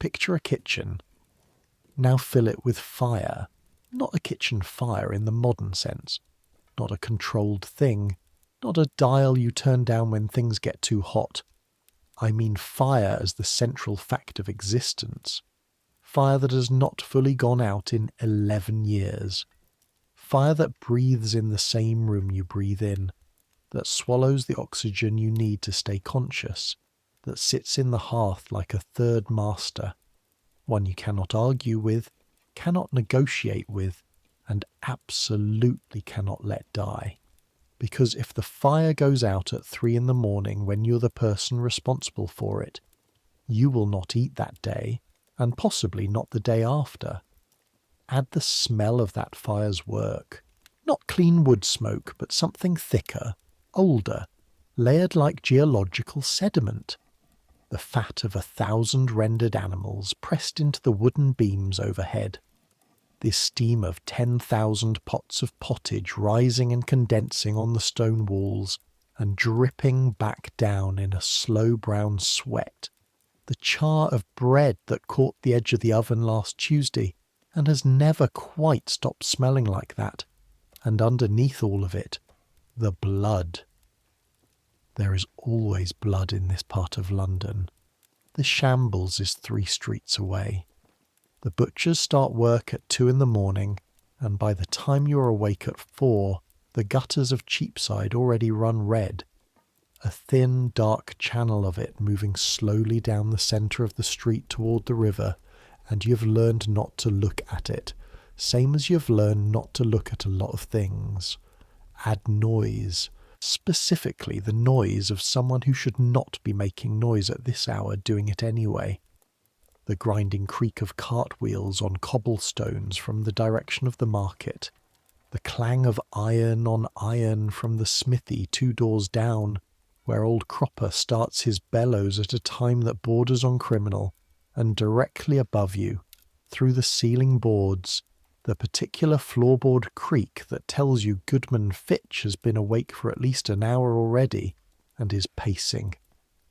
Picture a kitchen. Now fill it with fire. Not a kitchen fire in the modern sense. Not a controlled thing. Not a dial you turn down when things get too hot. I mean fire as the central fact of existence. Fire that has not fully gone out in 11 years. Fire that breathes in the same room you breathe in, that swallows the oxygen you need to stay conscious, that sits in the hearth like a third master, one you cannot argue with, cannot negotiate with, and absolutely cannot let die. Because if the fire goes out at 3 in the morning when you're the person responsible for it, you will not eat that day, and possibly not the day after. Add the smell of that fire's work. Not clean wood smoke, but something thicker, older, layered like geological sediment. The fat of 1,000 rendered animals pressed into the wooden beams overhead. The steam of 10,000 pots of pottage rising and condensing on the stone walls and dripping back down in a slow brown sweat. The char of bread that caught the edge of the oven last Tuesday and has never quite stopped smelling like that. And underneath all of it, the blood. There is always blood in this part of London. The shambles is 3 streets away. The butchers start work at 2 in the morning, and by the time you are awake at 4, the gutters of Cheapside already run red. A thin, dark channel of it moving slowly down the centre of the street toward the river, and you have learned not to look at it, same as you have learned not to look at a lot of things. Add noise, specifically the noise of someone who should not be making noise at this hour doing it anyway. The grinding creak of cartwheels on cobblestones from the direction of the market. The clang of iron on iron from the smithy 2 doors down, where old Cropper starts his bellows at a time that borders on criminal, and directly above you, through the ceiling boards, the particular floorboard creak that tells you Goodman Fitch has been awake for at least an hour already and is pacing,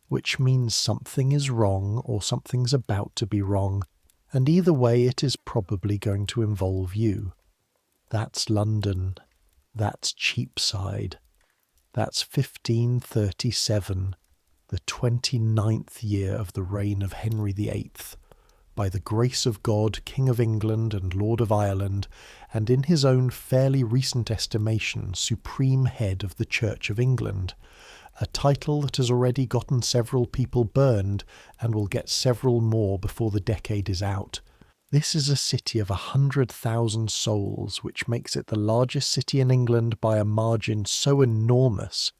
which means something is wrong or something's about to be wrong, and either way it is probably going to involve you. That's London. That's Cheapside. That's 1537, the 29th year of the reign of Henry VIII, by the grace of God, King of England and Lord of Ireland, and in his own fairly recent estimation, supreme head of the Church of England, a title that has already gotten several people burned and will get several more before the decade is out. This is a city of 100,000 souls, which makes it the largest city in England by a margin so enormous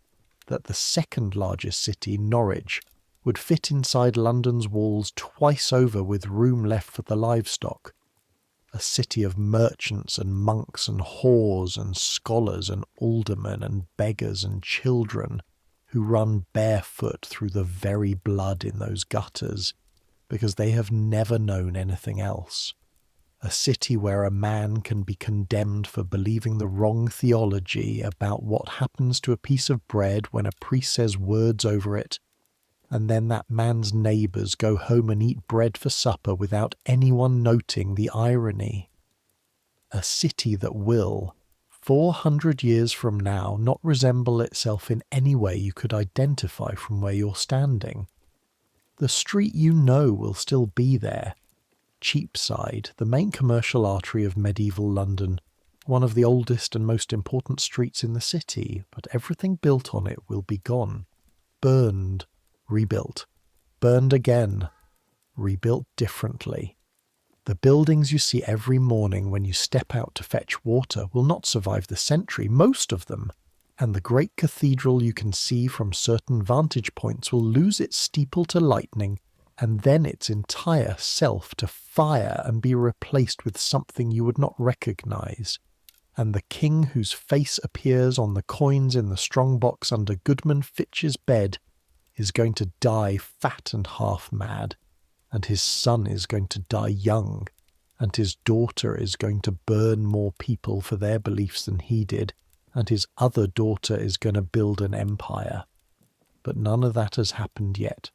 that the second largest city, Norwich, would fit inside London's walls twice over with room left for the livestock. A city of merchants and monks and whores and scholars and aldermen and beggars and children who run barefoot through the very blood in those gutters because they have never known anything else. A city where a man can be condemned for believing the wrong theology about what happens to a piece of bread when a priest says words over it, and then that man's neighbours go home and eat bread for supper without anyone noting the irony. A city that will, 400 years from now, not resemble itself in any way you could identify from where you're standing. The street you know will still be there. Cheapside, the main commercial artery of medieval London, one of the oldest and most important streets in the city, but everything built on it will be gone. Burned, rebuilt, burned again, rebuilt differently. The buildings you see every morning when you step out to fetch water will not survive the century, most of them, and the great cathedral you can see from certain vantage points will lose its steeple to lightning and then its entire self to fire and be replaced with something you would not recognise. And the king whose face appears on the coins in the strong-box under Goodman Fitch's bed is going to die fat and half-mad, and his son is going to die young, and his daughter is going to burn more people for their beliefs than he did, and his other daughter is going to build an empire. But none of that has happened yet.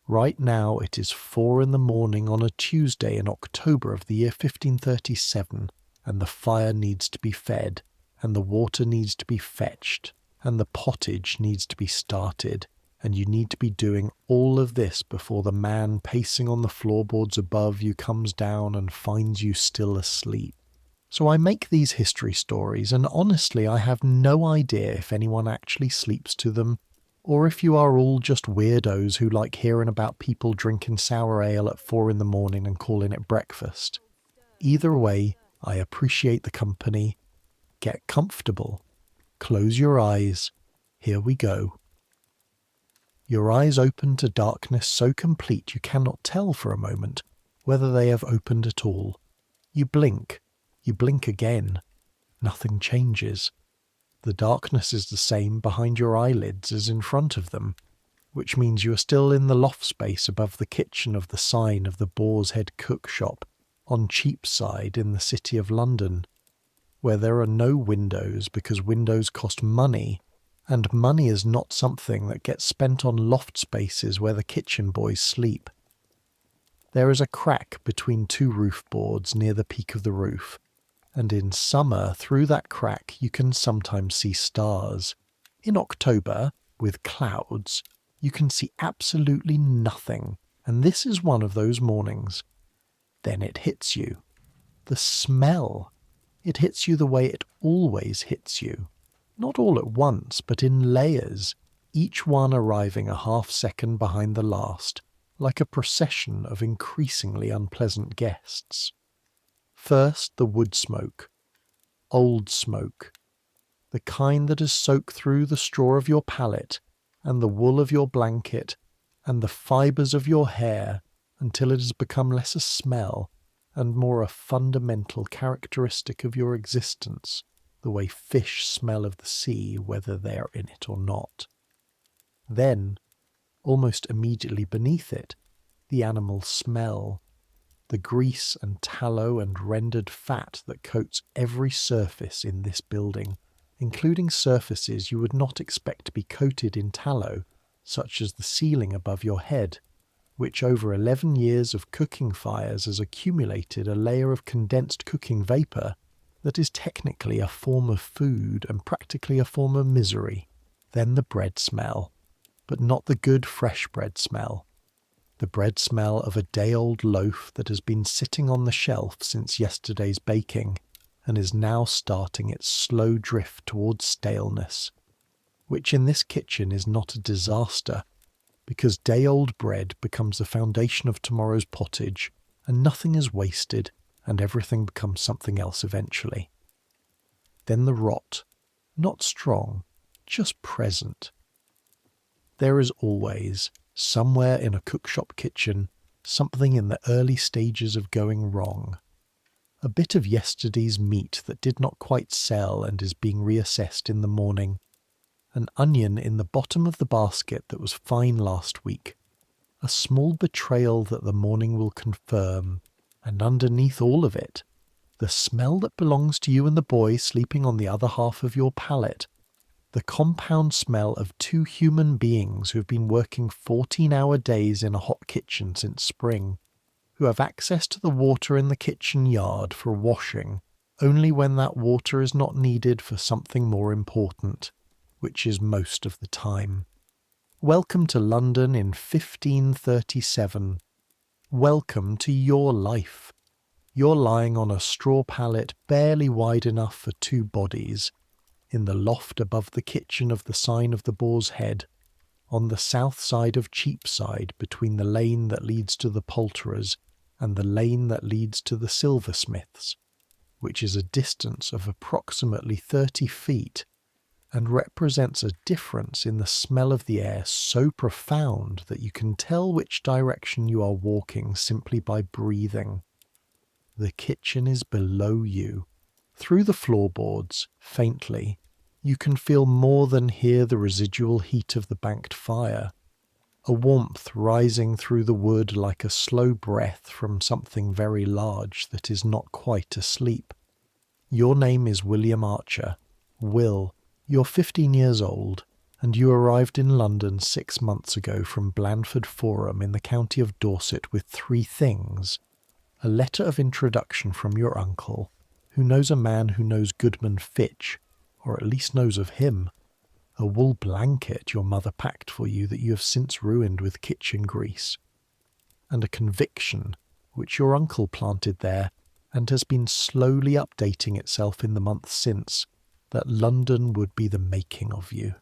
Right now it is 4 in the morning on a Tuesday in October of the year 1537, and the fire needs to be fed, and the water needs to be fetched, and the pottage needs to be started, and you need to be doing all of this before the man pacing on the floorboards above you comes down and finds you still asleep. So I make these history stories, and honestly I have no idea if anyone actually sleeps to them, or if you are all just weirdos who like hearing about people drinking sour ale at 4 in the morning and calling it breakfast. Either way, I appreciate the company. Get comfortable. Close your eyes. Here we go. Your eyes open to darkness so complete you cannot tell for a moment whether they have opened at all. You blink again. Nothing changes. The darkness is the same behind your eyelids as in front of them, which means you are still in the loft space above the kitchen of the sign of the Boar's Head cookshop on Cheapside in the city of London, where there are no windows because windows cost money, and money is not something that gets spent on loft spaces where the kitchen boys sleep. There is a crack between 2 roof boards near the peak of the roof, and in summer through that crack you can sometimes see stars. In October, with clouds, you can see absolutely nothing, and this is one of those mornings. Then it hits you. The smell. It hits you the way it always hits you. Not all at once, but in layers, each one arriving a half-second behind the last, like a procession of increasingly unpleasant guests. First, the wood smoke. Old smoke. The kind that has soaked through the straw of your pallet, and the wool of your blanket, and the fibres of your hair, until it has become less a smell, and more a fundamental characteristic of your existence, the way fish smell of the sea whether they are in it or not. Then, almost immediately beneath it, the animal smell. The grease and tallow and rendered fat that coats every surface in this building, including surfaces you would not expect to be coated in tallow, such as the ceiling above your head, which over 11 years of cooking fires has accumulated a layer of condensed cooking vapour that is technically a form of food and practically a form of misery. Then the bread smell, but not the good fresh bread smell. The bread smell of a day-old loaf that has been sitting on the shelf since yesterday's baking and is now starting its slow drift towards staleness, which in this kitchen is not a disaster, because day-old bread becomes the foundation of tomorrow's pottage, and nothing is wasted, and everything becomes something else eventually. Then the rot, not strong, just present. There is always, somewhere in a cookshop kitchen, something in the early stages of going wrong. A bit of yesterday's meat that did not quite sell and is being reassessed in the morning. An onion in the bottom of the basket that was fine last week. A small betrayal that the morning will confirm. And underneath all of it, the smell that belongs to you and the boy sleeping on the other half of your pallet. The compound smell of 2 human beings who have been working 14-hour days in a hot kitchen since spring, who have access to the water in the kitchen yard for washing only when that water is not needed for something more important, which is most of the time. Welcome to London in 1537. Welcome to your life. You're lying on a straw pallet barely wide enough for 2 bodies, in the loft above the kitchen of the sign of the Boar's Head, on the south side of Cheapside between the lane that leads to the poulterers and the lane that leads to the silversmiths, which is a distance of approximately 30 feet, and represents a difference in the smell of the air so profound that you can tell which direction you are walking simply by breathing. The kitchen is below you. Through the floorboards, faintly, you can feel more than hear the residual heat of the banked fire, a warmth rising through the wood like a slow breath from something very large that is not quite asleep. Your name is William Archer. Will, you're 15 years old, and you arrived in London 6 months ago from Blandford Forum in the county of Dorset with 3 things: a letter of introduction from your uncle, who knows a man who knows Goodman Fitch, or at least knows of him, a wool blanket your mother packed for you that you have since ruined with kitchen grease, and a conviction which your uncle planted there and has been slowly updating itself in the months since, that London would be the making of you.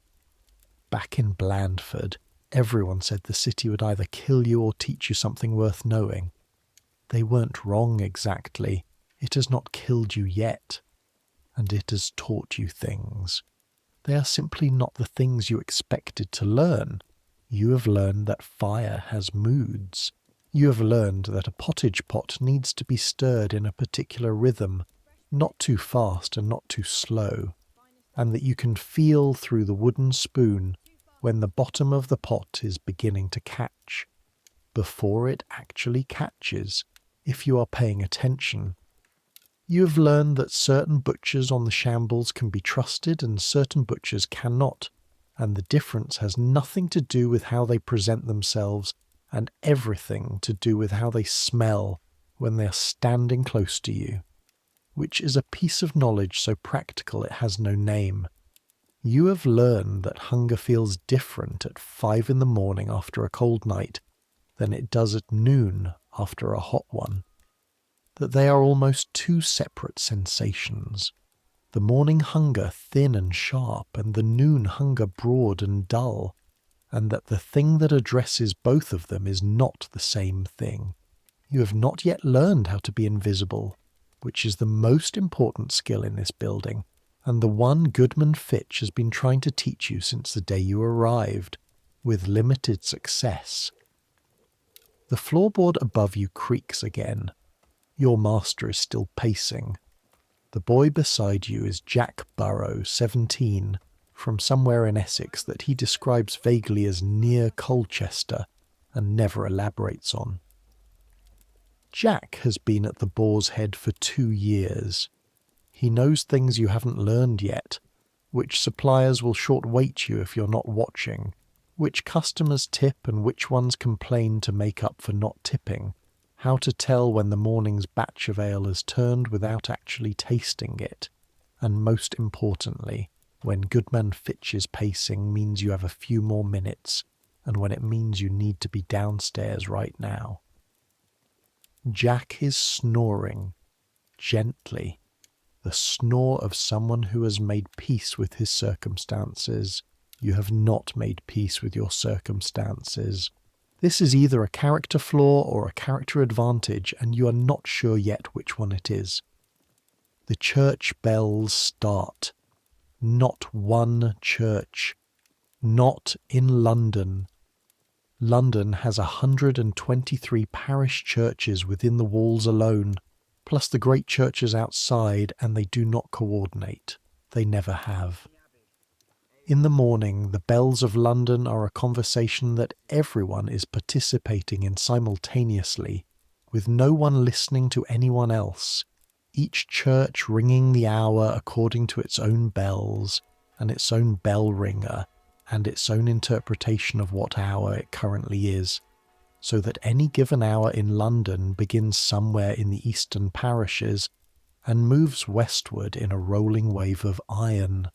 Back in Blandford, everyone said the city would either kill you or teach you something worth knowing. They weren't wrong exactly. It has not killed you yet, and it has taught you things. They are simply not the things you expected to learn. You have learned that fire has moods. You have learned that a pottage pot needs to be stirred in a particular rhythm, not too fast and not too slow, and that you can feel through the wooden spoon when the bottom of the pot is beginning to catch, before it actually catches, if you are paying attention. You have learned that certain butchers on the shambles can be trusted and certain butchers cannot, and the difference has nothing to do with how they present themselves and everything to do with how they smell when they are standing close to you, which is a piece of knowledge so practical it has no name. You have learned that hunger feels different at 5 in the morning after a cold night than it does at noon after a hot one, that they are almost 2 separate sensations, the morning hunger thin and sharp and the noon hunger broad and dull, and that the thing that addresses both of them is not the same thing. You have not yet learned how to be invisible, which is the most important skill in this building, and the one Goodman Fitch has been trying to teach you since the day you arrived, with limited success. The floorboard above you creaks again. Your master is still pacing. The boy beside you is Jack Burrow, 17, from somewhere in Essex that he describes vaguely as near Colchester and never elaborates on. Jack has been at the Boar's Head for 2 years. He knows things you haven't learned yet, which suppliers will short-weight you if you're not watching, which customers tip and which ones complain to make up for not tipping, how to tell when the morning's batch of ale has turned without actually tasting it, and most importantly, when Goodman Fitch's pacing means you have a few more minutes, and when it means you need to be downstairs right now. Jack is snoring, gently, the snore of someone who has made peace with his circumstances. You have not made peace with your circumstances. This is either a character flaw or a character advantage, and you are not sure yet which one it is. The church bells start. Not one church. Not in London. London has 123 parish churches within the walls alone, plus the great churches outside, and they do not coordinate. They never have. In the morning, the bells of London are a conversation that everyone is participating in simultaneously, with no one listening to anyone else, each church ringing the hour according to its own bells, and its own bell ringer, and its own interpretation of what hour it currently is, so that any given hour in London begins somewhere in the eastern parishes and moves westward in a rolling wave of iron,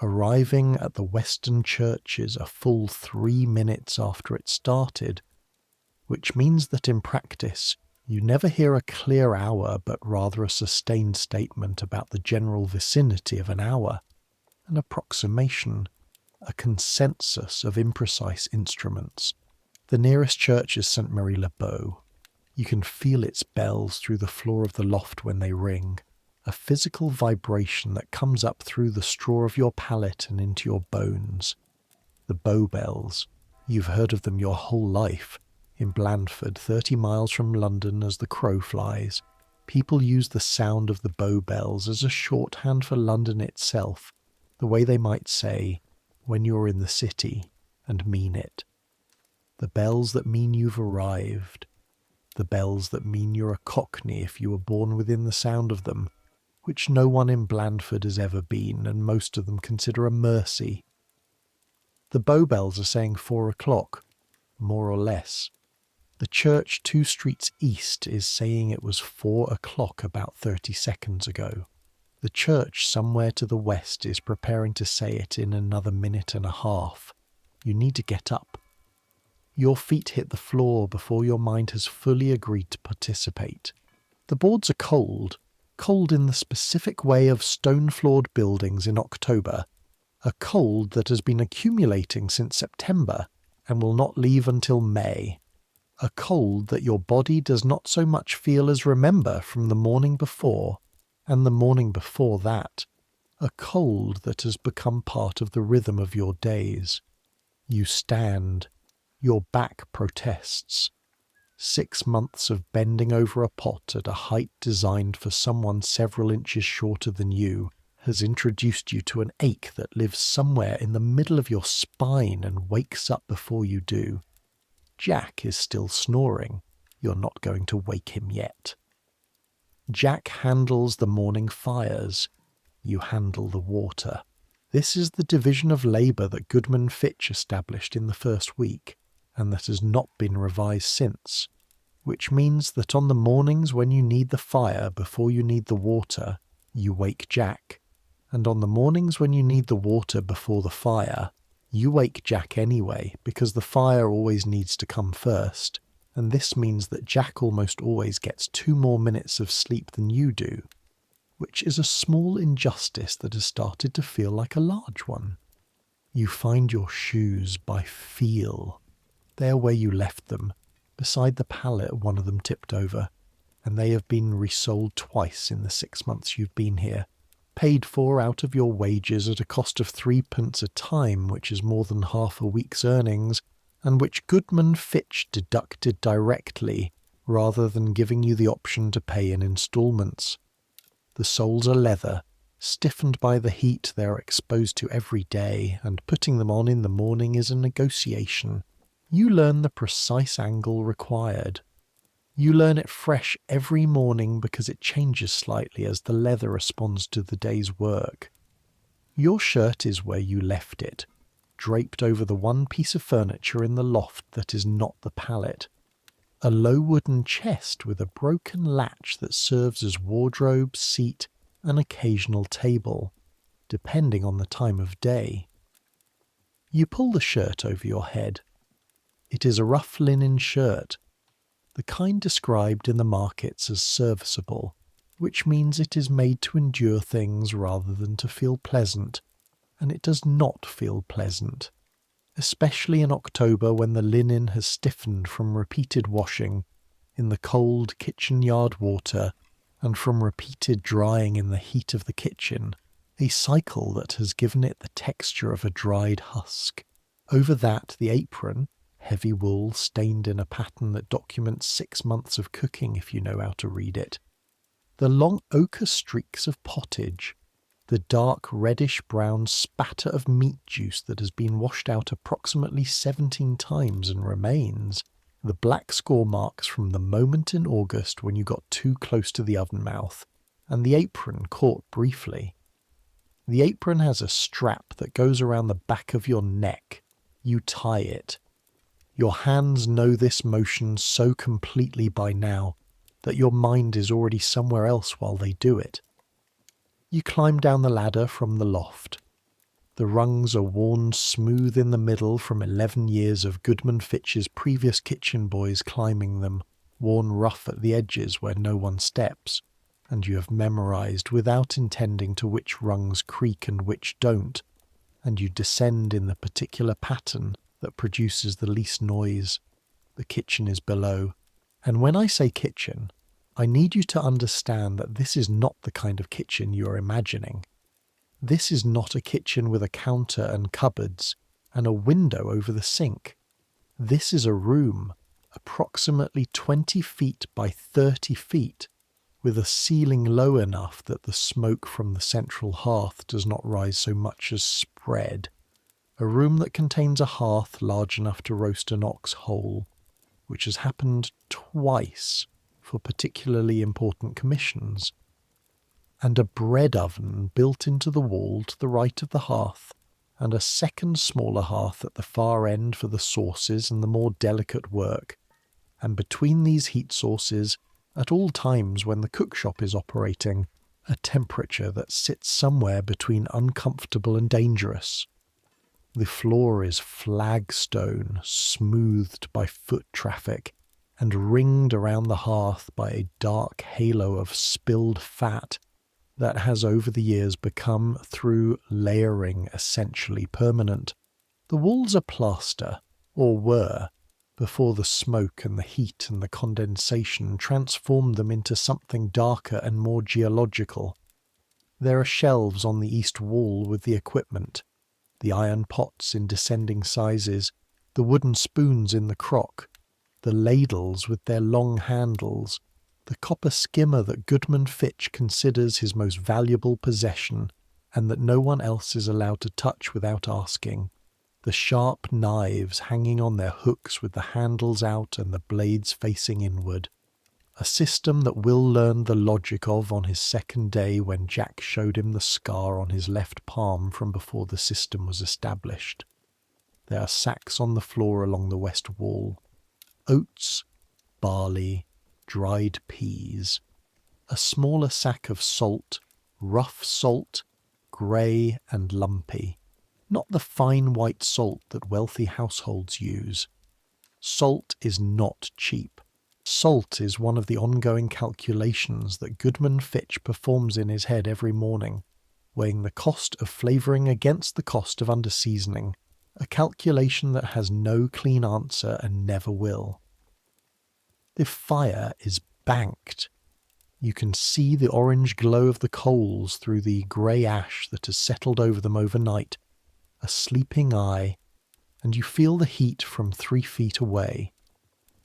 arriving at the western churches a full 3 minutes after it started, which means that in practice you never hear a clear hour but rather a sustained statement about the general vicinity of an hour, an approximation, a consensus of imprecise instruments. The nearest church is St. Mary-le-Bow. You can feel its bells through the floor of the loft when they ring, a physical vibration that comes up through the straw of your palate and into your bones. The Bow Bells. You've heard of them your whole life. In Blandford, 30 miles from London as the crow flies, people use the sound of the Bow Bells as a shorthand for London itself, the way they might say, when you're in the city, and mean it. The bells that mean you've arrived. The bells that mean you're a Cockney if you were born within the sound of them, which no one in Blandford has ever been, and most of them consider a mercy. The Bow Bells are saying 4 o'clock, more or less. The church 2 streets east is saying it was 4 o'clock about 30 seconds ago. The church somewhere to the west is preparing to say it in another minute and a half. You need to get up. Your feet hit the floor before your mind has fully agreed to participate. The boards are cold in the specific way of stone-floored buildings in October, a cold that has been accumulating since September and will not leave until May, a cold that your body does not so much feel as remember from the morning before and the morning before that, a cold that has become part of the rhythm of your days. You stand. Your back protests. 6 months of bending over a pot at a height designed for someone several inches shorter than you has introduced you to an ache that lives somewhere in the middle of your spine and wakes up before you do. Jack is still snoring. You're not going to wake him yet. Jack handles the morning fires. You handle the water. This is the division of labour that Goodman Fitch established in the first week, and that has not been revised since, which means that on the mornings when you need the fire before you need the water, you wake Jack, and on the mornings when you need the water before the fire, you wake Jack anyway, because the fire always needs to come first, and this means that Jack almost always gets 2 more minutes of sleep than you do, which is a small injustice that has started to feel like a large one. You find your shoes by feel. They are where you left them, beside the pallet one of them tipped over, and they have been resold twice in the 6 months you've been here, paid for out of your wages at a cost of 3p a time, which is more than half a week's earnings, and which Goodman Fitch deducted directly, rather than giving you the option to pay in instalments. The soles are leather, stiffened by the heat they are exposed to every day, and putting them on in the morning is a negotiation. You learn the precise angle required. You learn it fresh every morning because it changes slightly as the leather responds to the day's work. Your shirt is where you left it, draped over the one piece of furniture in the loft that is not the pallet. A low wooden chest with a broken latch that serves as wardrobe, seat, and occasional table, depending on the time of day. You pull the shirt over your head. It is a rough linen shirt, the kind described in the markets as serviceable, which means it is made to endure things rather than to feel pleasant, and it does not feel pleasant, especially in October when the linen has stiffened from repeated washing in the cold kitchen yard water and from repeated drying in the heat of the kitchen, a cycle that has given it the texture of a dried husk. Over that, the apron, heavy wool stained in a pattern that documents 6 months of cooking if you know how to read it. The long ochre streaks of pottage, the dark reddish-brown spatter of meat juice that has been washed out approximately 17 times and remains, the black score marks from the moment in August when you got too close to the oven mouth, and the apron caught briefly. The apron has a strap that goes around the back of your neck. You tie it. Your hands know this motion so completely by now that your mind is already somewhere else while they do it. You climb down the ladder from the loft. The rungs are worn smooth in the middle from 11 years of Goodman Fitch's previous kitchen boys climbing them, worn rough at the edges where no one steps, and you have memorized without intending to which rungs creak and which don't, and you descend in the particular pattern that produces the least noise. The kitchen is below. And when I say kitchen, I need you to understand that this is not the kind of kitchen you are imagining. This is not a kitchen with a counter and cupboards and a window over the sink. This is a room, approximately 20 feet by 30 feet, with a ceiling low enough that the smoke from the central hearth does not rise so much as spread. A room that contains a hearth large enough to roast an ox whole, which has happened twice for particularly important commissions, and a bread oven built into the wall to the right of the hearth, and a second smaller hearth at the far end for the sauces and the more delicate work, and between these heat sources, at all times when the cookshop is operating, a temperature that sits somewhere between uncomfortable and dangerous. The floor is flagstone, smoothed by foot traffic, and ringed around the hearth by a dark halo of spilled fat that has over the years become, through layering, essentially permanent. The walls are plaster, or were, before the smoke and the heat and the condensation transformed them into something darker and more geological. There are shelves on the east wall with the equipment, the iron pots in descending sizes, the wooden spoons in the crock, the ladles with their long handles, the copper skimmer that Goodman Fitch considers his most valuable possession and that no one else is allowed to touch without asking, the sharp knives hanging on their hooks with the handles out and the blades facing inward, a system that Will learned the logic of on his second day when Jack showed him the scar on his left palm from before the system was established. There are sacks on the floor along the west wall. Oats, barley, dried peas. A smaller sack of salt, rough salt, grey and lumpy. Not the fine white salt that wealthy households use. Salt is not cheap. Salt is one of the ongoing calculations that Goodman Fitch performs in his head every morning, weighing the cost of flavouring against the cost of under-seasoning, a calculation that has no clean answer and never will. The fire is banked. You can see the orange glow of the coals through the grey ash that has settled over them overnight, a sleeping eye, and you feel the heat from 3 feet away.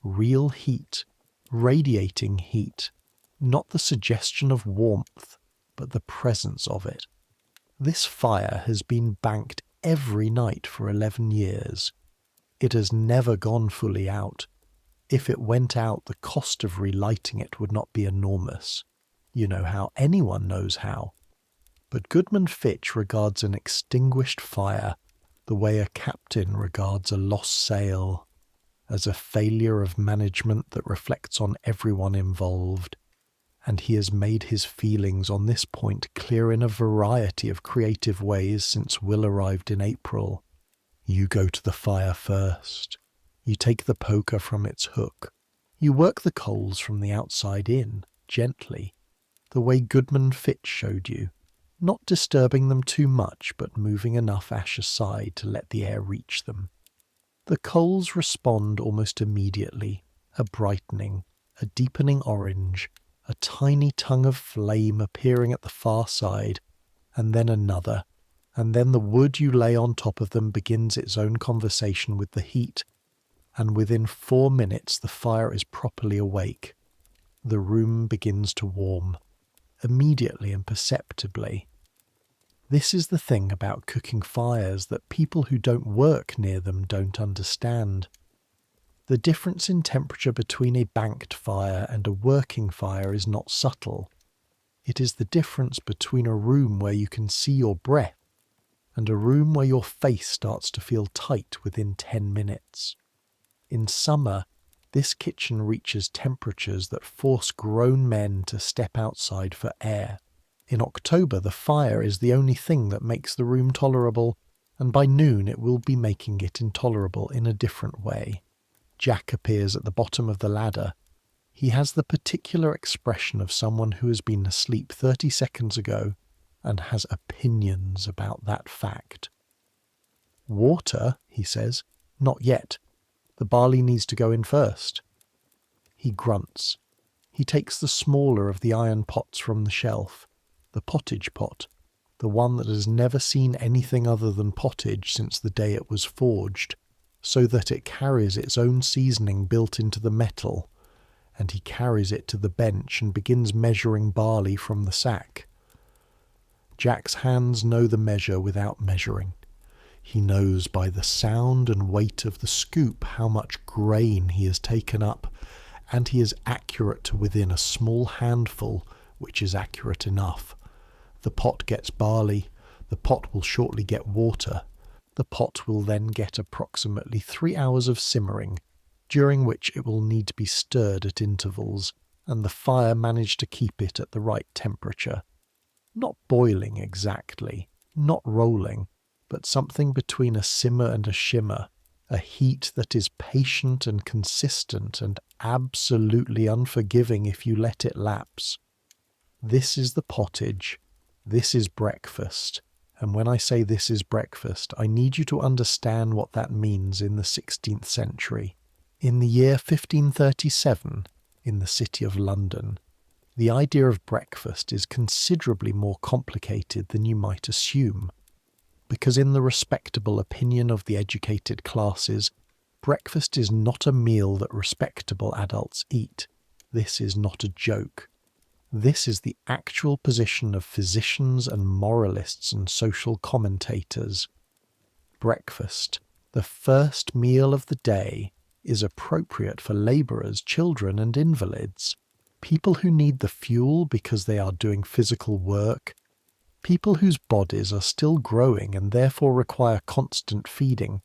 Real heat, radiating heat, not the suggestion of warmth, but the presence of it. This fire has been banked every night for 11 years. It has never gone fully out. If it went out, the cost of relighting it would not be enormous. You know how, anyone knows how. But Goodman Fitch regards an extinguished fire the way a captain regards a lost sail, as a failure of management that reflects on everyone involved, and he has made his feelings on this point clear in a variety of creative ways since Will arrived in April. You go to the fire first. You take the poker from its hook. You work the coals from the outside in, gently, the way Goodman Fitch showed you, not disturbing them too much, but moving enough ash aside to let the air reach them. The coals respond almost immediately, a brightening, a deepening orange, a tiny tongue of flame appearing at the far side, and then another, and then the wood you lay on top of them begins its own conversation with the heat, and within 4 minutes the fire is properly awake. The room begins to warm, immediately and perceptibly. This is the thing about cooking fires that people who don't work near them don't understand. The difference in temperature between a banked fire and a working fire is not subtle. It is the difference between a room where you can see your breath and a room where your face starts to feel tight within 10 minutes. In summer, this kitchen reaches temperatures that force grown men to step outside for air. In October, the fire is the only thing that makes the room tolerable, and by noon it will be making it intolerable in a different way. Jack appears at the bottom of the ladder. He has the particular expression of someone who has been asleep 30 seconds ago and has opinions about that fact. "Water," he says. "Not yet. The barley needs to go in first." He grunts. He takes the smaller of the iron pots from the shelf, the pottage pot, the one that has never seen anything other than pottage since the day it was forged, so that it carries its own seasoning built into the metal, and he carries it to the bench and begins measuring barley from the sack. Jack's hands know the measure without measuring. He knows by the sound and weight of the scoop how much grain he has taken up, and he is accurate to within a small handful, which is accurate enough. The pot gets barley, the pot will shortly get water, The pot will then get approximately 3 hours of simmering, during which it will need to be stirred at intervals, and the fire manage to keep it at the right temperature. Not boiling exactly, not rolling, but something between a simmer and a shimmer, a heat that is patient and consistent and absolutely unforgiving if you let it lapse. This is the pottage. This is breakfast. And when I say this is breakfast, I need you to understand what that means in the 16th century. In the year 1537, in the city of London, the idea of breakfast is considerably more complicated than you might assume, because in the respectable opinion of the educated classes, breakfast is not a meal that respectable adults eat. This is not a joke. This is the actual position of physicians and moralists and social commentators. Breakfast, the first meal of the day, is appropriate for labourers, children and invalids, people who need the fuel because they are doing physical work, people whose bodies are still growing and therefore require constant feeding,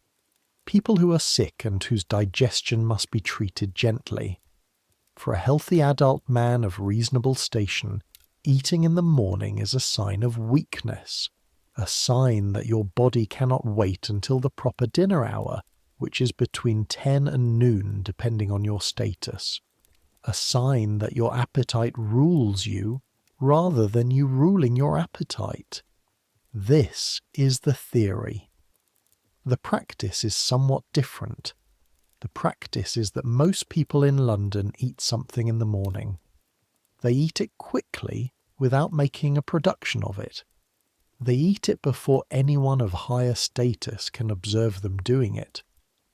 people who are sick and whose digestion must be treated gently. For a healthy adult man of reasonable station, eating in the morning is a sign of weakness, a sign that your body cannot wait until the proper dinner hour, which is between 10 and noon depending on your status, a sign that your appetite rules you rather than you ruling your appetite. This is the theory. The practice is somewhat different. The practice is that most people in London eat something in the morning. They eat it quickly without making a production of it. They eat it before anyone of higher status can observe them doing it,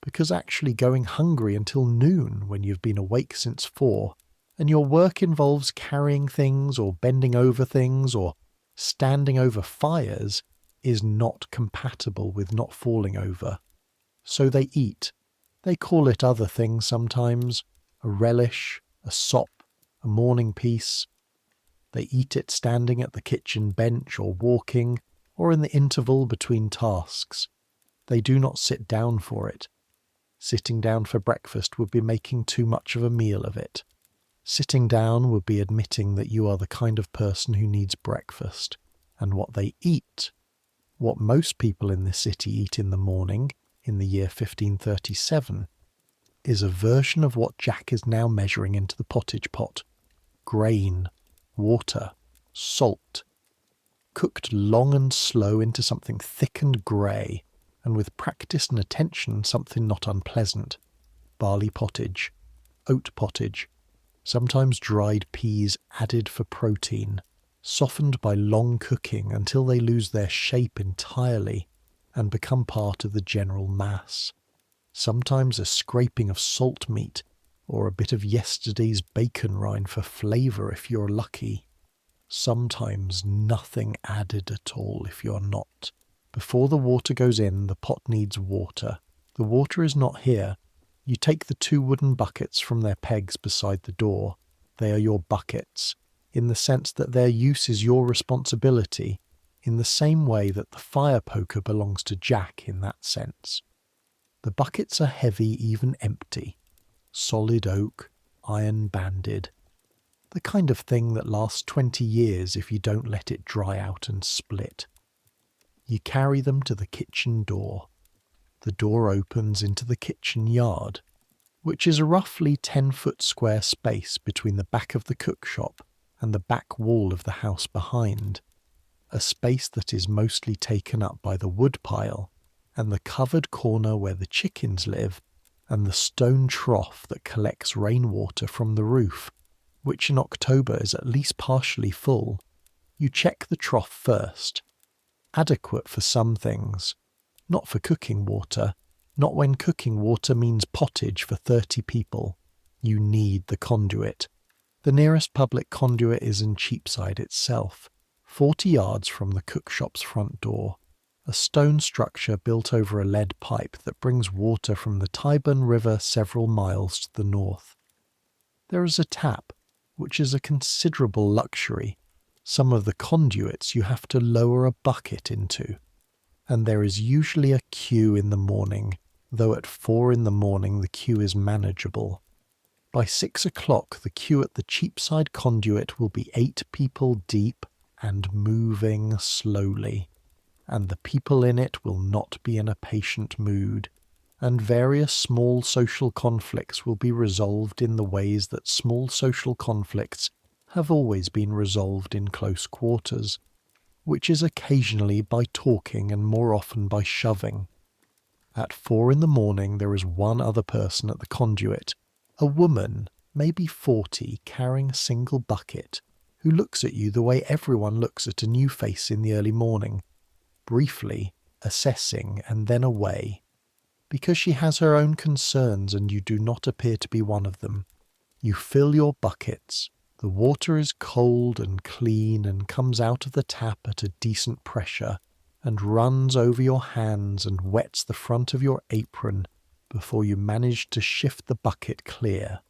because actually going hungry until noon when you've been awake since 4, and your work involves carrying things or bending over things or standing over fires, is not compatible with not falling over. So they eat. They call it other things sometimes, a relish, a sop, a morning piece. They eat it standing at the kitchen bench or walking, or in the interval between tasks. They do not sit down for it. Sitting down for breakfast would be making too much of a meal of it. Sitting down would be admitting that you are the kind of person who needs breakfast. And what they eat, what most people in this city eat in the morning, in the year 1537, is a version of what Jack is now measuring into the pottage pot. Grain, water, salt, cooked long and slow into something thick and grey, and with practice and attention something not unpleasant. Barley pottage, oat pottage, sometimes dried peas added for protein, softened by long cooking until they lose their shape entirely and become part of the general mass. Sometimes a scraping of salt meat, or a bit of yesterday's bacon rind for flavour if you're lucky. Sometimes nothing added at all if you're not. Before the water goes in, the pot needs water. The water is not here. You take the 2 wooden buckets from their pegs beside the door. They are your buckets, in the sense that their use is your responsibility, in the same way that the fire poker belongs to Jack in that sense. The buckets are heavy, even empty. Solid oak, iron banded. The kind of thing that lasts 20 years if you don't let it dry out and split. You carry them to the kitchen door. The door opens into the kitchen yard, which is a roughly 10-foot square space between the back of the cookshop and the back wall of the house behind, a space that is mostly taken up by the wood pile and the covered corner where the chickens live, and the stone trough that collects rainwater from the roof, which in October is at least partially full. You check the trough first. Adequate for some things, not for cooking water, not when cooking water means pottage for 30 people. You need the conduit. The nearest public conduit is in Cheapside itself, 40 yards from the cookshop's front door, a stone structure built over a lead pipe that brings water from the Tyburn River several miles to the north. There is a tap, which is a considerable luxury. Some of the conduits you have to lower a bucket into. and there is usually a queue in the morning, though at 4 in the morning the queue is manageable. By 6 o'clock the queue at the Cheapside conduit will be 8 people deep and moving slowly, and the people in it will not be in a patient mood, and various small social conflicts will be resolved in the ways that small social conflicts have always been resolved in close quarters, which is occasionally by talking and more often by shoving. At 4 in the morning there is one other person at the conduit, a woman, maybe 40, carrying a single bucket, who looks at you the way everyone looks at a new face in the early morning, briefly, assessing, and then away, because she has her own concerns and you do not appear to be one of them. You fill your buckets. The water is cold and clean and comes out of the tap at a decent pressure and runs over your hands and wets the front of your apron before you manage to shift the bucket clear.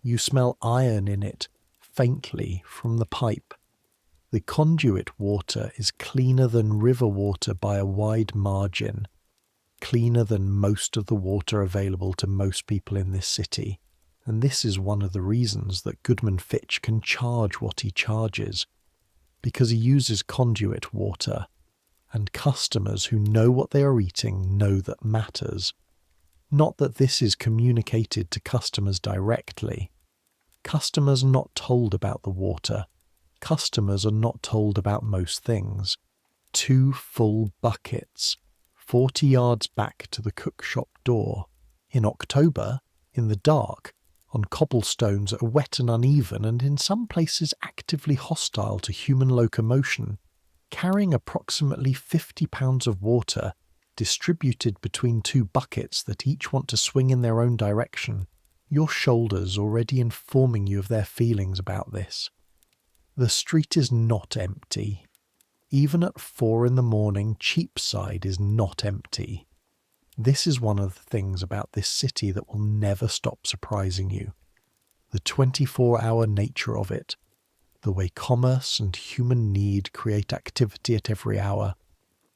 You smell iron in it, faintly, from the pipe. The conduit water is cleaner than river water by a wide margin, cleaner than most of the water available to most people in this city, and this is one of the reasons that Goodman Fitch can charge what he charges, because he uses conduit water, and customers who know what they are eating know that matters. Not that this is communicated to customers directly. Customers are not told about the water. Customers are not told about most things. 2 full buckets, 40 yards back to the cookshop door. In October, in the dark, on cobblestones that are wet and uneven and in some places actively hostile to human locomotion, carrying approximately 50 pounds of water distributed between 2 buckets that each want to swing in their own direction, your shoulders already informing you of their feelings about this. The street is not empty. Even at 4 in the morning, Cheapside is not empty. This is one of the things about this city that will never stop surprising you. The 24-hour nature of it, the way commerce and human need create activity at every hour,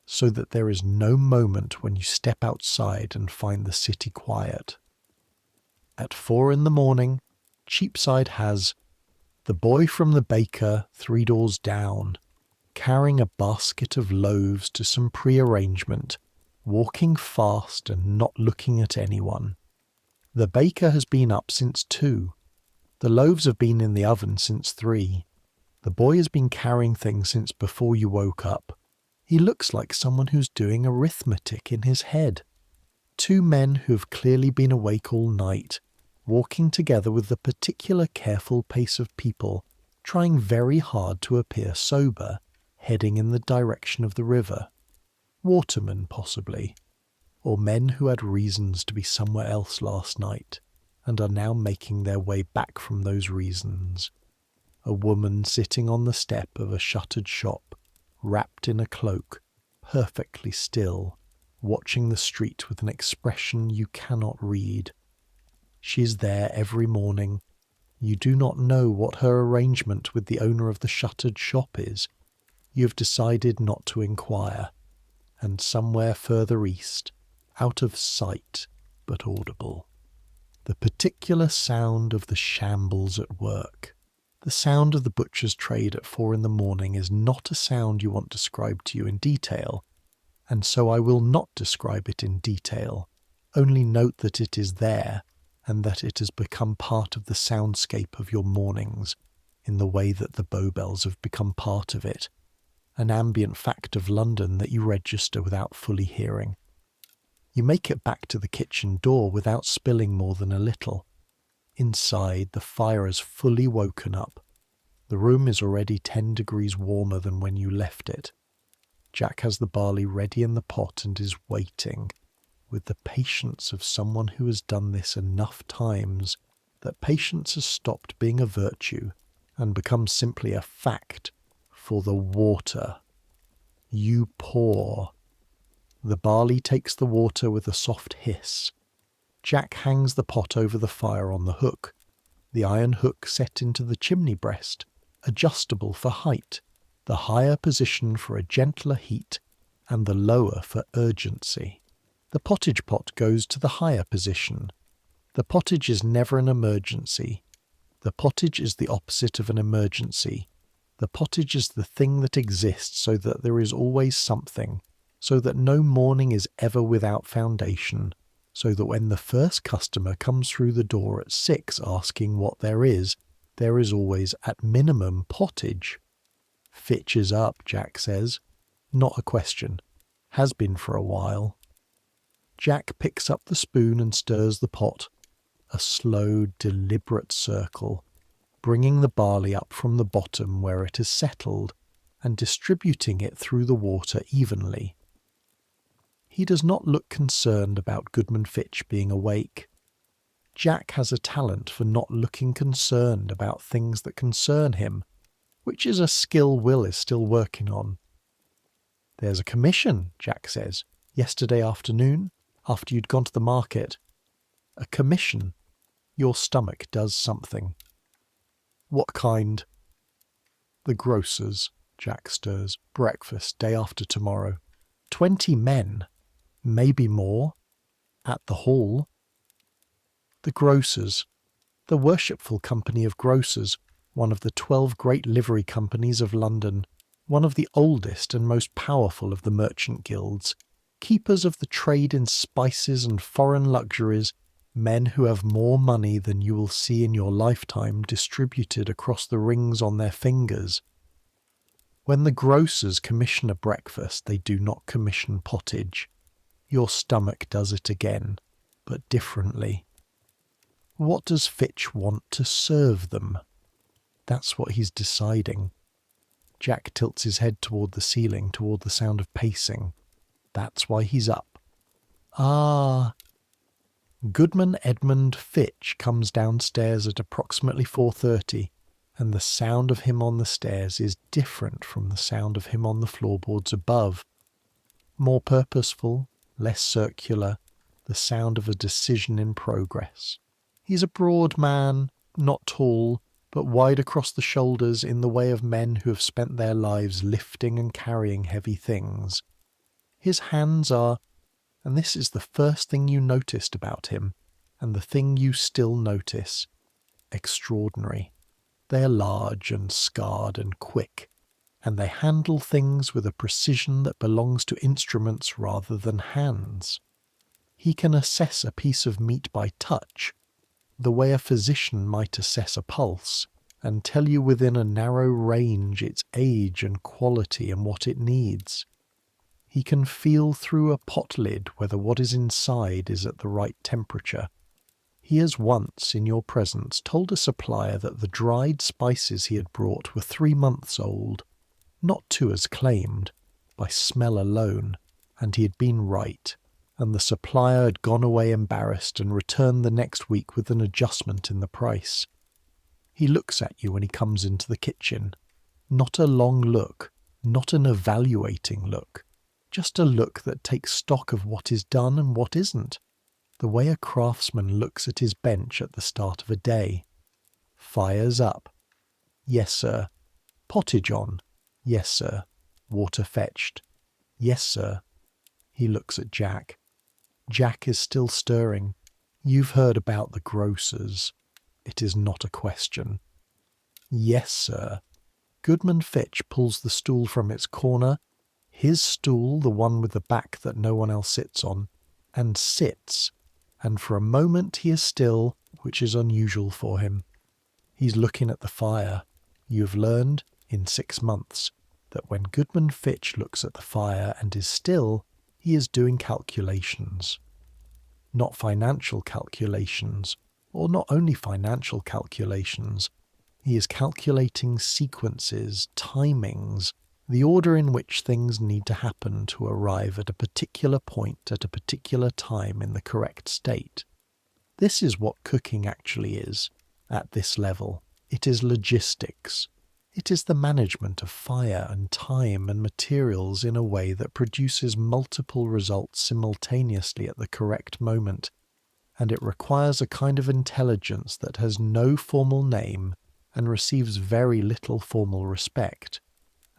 so that there is no moment when you step outside and find the city quiet. At 4 in the morning, Cheapside has the boy from the baker 3 doors down, carrying a basket of loaves to some pre-arrangement, walking fast and not looking at anyone. The baker has been up since 2. The loaves have been in the oven since 3. The boy has been carrying things since before you woke up. He looks like someone who's doing arithmetic in his head. 2 men who have clearly been awake all night, walking together with the particular careful pace of people, trying very hard to appear sober, heading in the direction of the river. Watermen, possibly, or men who had reasons to be somewhere else last night, and are now making their way back from those reasons. A woman sitting on the step of a shuttered shop, wrapped in a cloak, perfectly still, watching the street with an expression you cannot read. She is there every morning. You do not know what her arrangement with the owner of the shuttered shop is. You have decided not to inquire, and somewhere further east, out of sight but audible, the particular sound of the shambles at work. The sound of the butcher's trade at 4 in the morning is not a sound you want described to you in detail, and so I will not describe it in detail, only note that it is there, and that it has become part of the soundscape of your mornings, in the way that the Bow Bells have become part of it, an ambient fact of London that you register without fully hearing. You make it back to the kitchen door without spilling more than a little. Inside, the fire has fully woken up. The room is already 10 degrees warmer than when you left it. Jack has the barley ready in the pot and is waiting, with the patience of someone who has done this enough times that patience has stopped being a virtue and become simply a fact for the water. You pour. The barley takes the water with a soft hiss. Jack hangs the pot over the fire on the hook, the iron hook set into the chimney breast, adjustable for height, the higher position for a gentler heat, and the lower for urgency. The pottage pot goes to the higher position. The pottage is never an emergency. The pottage is the opposite of an emergency. The pottage is the thing that exists so that there is always something, so that no morning is ever without foundation, so that when the first customer comes through the door at 6 asking what there is always at minimum pottage. Fitch is up, Jack says. Not a question. Has been for a while. Jack picks up the spoon and stirs the pot. A slow, deliberate circle, bringing the barley up from the bottom where it has settled and distributing it through the water evenly. He does not look concerned about Goodman Fitch being awake. Jack has a talent for not looking concerned about things that concern him, which is a skill Will is still working on. "There's a commission," Jack says, "yesterday afternoon, after you'd gone to the market." A commission. Your stomach does something. "What kind?" "The grocer's," Jack stirs. "Breakfast, day after tomorrow. 20 men. Maybe more. At the hall." "The grocers. The Worshipful Company of Grocers, one of the 12 great livery companies of London, one of the oldest and most powerful of the merchant guilds, keepers of the trade in spices and foreign luxuries, men who have more money than you will see in your lifetime distributed across the rings on their fingers. When the grocers commission a breakfast, they do not commission pottage. Your stomach does it again, but differently. What does Fitch want to serve them? That's what he's deciding. Jack tilts his head toward the ceiling, toward the sound of pacing. That's why he's up. Ah. Goodman Edmund Fitch comes downstairs at approximately 4:30, and the sound of him on the stairs is different from the sound of him on the floorboards above. More purposeful, less circular, the sound of a decision in progress. He's a broad man, not tall, but wide across the shoulders in the way of men who have spent their lives lifting and carrying heavy things. His hands are, and this is the first thing you noticed about him, and the thing you still notice, extraordinary. They are large and scarred and quick, and they handle things with a precision that belongs to instruments rather than hands. He can assess a piece of meat by touch, the way a physician might assess a pulse, and tell you within a narrow range its age and quality and what it needs. He can feel through a pot lid whether what is inside is at the right temperature. He has once, in your presence, told a supplier that the dried spices he had brought were 3 months old, not 2 as claimed, by smell alone, and he had been right, and the supplier had gone away embarrassed and returned the next week with an adjustment in the price. He looks at you when he comes into the kitchen. Not a long look, not an evaluating look, just a look that takes stock of what is done and what isn't, the way a craftsman looks at his bench at the start of a day. Fire's up. Yes, sir. Pottage on. Yes, sir. Water fetched. Yes, sir. He looks at Jack. Jack is still stirring. You've heard about the grocers. It is not a question. Yes, sir. Goodman Fitch pulls the stool from its corner, his stool, the one with the back that no one else sits on, and sits, and for a moment he is still, which is unusual for him. He's looking at the fire. You've learned, in 6 months, that when Goodman Fitch looks at the fire and is still, he is doing calculations. Not financial calculations, or not only financial calculations. He is calculating sequences, timings, the order in which things need to happen to arrive at a particular point at a particular time in the correct state. This is what cooking actually is, at this level. It is logistics. It is the management of fire and time and materials in a way that produces multiple results simultaneously at the correct moment, and it requires a kind of intelligence that has no formal name and receives very little formal respect,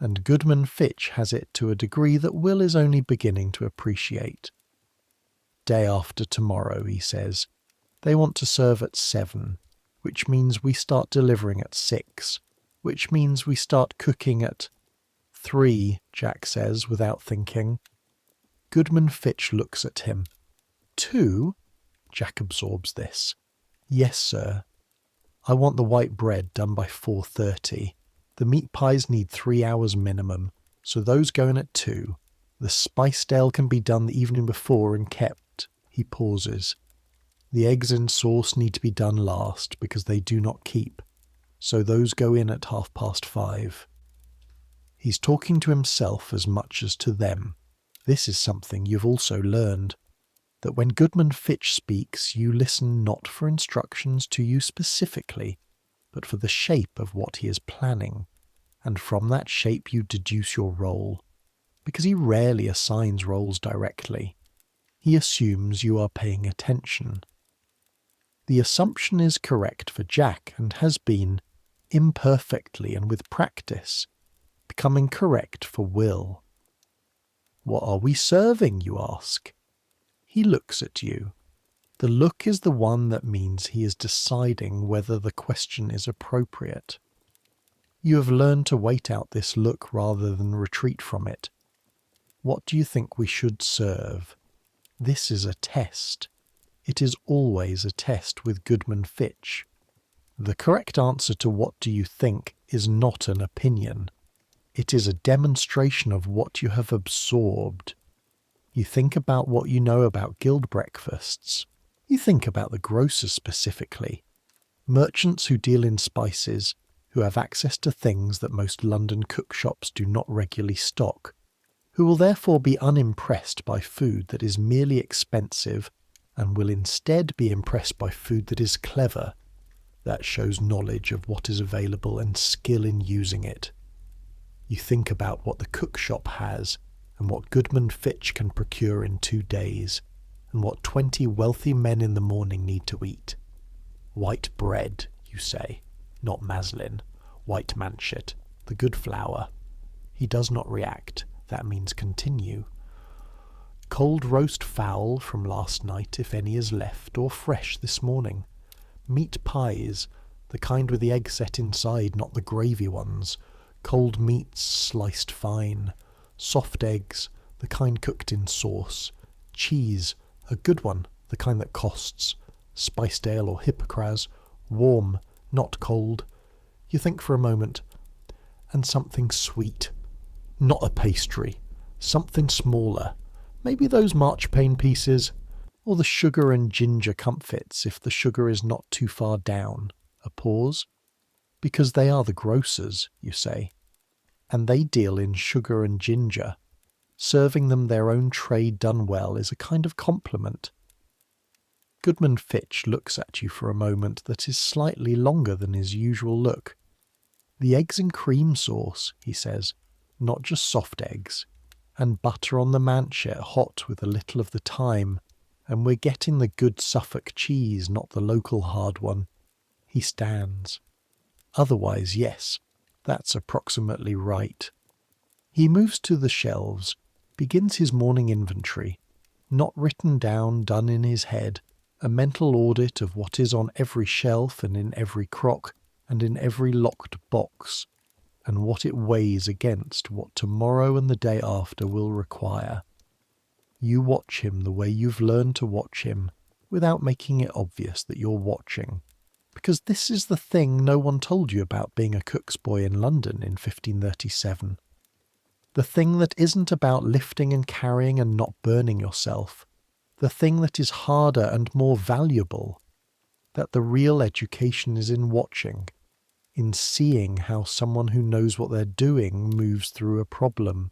and Goodman Fitch has it to a degree that Will is only beginning to appreciate. Day after tomorrow, he says. They want to serve at 7, which means we start delivering at 6, which means we start cooking at 3, Jack says without thinking. Goodman Fitch looks at him. 2? Jack absorbs this. Yes, sir. I want the white bread done by 4:30. The meat pies need 3 hours minimum, so those go in at 2. The spiced ale can be done the evening before and kept. He pauses. The eggs and sauce need to be done last because they do not keep, so those go in at 5:30. He's talking to himself as much as to them. This is something you've also learned, that when Goodman Fitch speaks, you listen not for instructions to you specifically, but for the shape of what he is planning, and from that shape you deduce your role, because he rarely assigns roles directly. He assumes you are paying attention. The assumption is correct for Jack and has been, imperfectly and with practice, becoming correct for Will. What are we serving, you ask? He looks at you. The look is the one that means he is deciding whether the question is appropriate. You have learned to wait out this look rather than retreat from it. What do you think we should serve? This is a test. It is always a test with Goodman Fitch. The correct answer to what do you think is not an opinion. It is a demonstration of what you have absorbed. You think about what you know about guild breakfasts. You think about the grocers specifically. Merchants who deal in spices, who have access to things that most London cookshops do not regularly stock, who will therefore be unimpressed by food that is merely expensive and will instead be impressed by food that is clever, that shows knowledge of what is available and skill in using it. You think about what the cookshop has and what Goodman Fitch can procure in 2 days, and what 20 wealthy men in the morning need to eat. White bread, you say, not maslin, white manchet, the good flour. He does not react. That means continue. Cold roast fowl from last night, if any is left, or fresh this morning. Meat pies, the kind with the egg set inside, not the gravy ones. Cold meats sliced fine. Soft eggs, the kind cooked in sauce. Cheese, a good one, the kind that costs. Spiced ale or hippocras, warm, not cold. You think for a moment. And something sweet. Not a pastry. Something smaller. Maybe those marchpane pieces, or the sugar and ginger comfits if the sugar is not too far down. A pause. Because they are the grocers, you say, and they deal in sugar and ginger. Serving them their own trade done well is a kind of compliment. Goodman Fitch looks at you for a moment that is slightly longer than his usual look. The eggs and cream sauce, he says, not just soft eggs, and butter on the manchet hot with a little of the thyme, and we're getting the good Suffolk cheese, not the local hard one. He stands. Otherwise, yes, that's approximately right. He moves to the shelves, begins his morning inventory, not written down, done in his head, a mental audit of what is on every shelf and in every crock and in every locked box, and what it weighs against what tomorrow and the day after will require. You watch him the way you've learned to watch him, without making it obvious that you're watching, because this is the thing no one told you about being a cook's boy in London in 1537. The thing that isn't about lifting and carrying and not burning yourself. The thing that is harder and more valuable. That the real education is in watching, in seeing how someone who knows what they're doing moves through a problem,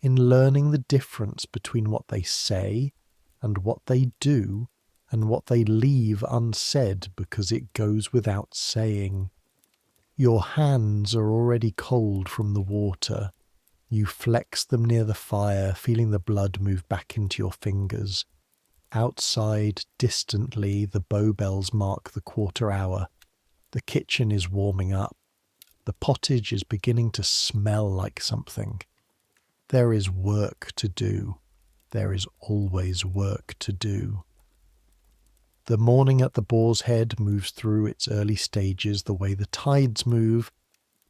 in learning the difference between what they say and what they do and what they leave unsaid because it goes without saying. Your hands are already cold from the water. You flex them near the fire, feeling the blood move back into your fingers. Outside, distantly, the bow bells mark the 1/4 hour. The kitchen is warming up. The pottage is beginning to smell like something. There is work to do. There is always work to do. The morning at the Boar's Head moves through its early stages the way the tides move,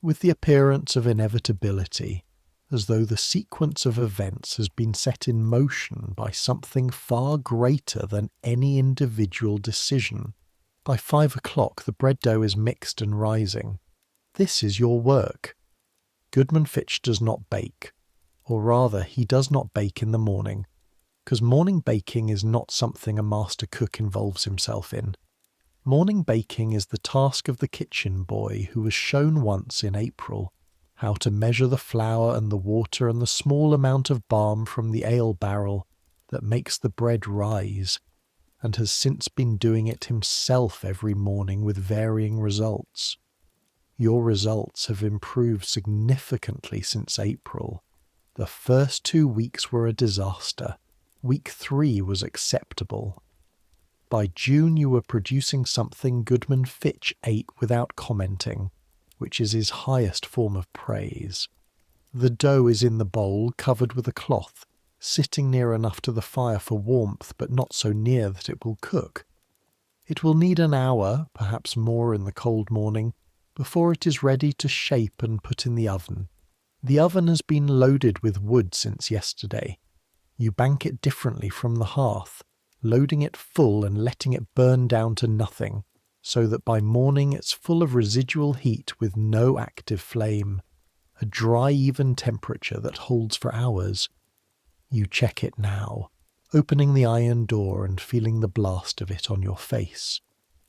with the appearance of inevitability, as though the sequence of events has been set in motion by something far greater than any individual decision. By 5 o'clock the bread dough is mixed and rising. This is your work. Goodman Fitch does not bake, or rather he does not bake in the morning, because morning baking is not something a master cook involves himself in. Morning baking is the task of the kitchen boy who was shown once in April how to measure the flour and the water and the small amount of balm from the ale barrel that makes the bread rise, and has since been doing it himself every morning with varying results. Your results have improved significantly since April. The first 2 weeks were a disaster. Week 3 was acceptable. By June you were producing something Goodman Fitch ate without commenting, which is his highest form of praise. The dough is in the bowl, covered with a cloth, sitting near enough to the fire for warmth, but not so near that it will cook. It will need an hour, perhaps more in the cold morning, before it is ready to shape and put in the oven. The oven has been loaded with wood since yesterday. You bank it differently from the hearth, loading it full and letting it burn down to nothing, so that by morning it's full of residual heat with no active flame, a dry even temperature that holds for hours. You check it now, opening the iron door and feeling the blast of it on your face,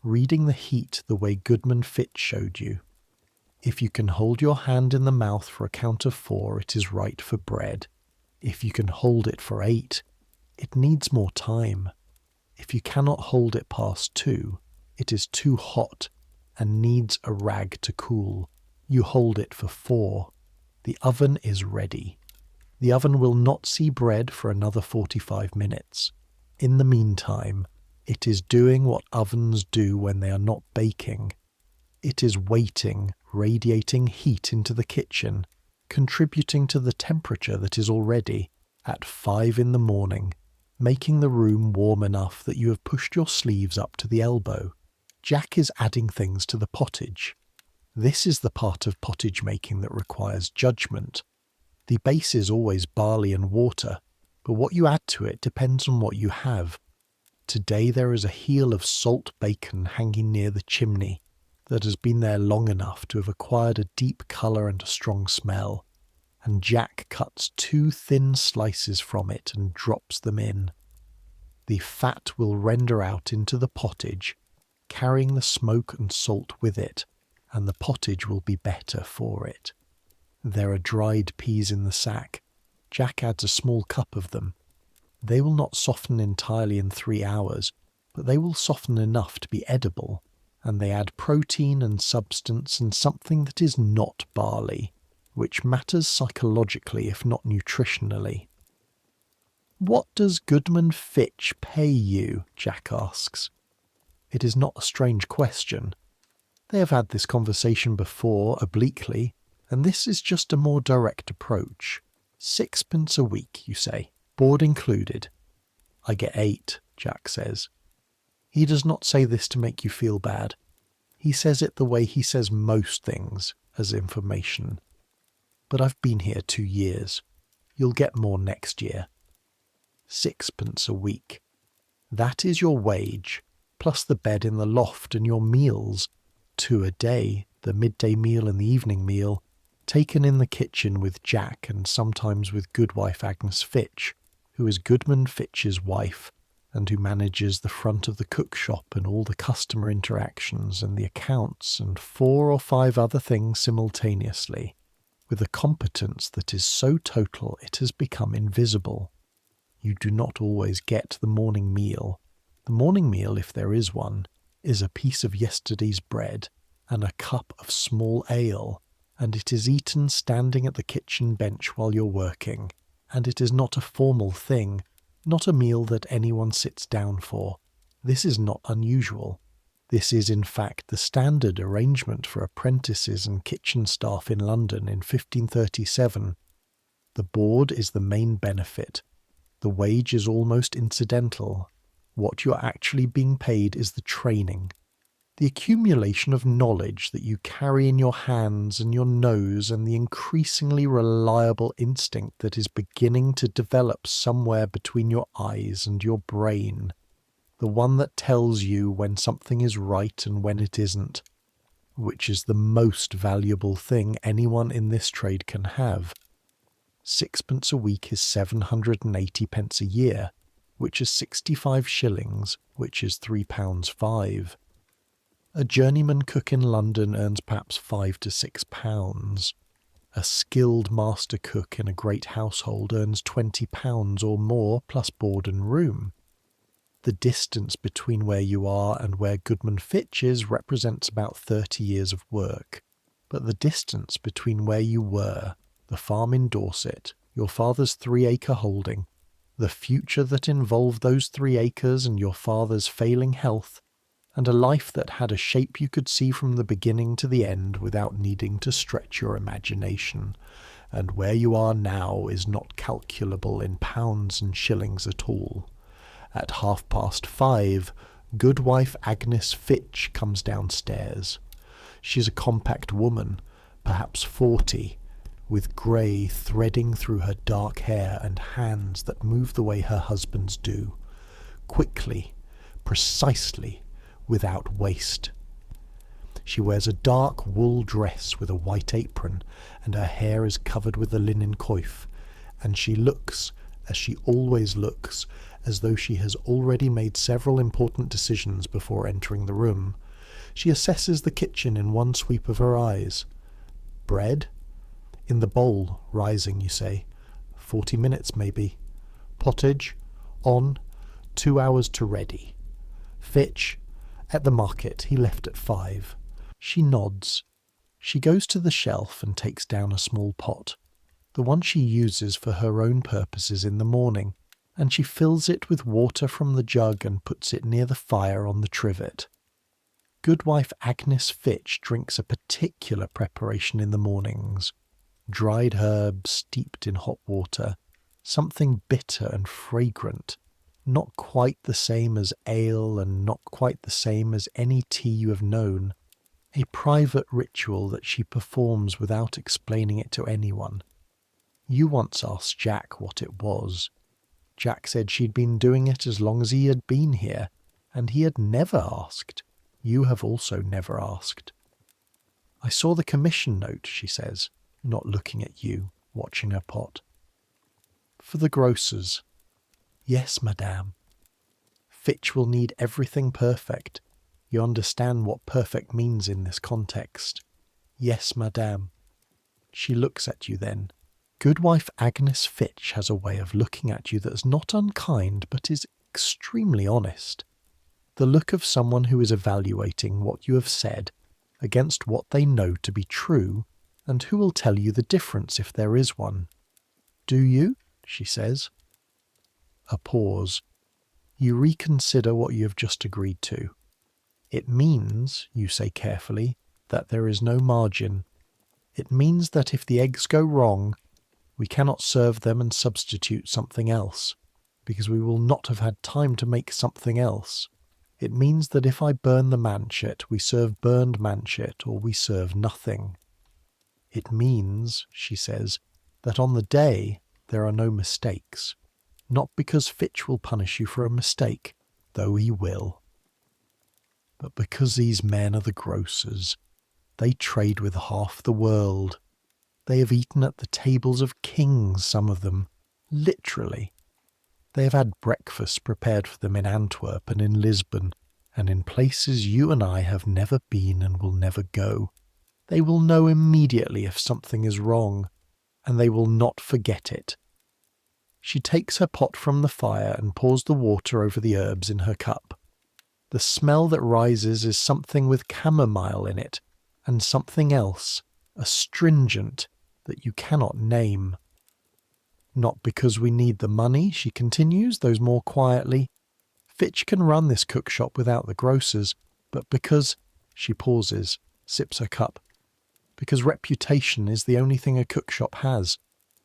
reading the heat the way Goodman Fitch showed you. If you can hold your hand in the mouth for a count of 4, it is right for bread. If you can hold it for 8, it needs more time. If you cannot hold it past 2, it is too hot and needs a rag to cool. You hold it for 4. The oven is ready. The oven will not see bread for another 45 minutes. In the meantime, it is doing what ovens do when they are not baking. It is waiting, radiating heat into the kitchen, contributing to the temperature that is already at 5 in the morning, making the room warm enough that you have pushed your sleeves up to the elbow. Jack is adding things to the pottage. This is the part of pottage making that requires judgment. The base is always barley and water, but what you add to it depends on what you have. Today there is a heel of salt bacon hanging near the chimney that has been there long enough to have acquired a deep colour and a strong smell, and Jack cuts 2 thin slices from it and drops them in. The fat will render out into the pottage, carrying the smoke and salt with it, and the pottage will be better for it. There are dried peas in the sack. Jack adds a small cup of them. They will not soften entirely in 3 hours, but they will soften enough to be edible, and they add protein and substance and something that is not barley, which matters psychologically if not nutritionally. "What does Goodman Fitch pay you?" Jack asks. It is not a strange question. They have had this conversation before, obliquely, and this is just a more direct approach. 6 pence a week, you say, board included. "I get 8, Jack says. He does not say this to make you feel bad. He says it the way he says most things, as information. "But I've been here 2 years. You'll get more next year." 6 pence a week. That is your wage, plus the bed in the loft and your meals. 2 a day, the midday meal and the evening meal, taken in the kitchen with Jack and sometimes with Goodwife Agnes Fitch, who is Goodman Fitch's wife, and who manages the front of the cookshop and all the customer interactions and the accounts and 4 or 5 other things simultaneously, with a competence that is so total it has become invisible. You do not always get the morning meal. The morning meal, if there is one, is a piece of yesterday's bread and a cup of small ale, and it is eaten standing at the kitchen bench while you're working, and it is not a formal thing, not a meal that anyone sits down for. This is not unusual. This is in fact the standard arrangement for apprentices and kitchen staff in London in 1537. The board is the main benefit. The wage is almost incidental. What you're actually being paid is the training. The accumulation of knowledge that you carry in your hands and your nose, and the increasingly reliable instinct that is beginning to develop somewhere between your eyes and your brain. The one that tells you when something is right and when it isn't, which is the most valuable thing anyone in this trade can have. 6 pence a week is 780 pence a year, which is 65 shillings, which is £3.05. A journeyman cook in London earns perhaps £5 to £6. A skilled master cook in a great household earns £20 or more plus board and room. The distance between where you are and where Goodman Fitch is represents about 30 years of work. But the distance between where you were, the farm in Dorset, your father's 3-acre holding, the future that involved those 3 acres and your father's failing health, and a life that had a shape you could see from the beginning to the end without needing to stretch your imagination, and where you are now is not calculable in pounds and shillings at all. At 5:30, goodwife Agnes Fitch comes downstairs. She's a compact woman, perhaps 40, with grey threading through her dark hair and hands that move the way her husband's do, quickly, precisely, without waste. She wears a dark wool dress with a white apron, and her hair is covered with a linen coif, and she looks, as she always looks, as though she has already made several important decisions before entering the room. She assesses the kitchen in one sweep of her eyes. Bread? In the bowl, rising, you say. 40 minutes, maybe. Pottage? On. 2 hours to ready. Fitch? At the market. He left at 5. She nods. She goes to the shelf and takes down a small pot, the one she uses for her own purposes in the morning, and she fills it with water from the jug and puts it near the fire on the trivet. Goodwife Agnes Fitch drinks a particular preparation in the mornings. Dried herbs steeped in hot water, something bitter and fragrant, not quite the same as ale and not quite the same as any tea you have known, a private ritual that she performs without explaining it to anyone. You once asked Jack what it was. Jack said she'd been doing it as long as he had been here, and he had never asked. You have also never asked. I saw the commission note, she says, not looking at you, watching her pot. For the grocers. Yes, madame. Fitch will need everything perfect. You understand what perfect means in this context. Yes, madame. She looks at you then. Goodwife Agnes Fitch has a way of looking at you that's not unkind, but is extremely honest. The look of someone who is evaluating what you have said against what they know to be true, and who will tell you the difference if there is one. Do you? She says. A pause. You reconsider what you have just agreed to. It means, you say carefully, that there is no margin. It means that if the eggs go wrong, we cannot serve them and substitute something else, because we will not have had time to make something else. It means that if I burn the manchet, we serve burned manchet, or we serve nothing. It means, she says, that on the day there are no mistakes, not because Fitch will punish you for a mistake, though he will, but because these men are the grocers. They trade with half the world. They have eaten at the tables of kings, some of them, literally. They have had breakfast prepared for them in Antwerp and in Lisbon, and in places you and I have never been and will never go. They will know immediately if something is wrong, and they will not forget it. She takes her pot from the fire and pours the water over the herbs in her cup. The smell that rises is something with chamomile in it, and something else, astringent, that you cannot name. Not because we need the money, she continues, though more quietly. Fitch can run this cookshop without the grocers, but because, she pauses, sips her cup, because reputation is the only thing a cookshop has.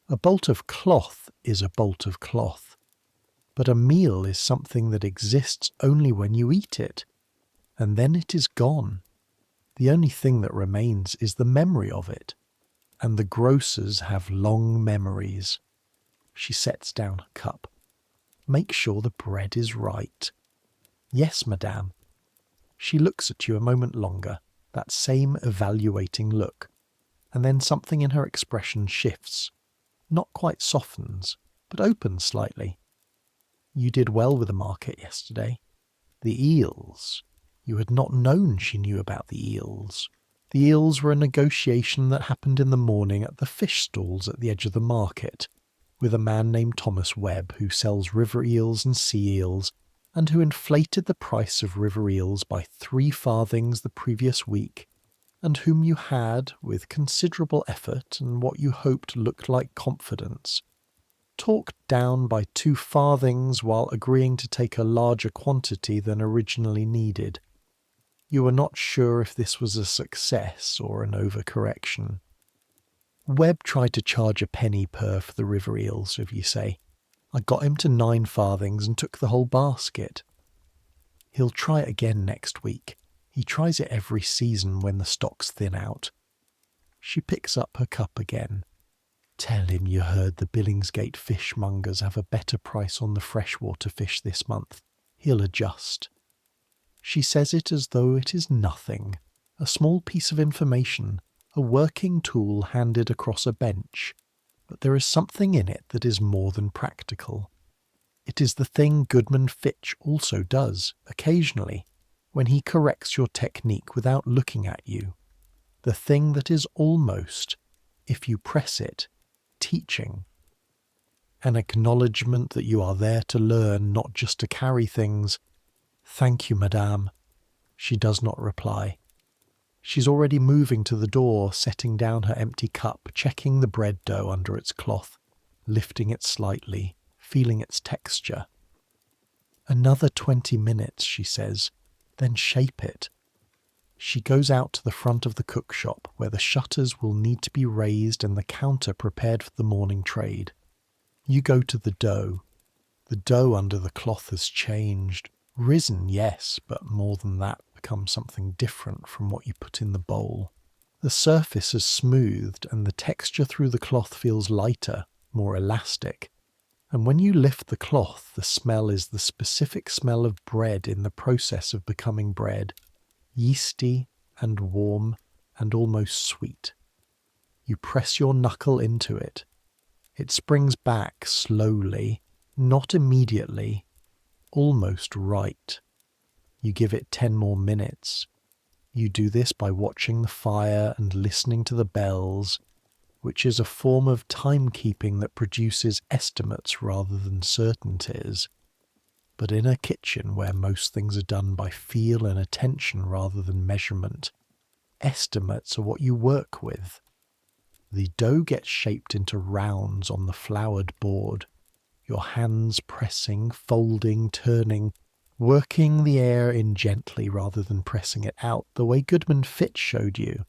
A bolt of cloth is a bolt of cloth. But a meal is something that exists only when you eat it, and then it is gone. The only thing that remains is the memory of it, and the grocers have long memories. She sets down her cup. Make sure the bread is right. Yes, madame. She looks at you a moment longer, that same evaluating look, and then something in her expression shifts. Not quite softens, but opens slightly. You did well with the market yesterday. The eels. You had not known she knew about the eels. The eels were a negotiation that happened in the morning at the fish stalls at the edge of the market, with a man named Thomas Webb who sells river eels and sea eels, and who inflated the price of river eels by 3 farthings the previous week, and whom you had, with considerable effort and what you hoped looked like confidence, talked down by 2 farthings while agreeing to take a larger quantity than originally needed. You were not sure if this was a success or an overcorrection. Webb tried to charge a penny per for the river eels, if you say. I got him to 9 farthings and took the whole basket. He'll try it again next week. He tries it every season when the stocks thin out. She picks up her cup again. Tell him you heard the Billingsgate fishmongers have a better price on the freshwater fish this month. He'll adjust. She says it as though it is nothing, a small piece of information, a working tool handed across a bench, but there is something in it that is more than practical. It is the thing Goodman Fitch also does, occasionally, when he corrects your technique without looking at you. The thing that is almost, if you press it, teaching. An acknowledgement that you are there to learn, not just to carry things. Thank you, madame. She does not reply. She's already moving to the door, setting down her empty cup, checking the bread dough under its cloth, lifting it slightly, feeling its texture. Another 20 minutes, she says, then shape it. She goes out to the front of the cookshop, where the shutters will need to be raised and the counter prepared for the morning trade. You go to the dough. The dough under the cloth has changed. Risen, yes, but more than that, become something different from what you put in the bowl. The surface is smoothed and the texture through the cloth feels lighter, more elastic. And when you lift the cloth, the smell is the specific smell of bread in the process of becoming bread, yeasty and warm and almost sweet. You press your knuckle into it. It springs back slowly, not immediately, almost right. You give it 10 more minutes. You do this by watching the fire and listening to the bells, which is a form of timekeeping that produces estimates rather than certainties. But in a kitchen where most things are done by feel and attention rather than measurement, estimates are what you work with. The dough gets shaped into rounds on the floured board, your hands pressing, folding, turning, working the air in gently rather than pressing it out, the way Goodman Fitch showed you.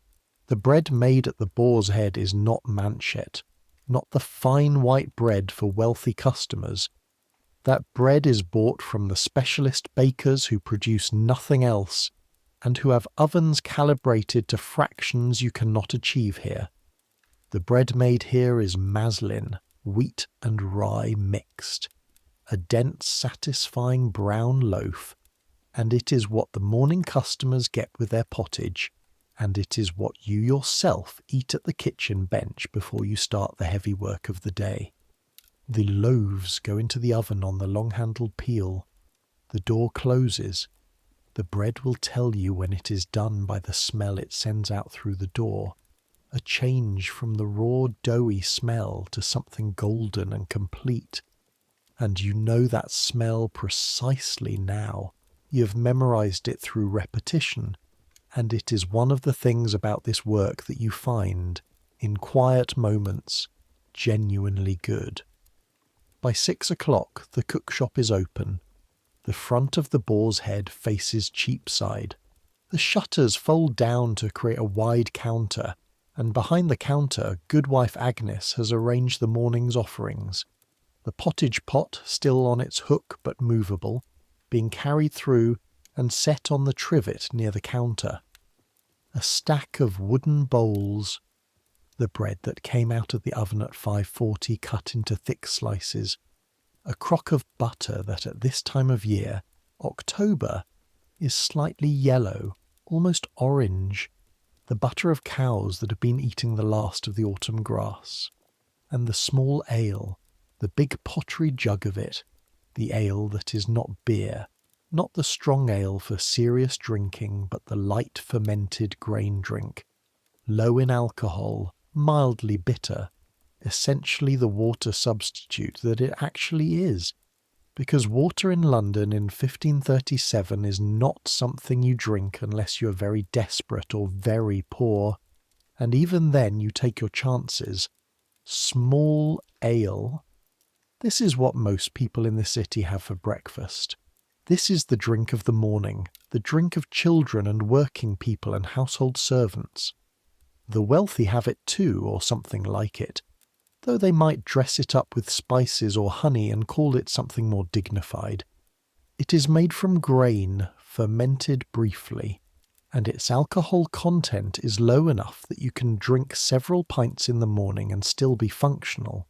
The bread made at the Boar's Head is not manchet, not the fine white bread for wealthy customers. That bread is bought from the specialist bakers who produce nothing else, and who have ovens calibrated to fractions you cannot achieve here. The bread made here is maslin, wheat and rye mixed, a dense, satisfying brown loaf, and it is what the morning customers get with their pottage, and it is what you yourself eat at the kitchen bench before you start the heavy work of the day. The loaves go into the oven on the long-handled peel. The door closes. The bread will tell you when it is done by the smell it sends out through the door, a change from the raw doughy smell to something golden and complete. And you know that smell precisely now. You have memorized it through repetition, and it is one of the things about this work that you find, in quiet moments, genuinely good. By 6 o'clock the cookshop is open. The front of the Boar's Head faces Cheapside. The shutters fold down to create a wide counter, and behind the counter, goodwife Agnes has arranged the morning's offerings. The pottage pot, still on its hook but movable, being carried through and set on the trivet near the counter. A stack of wooden bowls, the bread that came out of the oven at 5:40 cut into thick slices, a crock of butter that at this time of year, October, is slightly yellow, almost orange, the butter of cows that have been eating the last of the autumn grass, and the small ale, the big pottery jug of it, the ale that is not beer, not the strong ale for serious drinking, but the light fermented grain drink, low in alcohol, mildly bitter, essentially the water substitute that it actually is, because water in London in 1537 is not something you drink unless you are very desperate or very poor, and even then you take your chances. Small ale. This is what most people in the city have for breakfast. This is the drink of the morning, the drink of children and working people and household servants. The wealthy have it too, or something like it, though they might dress it up with spices or honey and call it something more dignified. It is made from grain, fermented briefly, and its alcohol content is low enough that you can drink several pints in the morning and still be functional.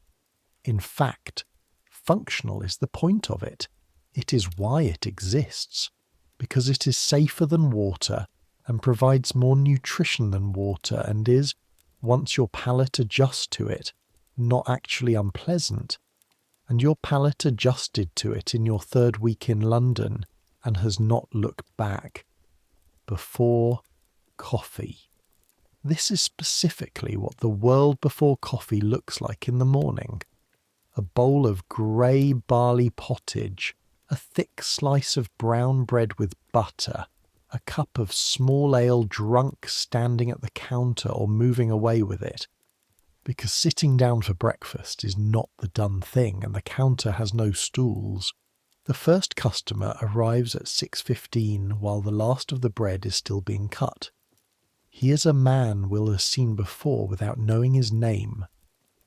In fact, functional is the point of it. It is why it exists, because it is safer than water and provides more nutrition than water and is, once your palate adjusts to it, not actually unpleasant, and your palate adjusted to it in your third week in London and has not looked back. Before coffee. This is specifically what the world before coffee looks like in the morning. A bowl of grey barley pottage, a thick slice of brown bread with butter, a cup of small ale drunk standing at the counter or moving away with it. Because sitting down for breakfast is not the done thing and the counter has no stools. The first customer arrives at 6:15 while the last of the bread is still being cut. He is a man Will has seen before without knowing his name.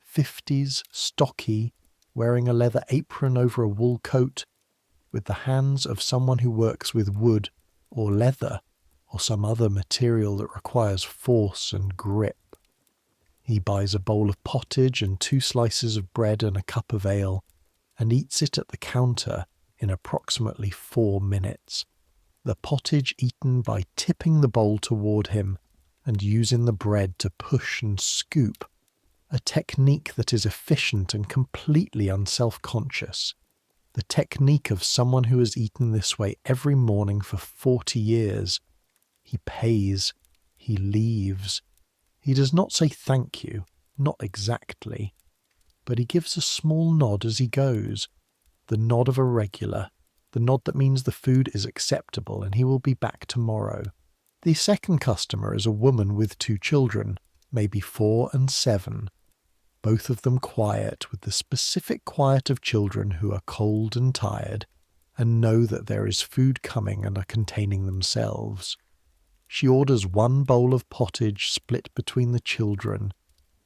50s, stocky, wearing a leather apron over a wool coat, with the hands of someone who works with wood or leather or some other material that requires force and grip. He buys a bowl of pottage and 2 slices of bread and a cup of ale, and eats it at the counter in approximately 4 minutes. The pottage eaten by tipping the bowl toward him and using the bread to push and scoop, a technique that is efficient and completely unself-conscious. The technique of someone who has eaten this way every morning for 40 years. He pays. He leaves. He does not say thank you, not exactly, but he gives a small nod as he goes, the nod of a regular, the nod that means the food is acceptable and he will be back tomorrow. The second customer is a woman with 2 children, maybe 4 and 7, both of them quiet, with the specific quiet of children who are cold and tired and know that there is food coming and are containing themselves. She orders 1 bowl of pottage split between the children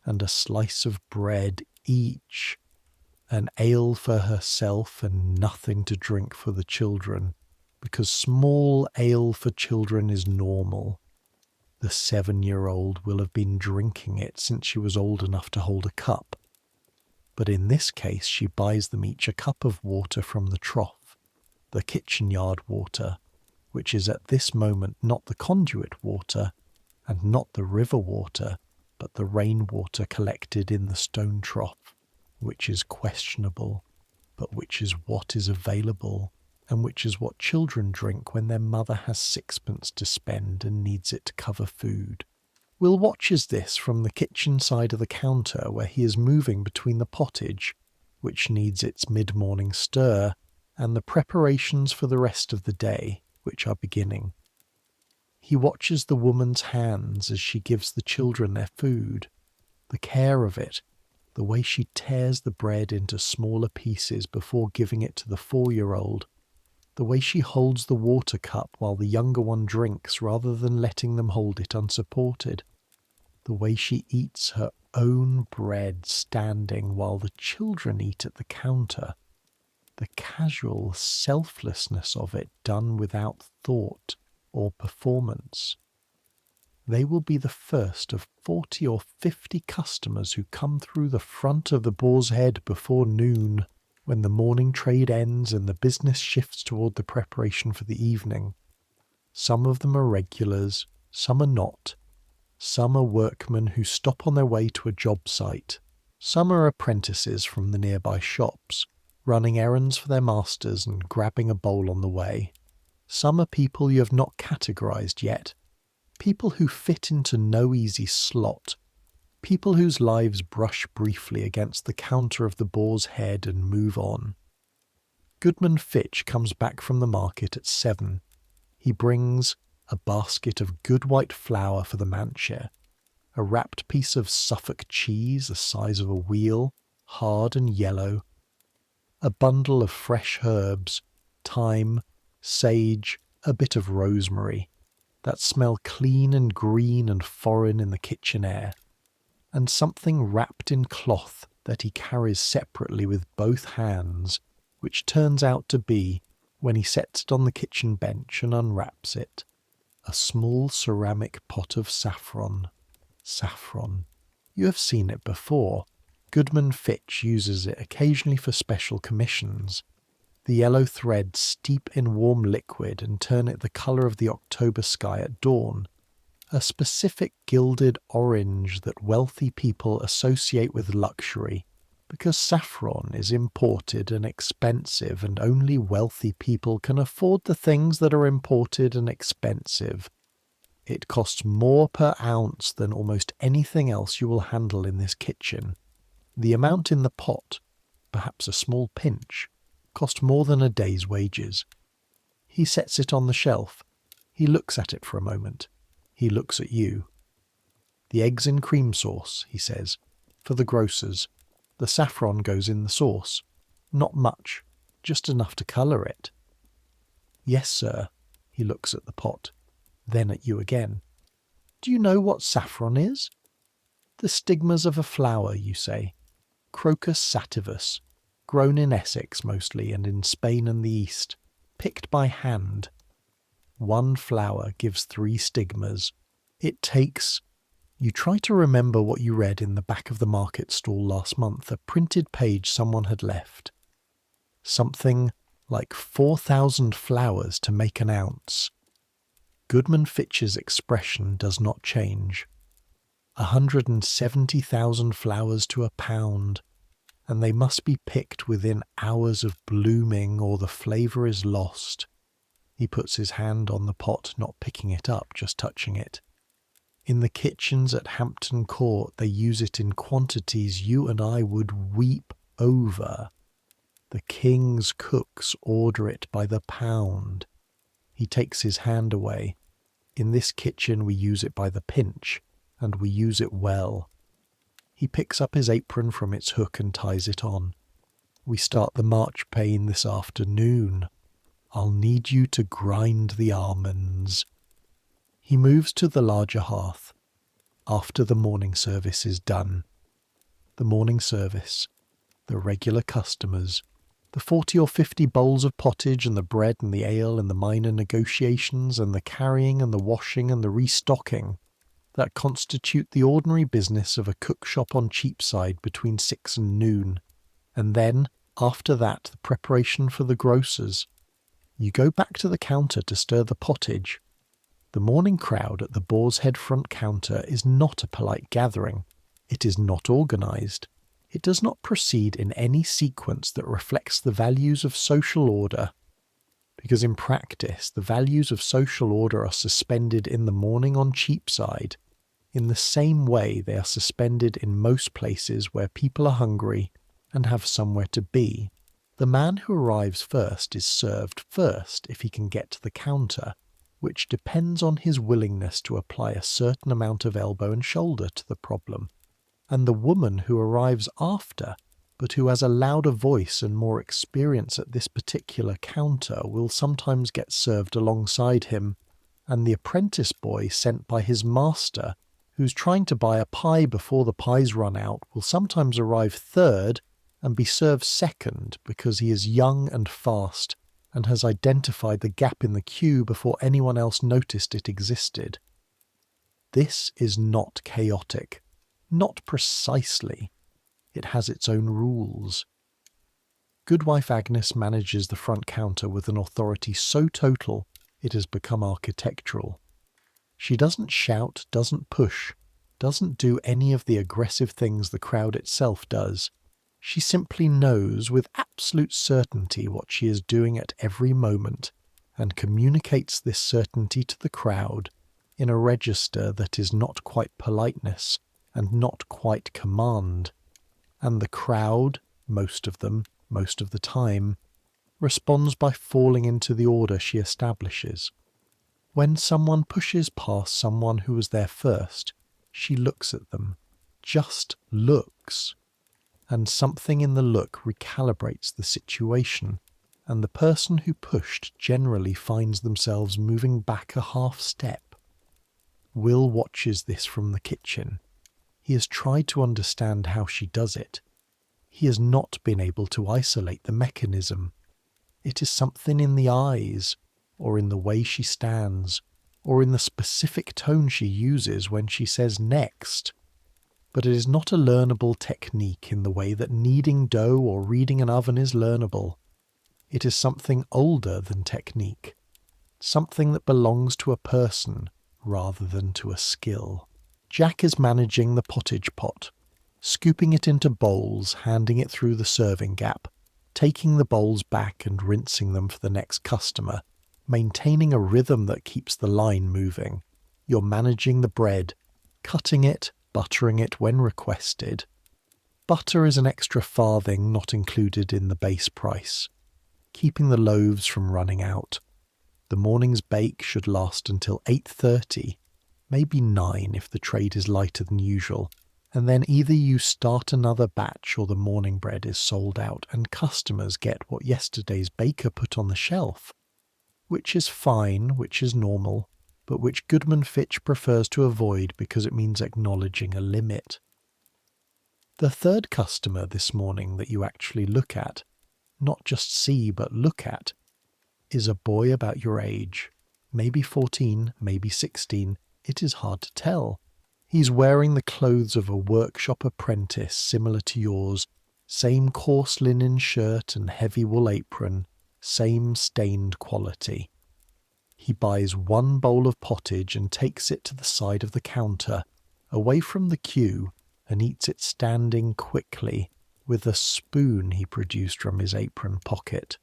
and a slice of bread each, an ale for herself and nothing to drink for the children, because small ale for children is normal. The 7-year-old will have been drinking it since she was old enough to hold a cup, but in this case she buys them each a cup of water from the trough, the kitchen yard water, which is at this moment not the conduit water and not the river water, but the rainwater collected in the stone trough, which is questionable, but which is what is available, and which is what children drink when their mother has 6pence to spend and needs it to cover food. Will watches this from the kitchen side of the counter where he is moving between the pottage, which needs its mid-morning stir, and the preparations for the rest of the day, which are beginning. He watches the woman's hands as she gives the children their food, the care of it, the way she tears the bread into smaller pieces before giving it to the 4-year-old, The way she holds the water cup while the younger one drinks rather than letting them hold it unsupported. The way she eats her own bread standing while the children eat at the counter. The casual selflessness of it done without thought or performance. They will be the first of 40 or 50 customers who come through the front of the Boar's Head before noon, when the morning trade ends and the business shifts toward the preparation for the evening. Some of them are regulars, some are not. Some are workmen who stop on their way to a job site. Some are apprentices from the nearby shops, running errands for their masters and grabbing a bowl on the way. Some are people you have not categorized yet, people who fit into no easy slot, people whose lives brush briefly against the counter of the Boar's Head and move on. Goodman Fitch comes back from the market at 7. He brings a basket of good white flour for the manchet, a wrapped piece of Suffolk cheese the size of a wheel, hard and yellow, a bundle of fresh herbs, thyme, sage, a bit of rosemary, that smell clean and green and foreign in the kitchen air, and something wrapped in cloth that he carries separately with both hands, which turns out to be, when he sets it on the kitchen bench and unwraps it, a small ceramic pot of saffron. Saffron. You have seen it before. Goodman Fitch uses it occasionally for special commissions. The yellow threads steep in warm liquid and turn it the colour of the October sky at dawn, a specific gilded orange that wealthy people associate with luxury, because saffron is imported and expensive and only wealthy people can afford the things that are imported and expensive. It costs more per ounce than almost anything else you will handle in this kitchen. The amount in the pot, perhaps a small pinch, cost more than a day's wages. He sets it on the shelf. He looks at it for a moment. He looks at you. The eggs in cream sauce, he says, for the grocers. The saffron goes in the sauce. Not much, just enough to colour it. Yes, sir. He looks at the pot, then at you again. Do you know what saffron is? The stigmas of a flower, you say. Crocus sativus, grown in Essex mostly and in Spain and the East, picked by hand. One flower gives 3 stigmas. It takes... You try to remember what you read in the back of the market stall last month, a printed page someone had left. Something like 4,000 flowers to make an ounce. Goodman Fitch's expression does not change. 170,000 flowers to a pound, and they must be picked within hours of blooming or the flavour is lost. He puts his hand on the pot, not picking it up, just touching it. In the kitchens at Hampton Court they use it in quantities you and I would weep over. The king's cooks order it by the pound. He takes his hand away. In this kitchen we use it by the pinch, and we use it well. He picks up his apron from its hook and ties it on. We start the marchpane this afternoon. I'll need you to grind the almonds. He moves to the larger hearth, after the morning service is done. The morning service, the regular customers, the 40 or 50 bowls of pottage and the bread and the ale and the minor negotiations and the carrying and the washing and the restocking that constitute the ordinary business of a cookshop on Cheapside between 6 and noon. And then, after that, the preparation for the grocers. You go back to the counter to stir the pottage. The morning crowd at the Boar's Head front counter is not a polite gathering. It is not organised. It does not proceed in any sequence that reflects the values of social order, because in practice the values of social order are suspended in the morning on Cheapside, in the same way they are suspended in most places where people are hungry and have somewhere to be. The man who arrives first is served first if he can get to the counter, which depends on his willingness to apply a certain amount of elbow and shoulder to the problem. And the woman who arrives after but who has a louder voice and more experience at this particular counter will sometimes get served alongside him, and the apprentice boy sent by his master, who's trying to buy a pie before the pies run out, will sometimes arrive third and be served second because he is young and fast and has identified the gap in the queue before anyone else noticed it existed. This is not chaotic. Not precisely. It has its own rules. Goodwife Agnes manages the front counter with an authority so total it has become architectural. She doesn't shout, doesn't push, doesn't do any of the aggressive things the crowd itself does. She simply knows with absolute certainty what she is doing at every moment and communicates this certainty to the crowd in a register that is not quite politeness and not quite command. And the crowd, most of them, most of the time, responds by falling into the order she establishes. When someone pushes past someone who was there first, she looks at them, just looks, and something in the look recalibrates the situation, and the person who pushed generally finds themselves moving back a half step. Will watches this from the kitchen. He has tried to understand how she does it. He has not been able to isolate the mechanism. It is something in the eyes, or in the way she stands, or in the specific tone she uses when she says next. But it is not a learnable technique in the way that kneading dough or reading an oven is learnable. It is something older than technique, something that belongs to a person rather than to a skill. Jack is managing the pottage pot, scooping it into bowls, handing it through the serving gap, taking the bowls back and rinsing them for the next customer, maintaining a rhythm that keeps the line moving. You're managing the bread, cutting it, buttering it when requested. Butter is an extra farthing not included in the base price, keeping the loaves from running out. The morning's bake should last until 8:30, maybe 9 if the trade is lighter than usual, and then either you start another batch or the morning bread is sold out and customers get what yesterday's baker put on the shelf, which is fine, which is normal, but which Goodman Fitch prefers to avoid because it means acknowledging a limit. The third customer this morning that you actually look at, not just see but look at, is a boy about your age, maybe 14, maybe 16, it is hard to tell. He's wearing the clothes of a workshop apprentice similar to yours, same coarse linen shirt and heavy wool apron, same stained quality. He buys one bowl of pottage and takes it to the side of the counter, away from the queue, and eats it standing quickly, with a spoon he produced from his apron pocket.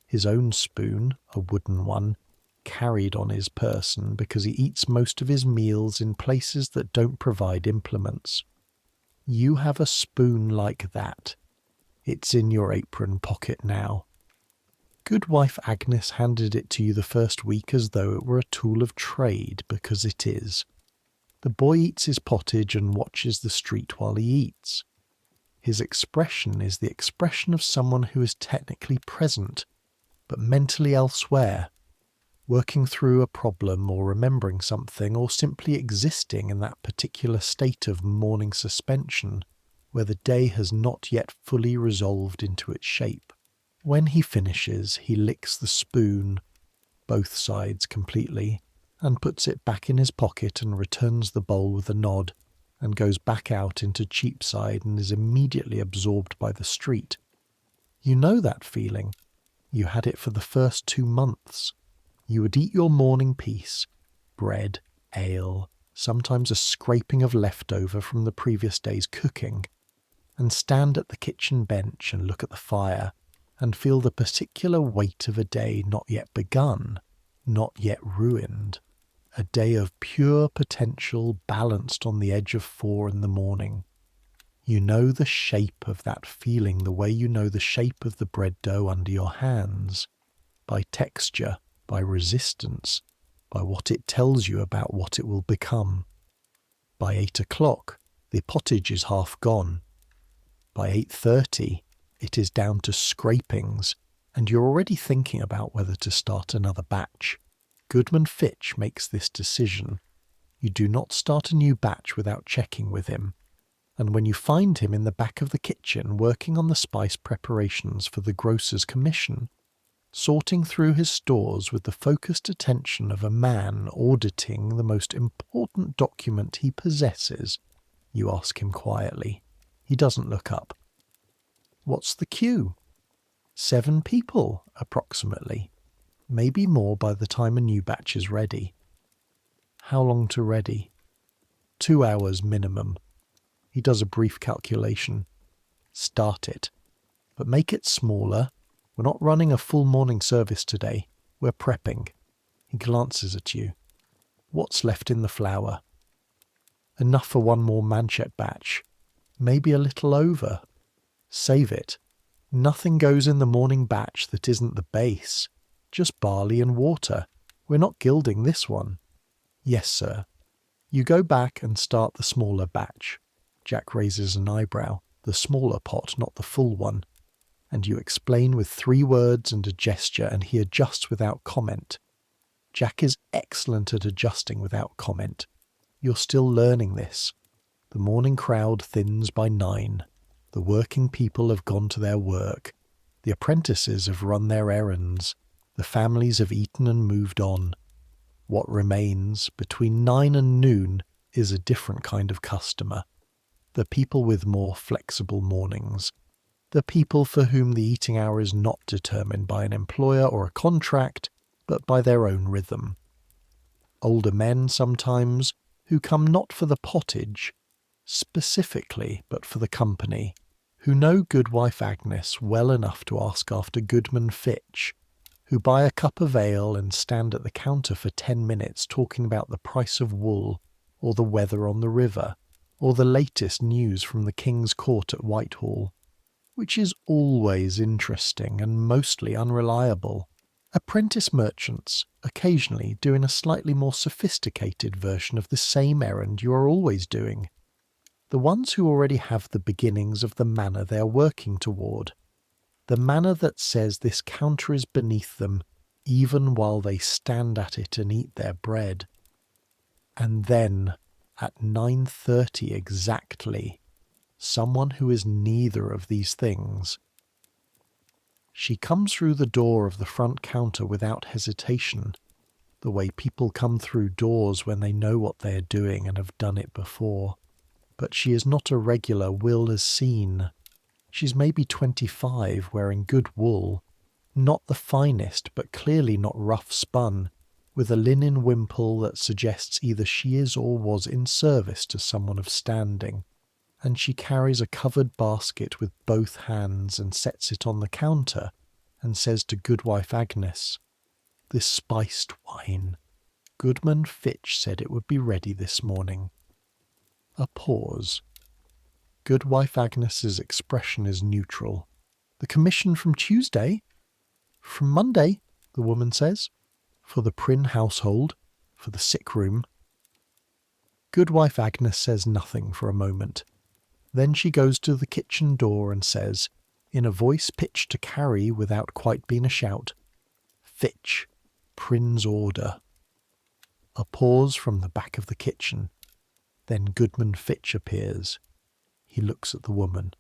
His own spoon, a wooden one, carried on his person because he eats most of his meals in places that don't provide implements. You have a spoon like that. It's in your apron pocket now. Goodwife Agnes handed it to you the first week as though it were a tool of trade, because it is. The boy eats his pottage and watches the street while he eats. His expression is the expression of someone who is technically present, but mentally elsewhere, working through a problem or remembering something or simply existing in that particular state of morning suspension where the day has not yet fully resolved into its shape. When he finishes, he licks the spoon, both sides completely, and puts it back in his pocket and returns the bowl with a nod and goes back out into Cheapside and is immediately absorbed by the street. You know that feeling. You had it for the first 2 months. You would eat your morning piece, bread, ale, sometimes a scraping of leftover from the previous day's cooking, and stand at the kitchen bench and look at the fire and feel the particular weight of a day not yet begun, not yet ruined, a day of pure potential balanced on the edge of 4 in the morning. You know the shape of that feeling the way you know the shape of the bread dough under your hands, by texture, by resistance, by what it tells you about what it will become. By 8 o'clock, the pottage is half gone. By 8:30, it is down to scrapings, and you're already thinking about whether to start another batch. Goodman Fitch makes this decision. You do not start a new batch without checking with him. And when you find him in the back of the kitchen working on the spice preparations for the grocer's commission, sorting through his stores with the focused attention of a man auditing the most important document he possesses, you ask him quietly. He doesn't look up. What's the queue? 7 people, approximately. Maybe more by the time a new batch is ready. How long to ready? 2 hours minimum. He does a brief calculation. Start it. But make it smaller. We're not running a full morning service today. We're prepping. He glances at you. What's left in the flour? Enough for one more manchet batch. Maybe a little over. Save it. Nothing goes in the morning batch that isn't the base. Just barley and water. We're not gilding this one. Yes, sir. You go back and start the smaller batch. Jack raises an eyebrow. The smaller pot, not the full one. And you explain with 3 words and a gesture, and he adjusts without comment. Jack is excellent at adjusting without comment. You're still learning this. The morning crowd thins by 9. The working people have gone to their work. The apprentices have run their errands. The families have eaten and moved on. What remains between 9 and noon is a different kind of customer. The people with more flexible mornings. The people for whom the eating hour is not determined by an employer or a contract, but by their own rhythm. Older men sometimes, who come not for the pottage, specifically, but for the company, who know Goodwife Agnes well enough to ask after Goodman Fitch, who buy a cup of ale and stand at the counter for 10 minutes talking about the price of wool, or the weather on the river, or the latest news from the King's Court at Whitehall, which is always interesting and mostly unreliable. Apprentice merchants occasionally doing a slightly more sophisticated version of the same errand you are always doing. The ones who already have the beginnings of the manner they are working toward. The manner that says this counter is beneath them, even while they stand at it and eat their bread. And then, at 9:30 exactly, someone who is neither of these things. She comes through the door of the front counter without hesitation, the way people come through doors when they know what they are doing and have done it before. But she is not a regular Will has seen. She's maybe 25, wearing good wool, not the finest, but clearly not rough spun, with a linen wimple that suggests either she is or was in service to someone of standing. And she carries a covered basket with both hands and sets it on the counter and says to Goodwife Agnes, "This spiced wine. Goodman Fitch said it would be ready this morning." A pause. Goodwife Agnes's expression is neutral. "The commission from Tuesday?" "From Monday," the woman says. "For the Prynne household? For the sick room?" Goodwife Agnes says nothing for a moment. Then she goes to the kitchen door and says, in a voice pitched to carry without quite being a shout, "Fitch, Prynne's order." A pause from the back of the kitchen. Then Goodman Fitch appears. He looks at the woman.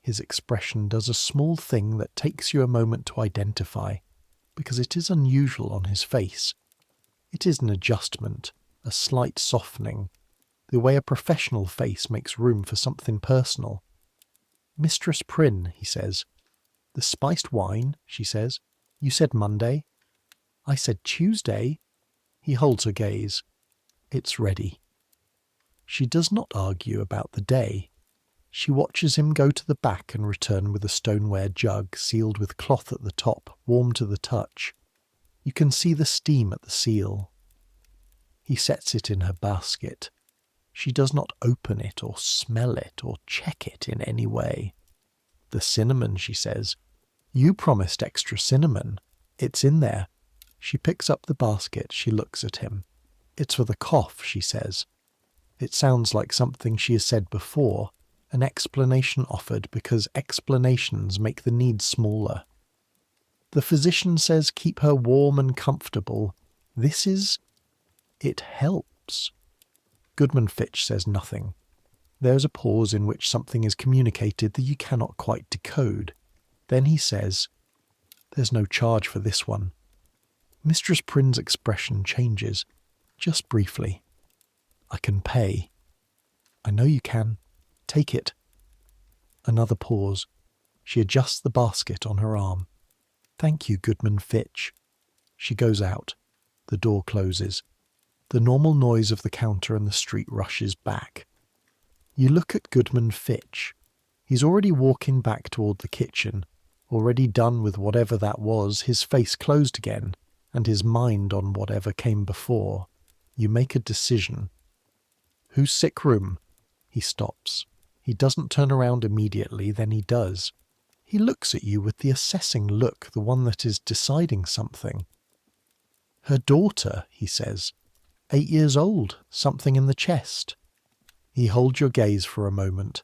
His expression does a small thing that takes you a moment to identify, because it is unusual on his face. It is an adjustment, a slight softening, the way a professional face makes room for something personal. "Mistress Prynne," he says. "The spiced wine," she says. "You said Monday." "I said Tuesday." He holds her gaze. "It's ready." She does not argue about the day. She watches him go to the back and return with a stoneware jug sealed with cloth at the top, warm to the touch. You can see the steam at the seal. He sets it in her basket. She does not open it or smell it or check it in any way. "The cinnamon," she says. "You promised extra cinnamon. It's in there." She picks up the basket. She looks at him. "It's for the cough," she says. It sounds like something she has said before, An explanation offered because explanations make the need smaller. The physician says keep her warm and comfortable. It helps. Goodman Fitch says nothing. There's a pause in which something is communicated that you cannot quite decode. Then he says, "There's no charge for this one." Mistress Prynne's expression changes, just briefly. "I can pay." "I know you can. Take it." Another pause. She adjusts the basket on her arm. "Thank you, Goodman Fitch." She goes out. The door closes. The normal noise of the counter and the street rushes back. You look at Goodman Fitch. He's already walking back toward the kitchen, already done with whatever that was, his face closed again, and his mind on whatever came before. You make a decision. "Whose sick room?" He stops. He doesn't turn around immediately, then he does. He looks at you with the assessing look, the one that is deciding something. "Her daughter," he says. 8 years old, something in the chest." He holds your gaze for a moment.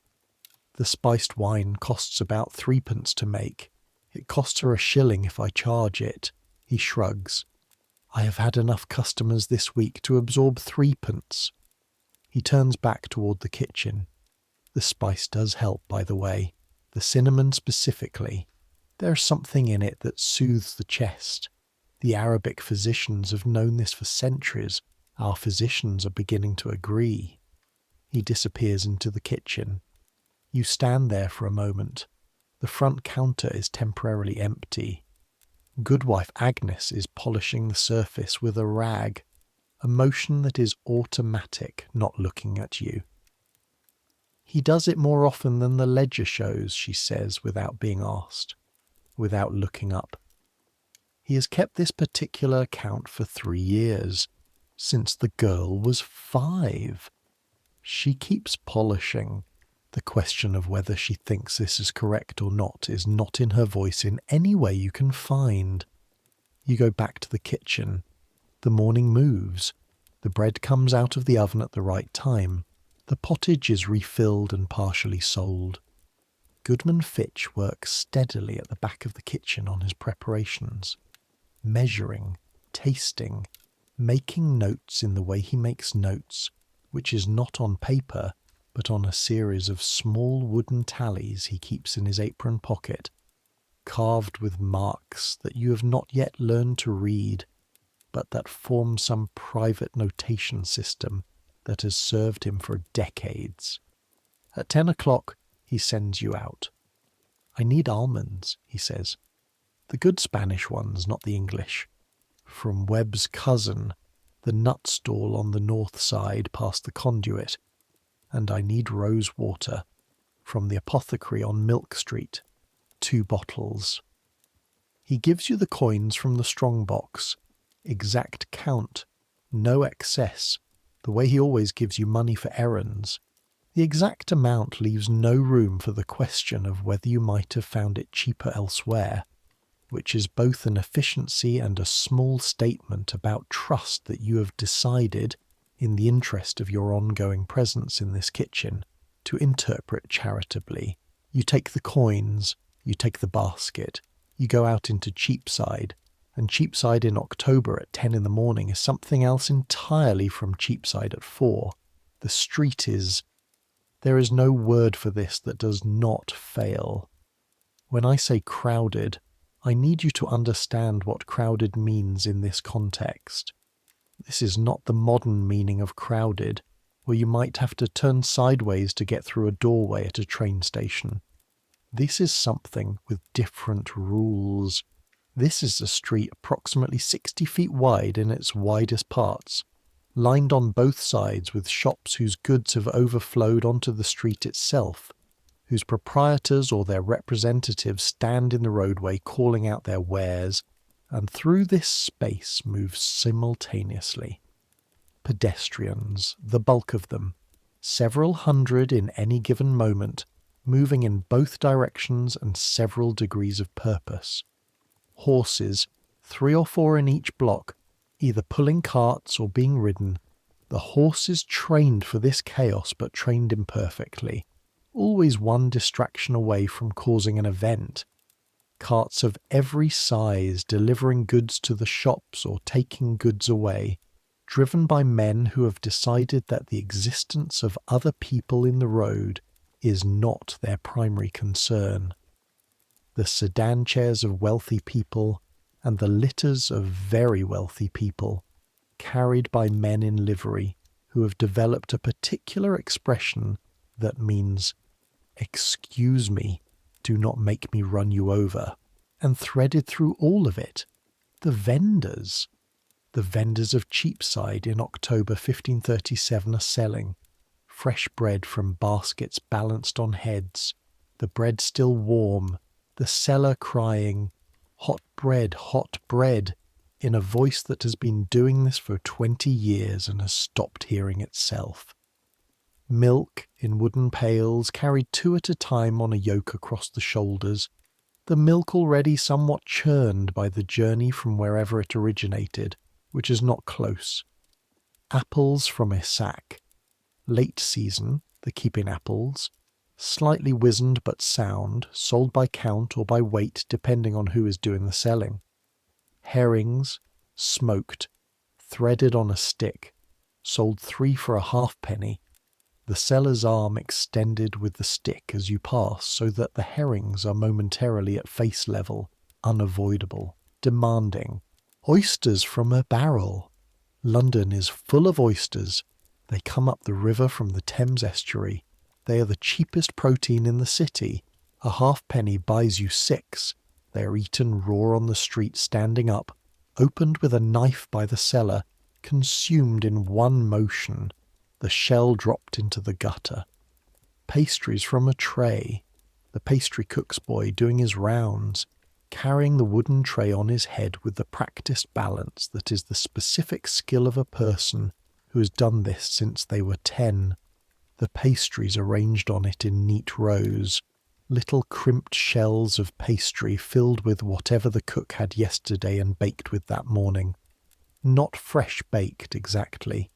"The spiced wine costs about 3p to make. It costs her 1 shilling if I charge it." He shrugs. "I have had enough customers this week to absorb 3p." He turns back toward the kitchen. The spice does help, by the way. The cinnamon specifically. There's something in it that soothes the chest. The Arabic physicians have known this for centuries. Our physicians are beginning to agree. He disappears into the kitchen. You stand there for a moment. The front counter is temporarily empty. Goodwife Agnes is polishing the surface with a rag, a motion that is automatic, not looking at you. "He does it more often than the ledger shows," she says without being asked, without looking up. "He has kept this particular account for 3 years, since the girl was 5. She keeps polishing. The question of whether she thinks this is correct or not is not in her voice in any way you can find. You go back to the kitchen. The morning moves. The bread comes out of the oven at the right time. The pottage is refilled and partially sold. Goodman Fitch works steadily at the back of the kitchen on his preparations, measuring, tasting, making notes in the way he makes notes, which is not on paper, but on a series of small wooden tallies he keeps in his apron pocket, carved with marks that you have not yet learned to read, but that form some private notation system that has served him for decades. At 10 o'clock, he sends you out. "I need almonds," he says. "The good Spanish ones, not the English. From Webb's cousin, the nut stall on the north side past the conduit. And I need rose water from the apothecary on Milk Street. 2 bottles. He gives you the coins from the strong box. Exact count. No excess. The way he always gives you money for errands. The exact amount leaves no room for the question of whether you might have found it cheaper elsewhere, which is both an efficiency and a small statement about trust that you have decided, in the interest of your ongoing presence in this kitchen, to interpret charitably. You take the coins, you take the basket, you go out into Cheapside, and Cheapside in October at 10 in the morning is something else entirely from Cheapside at 4. The street is... There is no word for this that does not fail. When I say crowded, I need you to understand what crowded means in this context. This is not the modern meaning of crowded, where you might have to turn sideways to get through a doorway at a train station. This is something with different rules. This is a street approximately 60 feet wide in its widest parts, lined on both sides with shops whose goods have overflowed onto the street itself, whose proprietors or their representatives stand in the roadway calling out their wares, and through this space move simultaneously. Pedestrians, the bulk of them, several hundred in any given moment, moving in both directions and several degrees of purpose. Horses, 3 or 4 in each block, either pulling carts or being ridden. The horses trained for this chaos but trained imperfectly. always one distraction away from causing an event. Carts of every size delivering goods to the shops or taking goods away, driven by men who have decided that the existence of other people in the road is not their primary concern. The sedan chairs of wealthy people and the litters of very wealthy people, carried by men in livery who have developed a particular expression that means, "Excuse me, do not make me run you over," and threaded through all of it, the vendors. The vendors of Cheapside in October 1537 are selling fresh bread from baskets balanced on heads, the bread still warm, the seller crying, hot bread," in a voice that has been doing this for 20 years and has stopped hearing itself. Milk in wooden pails carried 2 at a time on a yoke across the shoulders, the milk already somewhat churned by the journey from wherever it originated, which is not close. Apples from a sack. Late season, the keeping apples, slightly wizened but sound, sold by count or by weight depending on who is doing the selling. Herrings, smoked, threaded on a stick, sold 3 for a halfpenny, the seller's arm extended with the stick as you pass so that the herrings are momentarily at face level, unavoidable, demanding. Oysters from a barrel. London is full of oysters. They come up the river from the Thames estuary. They are the cheapest protein in the city. A halfpenny buys you 6. They are eaten raw on the street standing up, opened with a knife by the seller, consumed in one motion, the shell dropped into the gutter. Pastries from a tray. The pastry cook's boy doing his rounds, carrying the wooden tray on his head with the practiced balance that is the specific skill of a person who has done this since they were 10. The pastries arranged on it in neat rows, little crimped shells of pastry filled with whatever the cook had yesterday and baked with that morning. Not fresh baked exactly,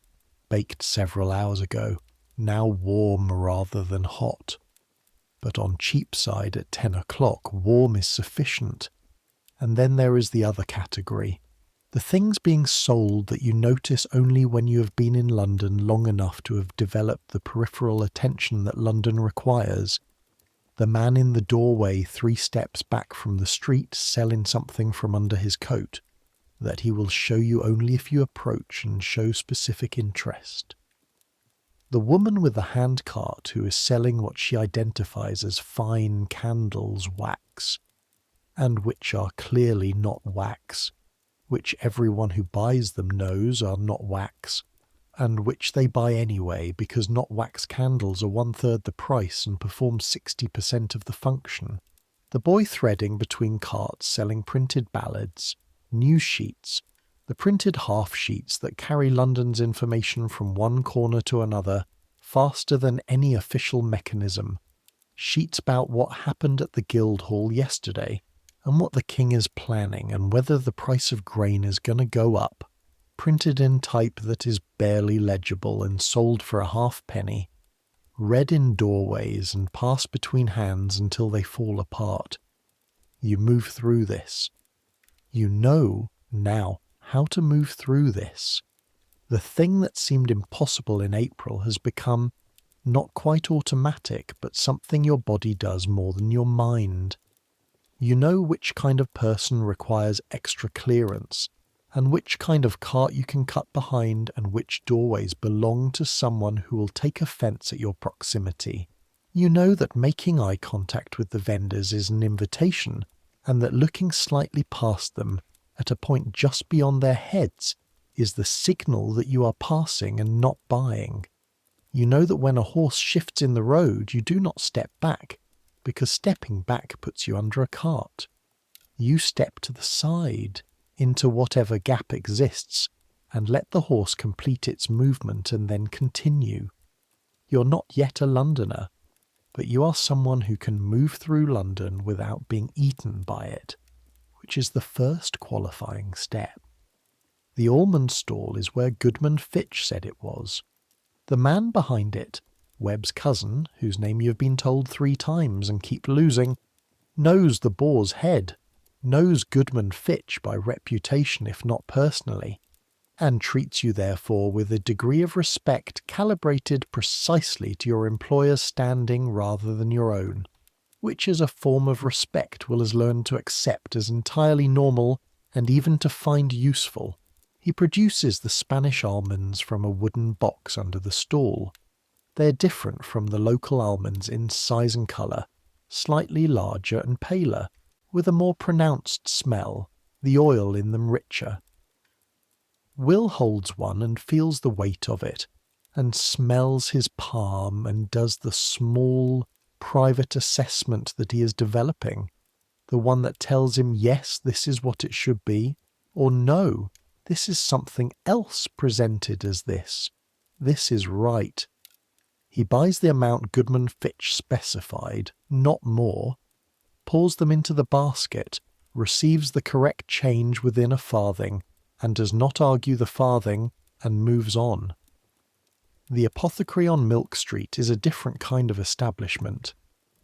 baked several hours ago, now warm rather than hot. But on Cheapside at 10 o'clock, warm is sufficient. And then there is the other category. The things being sold that you notice only when you have been in London long enough to have developed the peripheral attention that London requires. The man in the doorway 3 steps back from the street selling something from under his coat, that he will show you only if you approach and show specific interest. The woman with the handcart who is selling what she identifies as fine candles wax, and which are clearly not wax, which everyone who buys them knows are not wax, and which they buy anyway because not wax candles are 1/3 the price and perform 60% of the function. The boy threading between carts selling printed ballads, news sheets, the printed half-sheets that carry London's information from one corner to another faster than any official mechanism, sheets about what happened at the Guildhall yesterday, and what the king is planning, and whether the price of grain is going to go up, printed in type that is barely legible and sold for a halfpenny, read in doorways and passed between hands until they fall apart. You move through this. You know now how to move through this. The thing that seemed impossible in April has become not quite automatic, but something your body does more than your mind. You know which kind of person requires extra clearance, and which kind of cart you can cut behind, and which doorways belong to someone who will take offence at your proximity. You know that making eye contact with the vendors is an invitation, and that looking slightly past them, at a point just beyond their heads, is the signal that you are passing and not buying. You know that when a horse shifts in the road, you do not step back, because stepping back puts you under a cart. You step to the side, into whatever gap exists, and let the horse complete its movement and then continue. You're not yet a Londoner, but you are someone who can move through London without being eaten by it, which is the first qualifying step. The almond stall is where Goodman Fitch said it was. The man behind it, Webb's cousin, whose name you have been told 3 times and keep losing, knows the Boar's Head, knows Goodman Fitch by reputation if not personally, and treats you therefore with a degree of respect calibrated precisely to your employer's standing rather than your own, which is a form of respect Will has learned to accept as entirely normal and even to find useful. He produces the Spanish almonds from a wooden box under the stall. They're different from the local almonds in size and colour, slightly larger and paler, with a more pronounced smell, the oil in them richer. Will holds one and feels the weight of it, and smells his palm and does the small, private assessment that he is developing, the one that tells him yes, this is what it should be, or no, this is something else presented as this. This is right. He buys the amount Goodman Fitch specified, not more, pours them into the basket, receives the correct change within a farthing, and does not argue the farthing, and moves on. The apothecary on Milk Street is a different kind of establishment,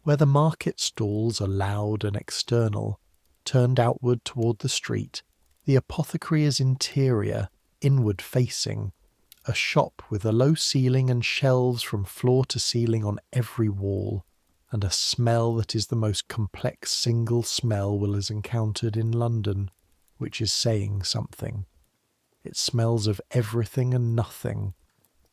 where the market stalls are loud and external, turned outward toward the street. The apothecary is interior, inward-facing, a shop with a low ceiling and shelves from floor to ceiling on every wall, and a smell that is the most complex single smell Will has encountered in London, which is saying something. It smells of everything and nothing,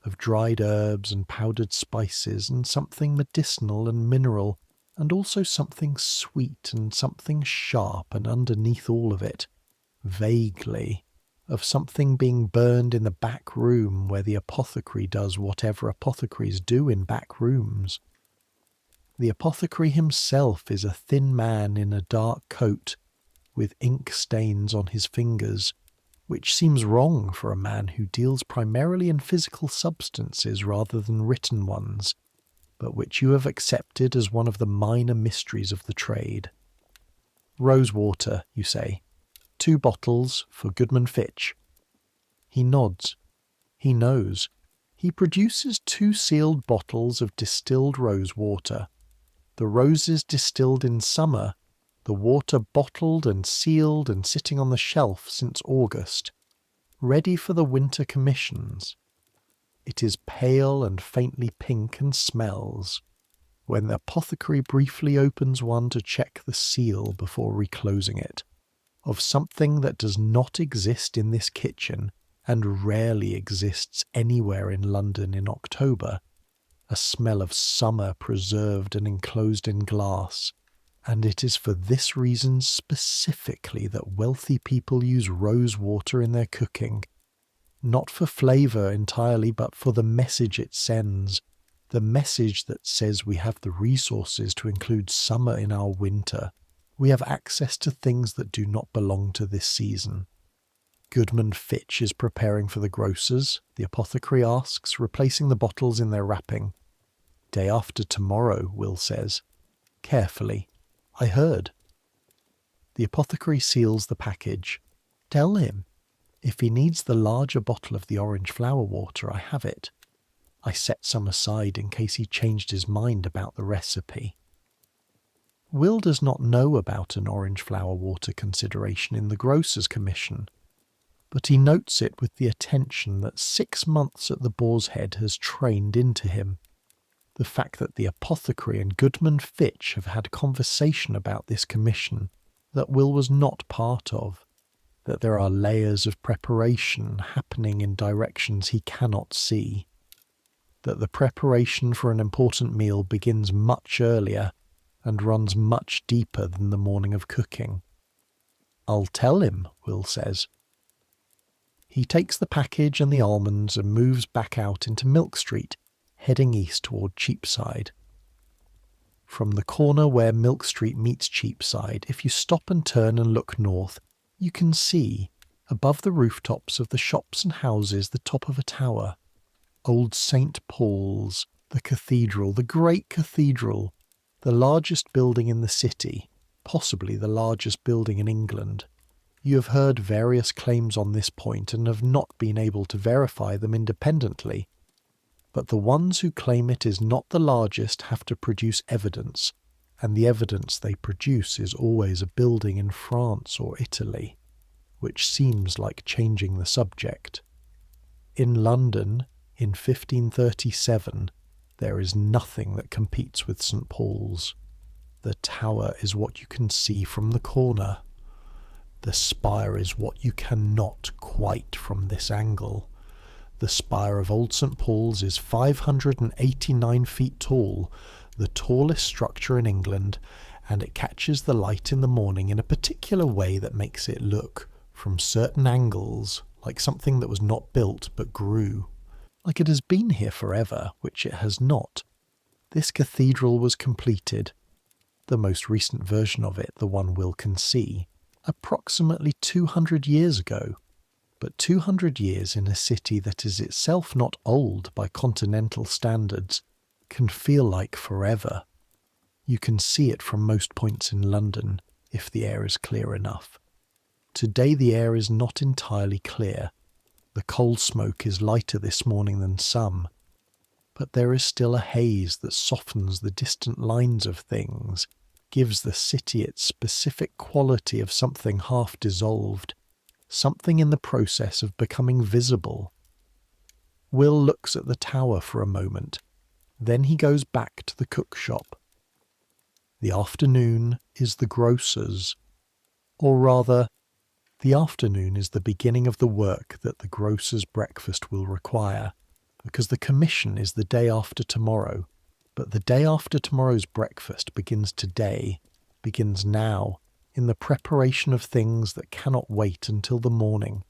of dried herbs and powdered spices, and something medicinal and mineral, and also something sweet and something sharp, and underneath all of it, vaguely, of something being burned in the back room where the apothecary does whatever apothecaries do in back rooms. The apothecary himself is a thin man in a dark coat, with ink stains on his fingers, which seems wrong for a man who deals primarily in physical substances rather than written ones, but which you have accepted as one of the minor mysteries of the trade. Rosewater, you say. 2 bottles for Goodman Fitch. He nods. He knows. He produces 2 sealed bottles of distilled rose water. The roses distilled in summer, the water bottled and sealed and sitting on the shelf since August, ready for the winter commissions. It is pale and faintly pink and smells, when the apothecary briefly opens one to check the seal before reclosing it, of something that does not exist in this kitchen and rarely exists anywhere in London in October, a smell of summer preserved and enclosed in glass, and it is for this reason specifically that wealthy people use rose water in their cooking, not for flavour entirely, but for the message it sends, the message that says we have the resources to include summer in our winter. We have access to things that do not belong to this season. Goodman Fitch is preparing for the grocers, the apothecary asks, replacing the bottles in their wrapping. Day after tomorrow, Will says. Carefully. I heard. The apothecary seals the package. Tell him. If he needs the larger bottle of the orange flower water, I have it. I set some aside in case he changed his mind about the recipe. Will does not know about an orange flower water consideration in the grocer's commission, but he notes it with the attention that 6 months at the Boar's Head has trained into him. The fact that the apothecary and Goodman Fitch have had conversation about this commission that Will was not part of, that there are layers of preparation happening in directions he cannot see, that the preparation for an important meal begins much earlier and runs much deeper than the morning of cooking. I'll tell him, Will says. He takes the package and the almonds and moves back out into Milk Street, heading east toward Cheapside. From the corner where Milk Street meets Cheapside, if you stop and turn and look north, you can see, above the rooftops of the shops and houses, the top of a tower. Old St. Paul's, the cathedral, the great cathedral, the largest building in the city, possibly the largest building in England. You have heard various claims on this point and have not been able to verify them independently. But the ones who claim it is not the largest have to produce evidence, and the evidence they produce is always a building in France or Italy, which seems like changing the subject. In London, in 1537, there is nothing that competes with St. Paul's. The tower is what you can see from the corner. The spire is what you cannot quite from this angle. The spire of Old St. Paul's is 589 feet tall, the tallest structure in England, and it catches the light in the morning in a particular way that makes it look, from certain angles, like something that was not built but grew. Like it has been here forever, which it has not. This cathedral was completed, the most recent version of it, the one Will can see, approximately 200 years ago. But 200 years in a city that is itself not old by continental standards can feel like forever. You can see it from most points in London, if the air is clear enough. Today the air is not entirely clear. The coal smoke is lighter this morning than some, but there is still a haze that softens the distant lines of things, gives the city its specific quality of something half dissolved, something in the process of becoming visible. Will looks at the tower for a moment, then he goes back to the cookshop. The afternoon is the grocer's, or rather, the afternoon is the beginning of the work that the grocer's breakfast will require, because the commission is the day after tomorrow, but the day after tomorrow's breakfast begins today, begins now, in the preparation of things that cannot wait until the morning.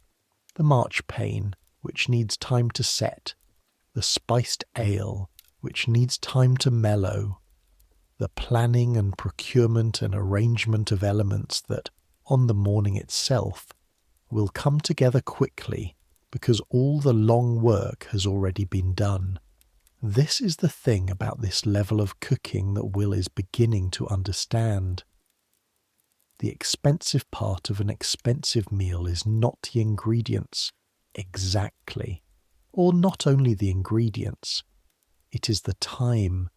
The marchpane, which needs time to set, the spiced ale, which needs time to mellow, the planning and procurement and arrangement of elements that, on the morning itself, will come together quickly because all the long work has already been done. This is the thing about this level of cooking that Will is beginning to understand. The expensive part of an expensive meal is not the ingredients, exactly, or not only the ingredients. It is the time,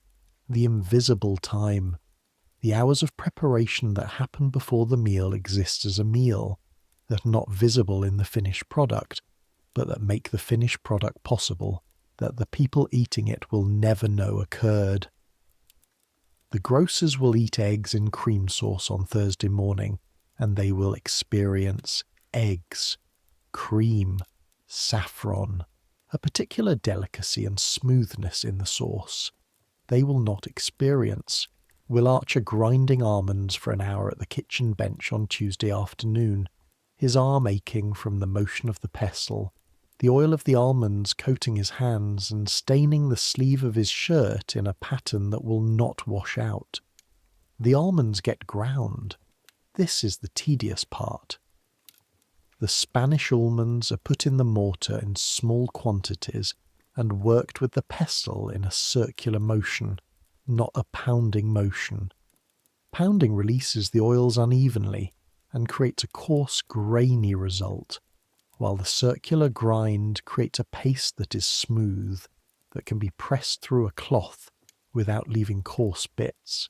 the invisible time. The hours of preparation that happen before the meal exist as a meal, that are not visible in the finished product, but that make the finished product possible, that the people eating it will never know occurred. The grocers will eat eggs in cream sauce on Thursday morning, and they will experience eggs, cream, saffron, a particular delicacy and smoothness in the sauce. They will not experience Will Archer grinding almonds for an hour at the kitchen bench on Tuesday afternoon, his arm aching from the motion of the pestle, the oil of the almonds coating his hands and staining the sleeve of his shirt in a pattern that will not wash out. The almonds get ground. This is the tedious part. The Spanish almonds are put in the mortar in small quantities and worked with the pestle in a circular motion, not a pounding motion. Pounding releases the oils unevenly and creates a coarse, grainy result, while the circular grind creates a paste that is smooth, that can be pressed through a cloth without leaving coarse bits,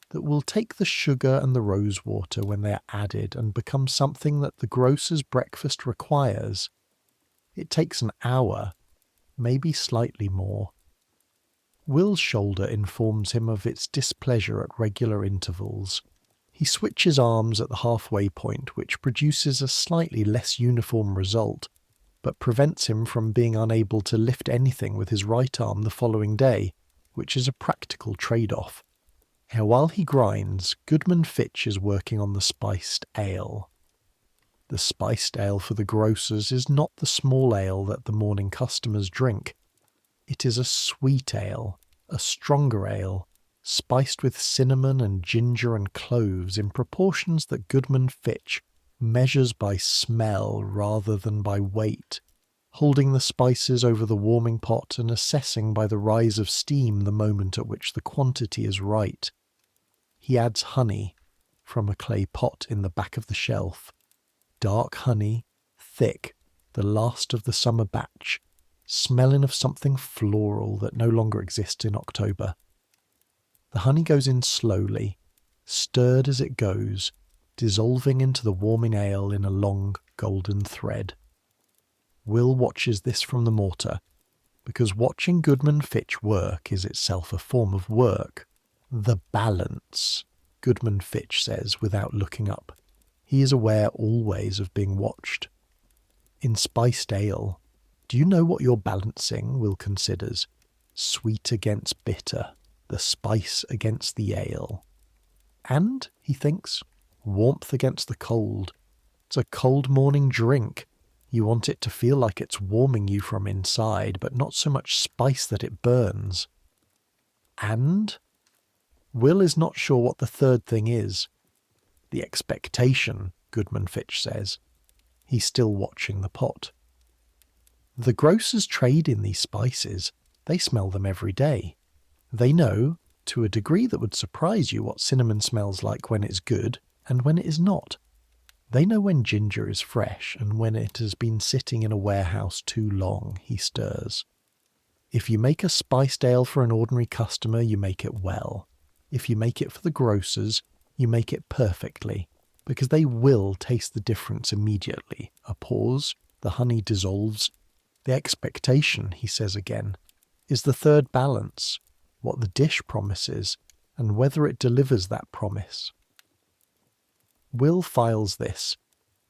that will take the sugar and the rose water when they are added and become something that the grocer's breakfast requires. It takes an hour, maybe slightly more. Will's shoulder informs him of its displeasure at regular intervals. He switches arms at the halfway point, which produces a slightly less uniform result, but prevents him from being unable to lift anything with his right arm the following day, which is a practical trade-off. Now, while he grinds, Goodman Fitch is working on the spiced ale. The spiced ale for the grocers is not the small ale that the morning customers drink. It is a sweet ale, a stronger ale, spiced with cinnamon and ginger and cloves in proportions that Goodman Fitch measures by smell rather than by weight, holding the spices over the warming pot and assessing by the rise of steam the moment at which the quantity is right. He adds honey from a clay pot in the back of the shelf. Dark honey, thick, the last of the summer batch, smelling of something floral that no longer exists in October. The honey goes in slowly, stirred as it goes, dissolving into the warming ale in a long golden thread. Will watches this from the mortar, because watching Goodman Fitch work is itself a form of work. The balance, Goodman Fitch says without looking up. He is aware always of being watched. In spiced ale, do you know what you're balancing? Will considers. Sweet against bitter, the spice against the ale. And, he thinks, warmth against the cold. It's a cold morning drink. You want it to feel like it's warming you from inside, but not so much spice that it burns. And Will is not sure what the third thing is. The expectation, Goodman Fitch says. He's still watching the pot. The grocers trade in these spices. They smell them every day. They know, to a degree that would surprise you, what cinnamon smells like when it's good and when it is not. They know when ginger is fresh and when it has been sitting in a warehouse too long, he stirs. If you make a spiced ale for an ordinary customer, you make it well. If you make it for the grocers, you make it perfectly, because they will taste the difference immediately. A pause, the honey dissolves. The expectation, he says again, is the third balance, what the dish promises, and whether it delivers that promise. Will files this.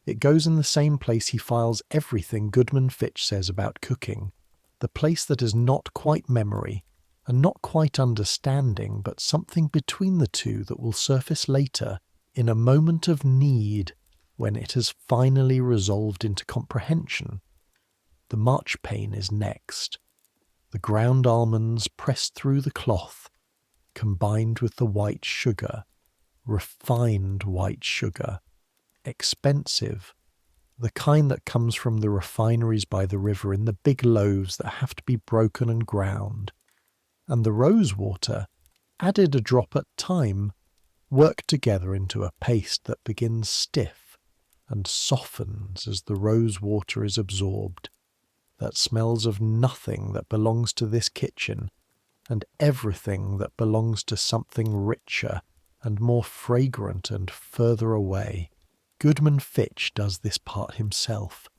It goes in the same place he files everything Goodman Fitch says about cooking, the place that is not quite memory, and not quite understanding, but something between the two that will surface later in a moment of need when it has finally resolved into comprehension. The marchpane is next. The ground almonds pressed through the cloth, combined with the white sugar, refined white sugar, expensive, the kind that comes from the refineries by the river in the big loaves that have to be broken and ground, and the rose water, added a drop at time, worked together into a paste that begins stiff and softens as the rose water is absorbed, that smells of nothing that belongs to this kitchen and everything that belongs to something richer and more fragrant and further away. Goodman Fitch does this part himself,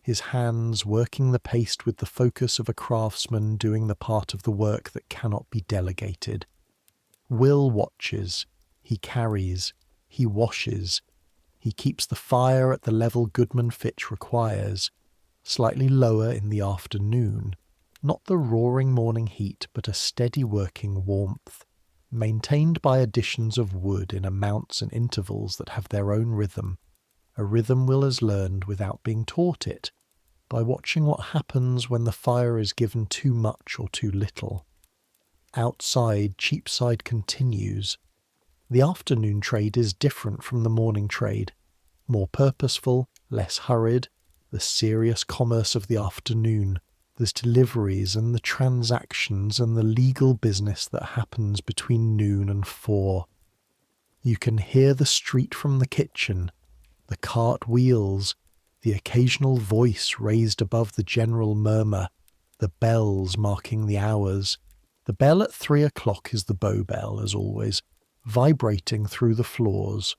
his hands working the paste with the focus of a craftsman doing the part of the work that cannot be delegated. Will watches, he carries, he washes, he keeps the fire at the level Goodman Fitch requires, slightly lower in the afternoon, not the roaring morning heat but a steady working warmth, maintained by additions of wood in amounts and intervals that have their own rhythm, a rhythm Will has learned without being taught it, by watching what happens when the fire is given too much or too little. Outside, Cheapside continues. The afternoon trade is different from the morning trade, more purposeful, less hurried, the serious commerce of the afternoon. There's deliveries and the transactions and the legal business that happens between noon and 4. You can hear the street from the kitchen, the cart wheels, the occasional voice raised above the general murmur, the bells marking the hours. The bell at 3 o'clock is the Bow Bell, as always, vibrating through the floors.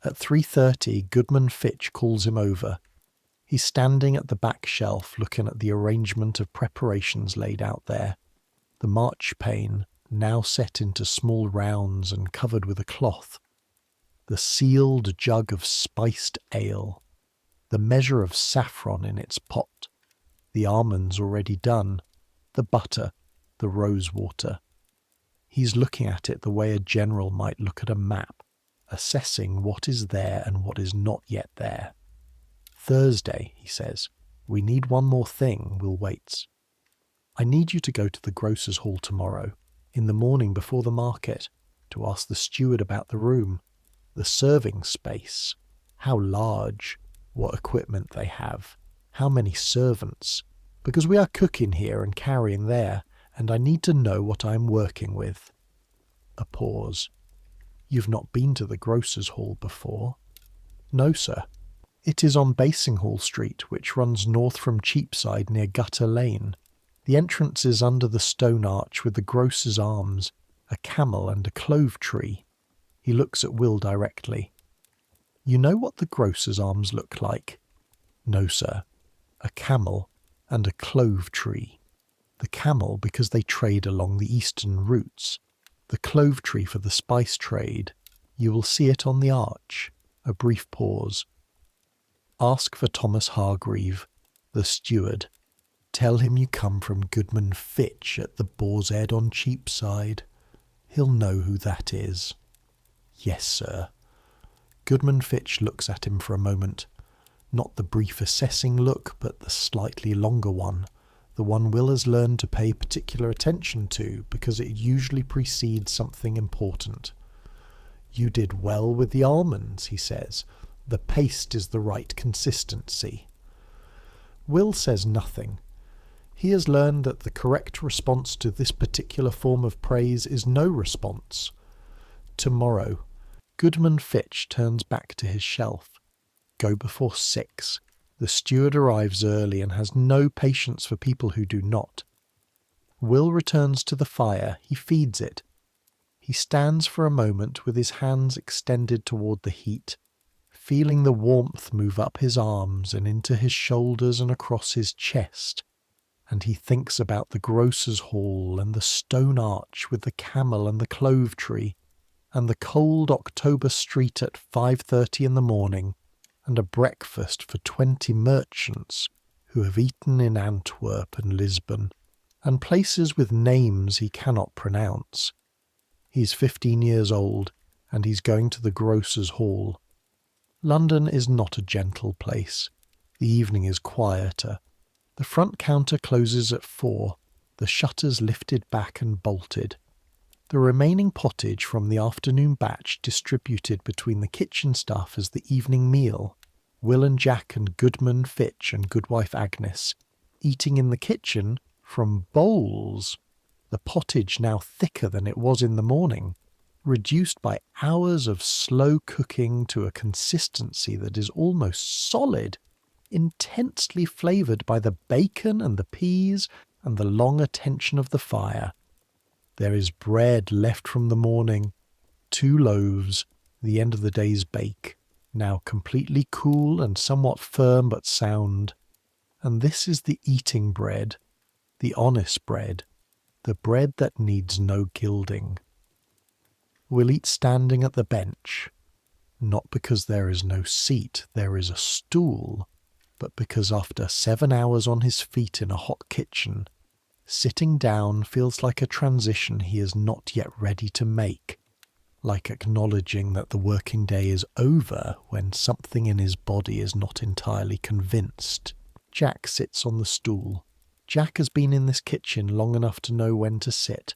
At 3:30, Goodman Fitch calls him over. He's standing at the back shelf looking at the arrangement of preparations laid out there. The marchpane, now set into small rounds and covered with a cloth. The sealed jug of spiced ale. The measure of saffron in its pot. The almonds already done. The butter. The rose water. He's looking at it the way a general might look at a map, assessing what is there and what is not yet there. Thursday, he says. We need one more thing, Will waits. I need you to go to the grocer's hall tomorrow, in the morning before the market, to ask the steward about the room, the serving space, how large, what equipment they have, how many servants, because we are cooking here and carrying there, and I need to know what I am working with. A pause. You've not been to the grocer's hall before? No, sir. It is on Basinghall Street, which runs north from Cheapside near Gutter Lane. The entrance is under the stone arch with the grocer's arms, a camel and a clove tree. He looks at Will directly. You know what the grocer's arms look like? No, sir. A camel and a clove tree. The camel because they trade along the eastern routes. The clove tree for the spice trade. You will see it on the arch. A brief pause. Ask for Thomas Hargreave, the steward. Tell him you come from Goodman Fitch at the Boar's Head on Cheapside. He'll know who that is. Yes, sir. Goodman Fitch looks at him for a moment. Not the brief assessing look, but the slightly longer one. The one Will has learned to pay particular attention to because it usually precedes something important. You did well with the almonds, he says. The paste is the right consistency. Will says nothing. He has learned that the correct response to this particular form of praise is no response. Tomorrow, Goodman Fitch turns back to his shelf. Go before 6. The steward arrives early and has no patience for people who do not. Will returns to the fire. He feeds it. He stands for a moment with his hands extended toward the heat, feeling the warmth move up his arms and into his shoulders and across his chest. And he thinks about the grocer's hall and the stone arch with the camel and the clove tree, and the cold October street at 5:30 in the morning, and a breakfast for 20 merchants who have eaten in Antwerp and Lisbon, and places with names he cannot pronounce. He's 15 years old, and he's going to the grocer's hall. London is not a gentle place. The evening is quieter. The front counter closes at 4, the shutters lifted back and bolted. The remaining pottage from the afternoon batch distributed between the kitchen staff as the evening meal. Will and Jack and Goodman Fitch and Goodwife Agnes eating in the kitchen from bowls. The pottage now thicker than it was in the morning, reduced by hours of slow cooking to a consistency that is almost solid, intensely flavoured by the bacon and the peas and the long attention of the fire. There is bread left from the morning, 2 loaves, the end of the day's bake, now completely cool and somewhat firm but sound. And this is the eating bread, the honest bread, the bread that needs no gilding. We'll eat standing at the bench, not because there is no seat, there is a stool, but because after 7 hours on his feet in a hot kitchen, sitting down feels like a transition he is not yet ready to make, like acknowledging that the working day is over when something in his body is not entirely convinced. Jack sits on the stool. Jack has been in this kitchen long enough to know when to sit.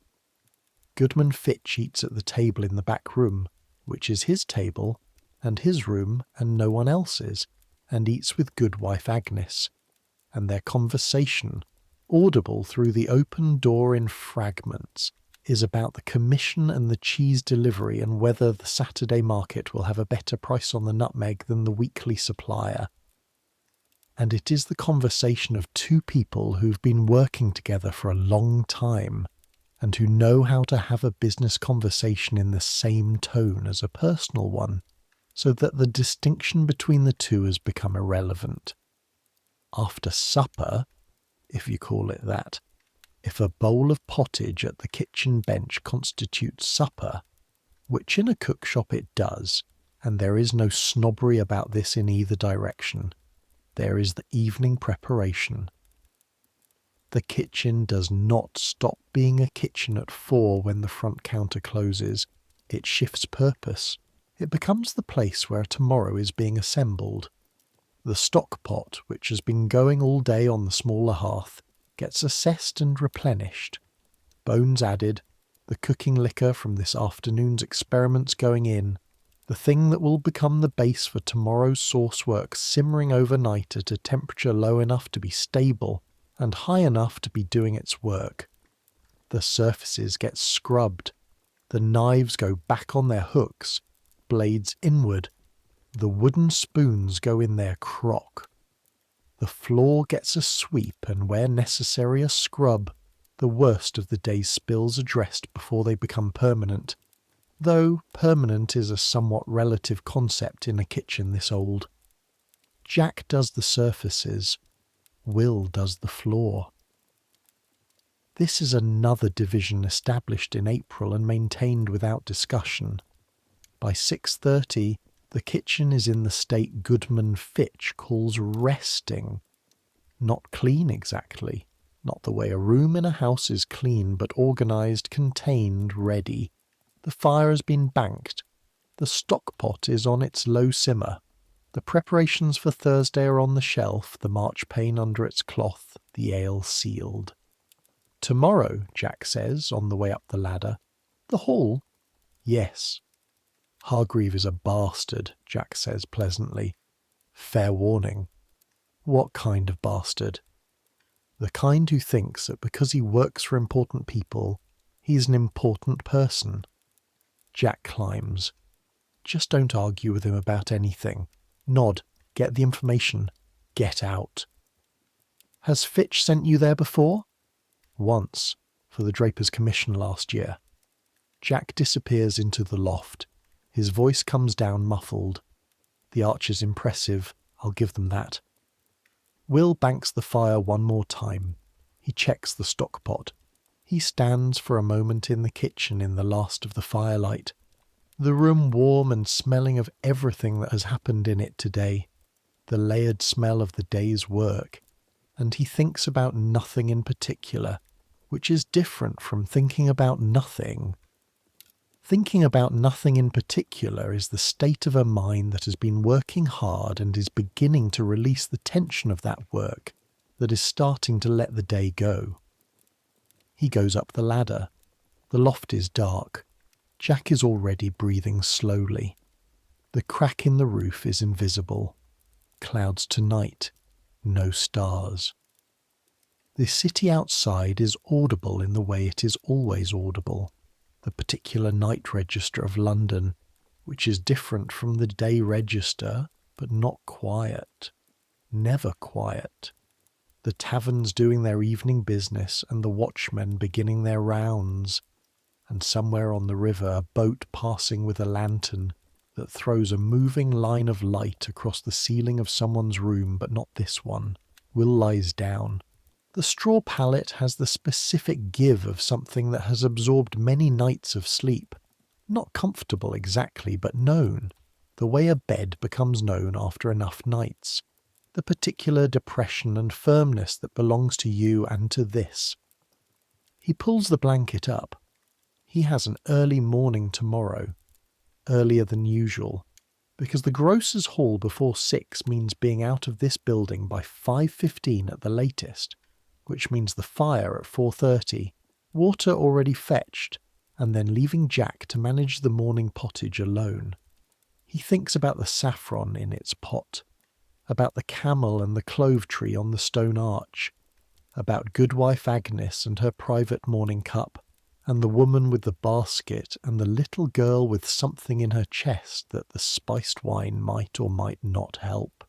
Goodman Fitch eats at the table in the back room, which is his table and his room and no one else's, and eats with Goodwife Agnes, and their conversation, audible through the open door in fragments, is about the commission and the cheese delivery and whether the Saturday market will have a better price on the nutmeg than the weekly supplier. And it is the conversation of 2 people who've been working together for a long time, and who know how to have a business conversation in the same tone as a personal one, so that the distinction between the two has become irrelevant. After supper, if you call it that, if a bowl of pottage at the kitchen bench constitutes supper, which in a cookshop it does, and there is no snobbery about this in either direction, there is the evening preparation. The kitchen does not stop being a kitchen at 4 when the front counter closes. It shifts purpose. It becomes the place where tomorrow is being assembled. The stock pot, which has been going all day on the smaller hearth, gets assessed and replenished. Bones added, the cooking liquor from this afternoon's experiments going in, the thing that will become the base for tomorrow's sauce work simmering overnight at a temperature low enough to be stable and high enough to be doing its work. The surfaces get scrubbed. The knives go back on their hooks, blades inward. The wooden spoons go in their crock. The floor gets a sweep and, where necessary, a scrub. The worst of the day's spills addressed before they become permanent, though permanent is a somewhat relative concept in a kitchen this old. Jack does the surfaces, Will does the floor. This is another division established in April and maintained without discussion. By 6:30, the kitchen is in the state Goodman Fitch calls resting. Not clean exactly, not the way a room in a house is clean, but organised, contained, ready. The fire has been banked. The stock pot is on its low simmer. The preparations for Thursday are on the shelf, the marchpane under its cloth, the ale sealed. Tomorrow, Jack says, on the way up the ladder. The hall? Yes. Hargreave is a bastard, Jack says pleasantly. Fair warning. What kind of bastard? The kind who thinks that because he works for important people, he's an important person. Jack climbs. Just don't argue with him about anything. Nod. Get the information. Get out. Has Fitch sent you there before? Once, for the Draper's Commission last year. Jack disappears into the loft. His voice comes down muffled. The arch is impressive, I'll give them that. Will banks the fire one more time. He checks the stock pot. He stands for a moment in the kitchen in the last of the firelight. The room warm and smelling of everything that has happened in it today. The layered smell of the day's work. And he thinks about nothing in particular, which is different from thinking about nothing. Thinking about nothing in particular is the state of a mind that has been working hard and is beginning to release the tension of that work, that is starting to let the day go. He goes up the ladder. The loft is dark. Jack is already breathing slowly. The crack in the roof is invisible. Clouds tonight. No stars. The city outside is audible in the way it is always audible. The particular night register of London, which is different from the day register, but not quiet. Never quiet. The taverns doing their evening business and the watchmen beginning their rounds, and somewhere on the river a boat passing with a lantern that throws a moving line of light across the ceiling of someone's room, but not this one. Will lies down. The straw pallet has the specific give of something that has absorbed many nights of sleep. Not comfortable exactly, but known. The way a bed becomes known after enough nights. The particular depression and firmness that belongs to you and to this. He pulls the blanket up. He has an early morning tomorrow. Earlier than usual. Because the grocer's hall before 6 means being out of this building by 5:15 at the latest. Which means the fire at 4:30, water already fetched, and then leaving Jack to manage the morning pottage alone. He thinks about the saffron in its pot, about the camel and the clove tree on the stone arch, about Goodwife Agnes and her private morning cup, and the woman with the basket and the little girl with something in her chest that the spiced wine might or might not help.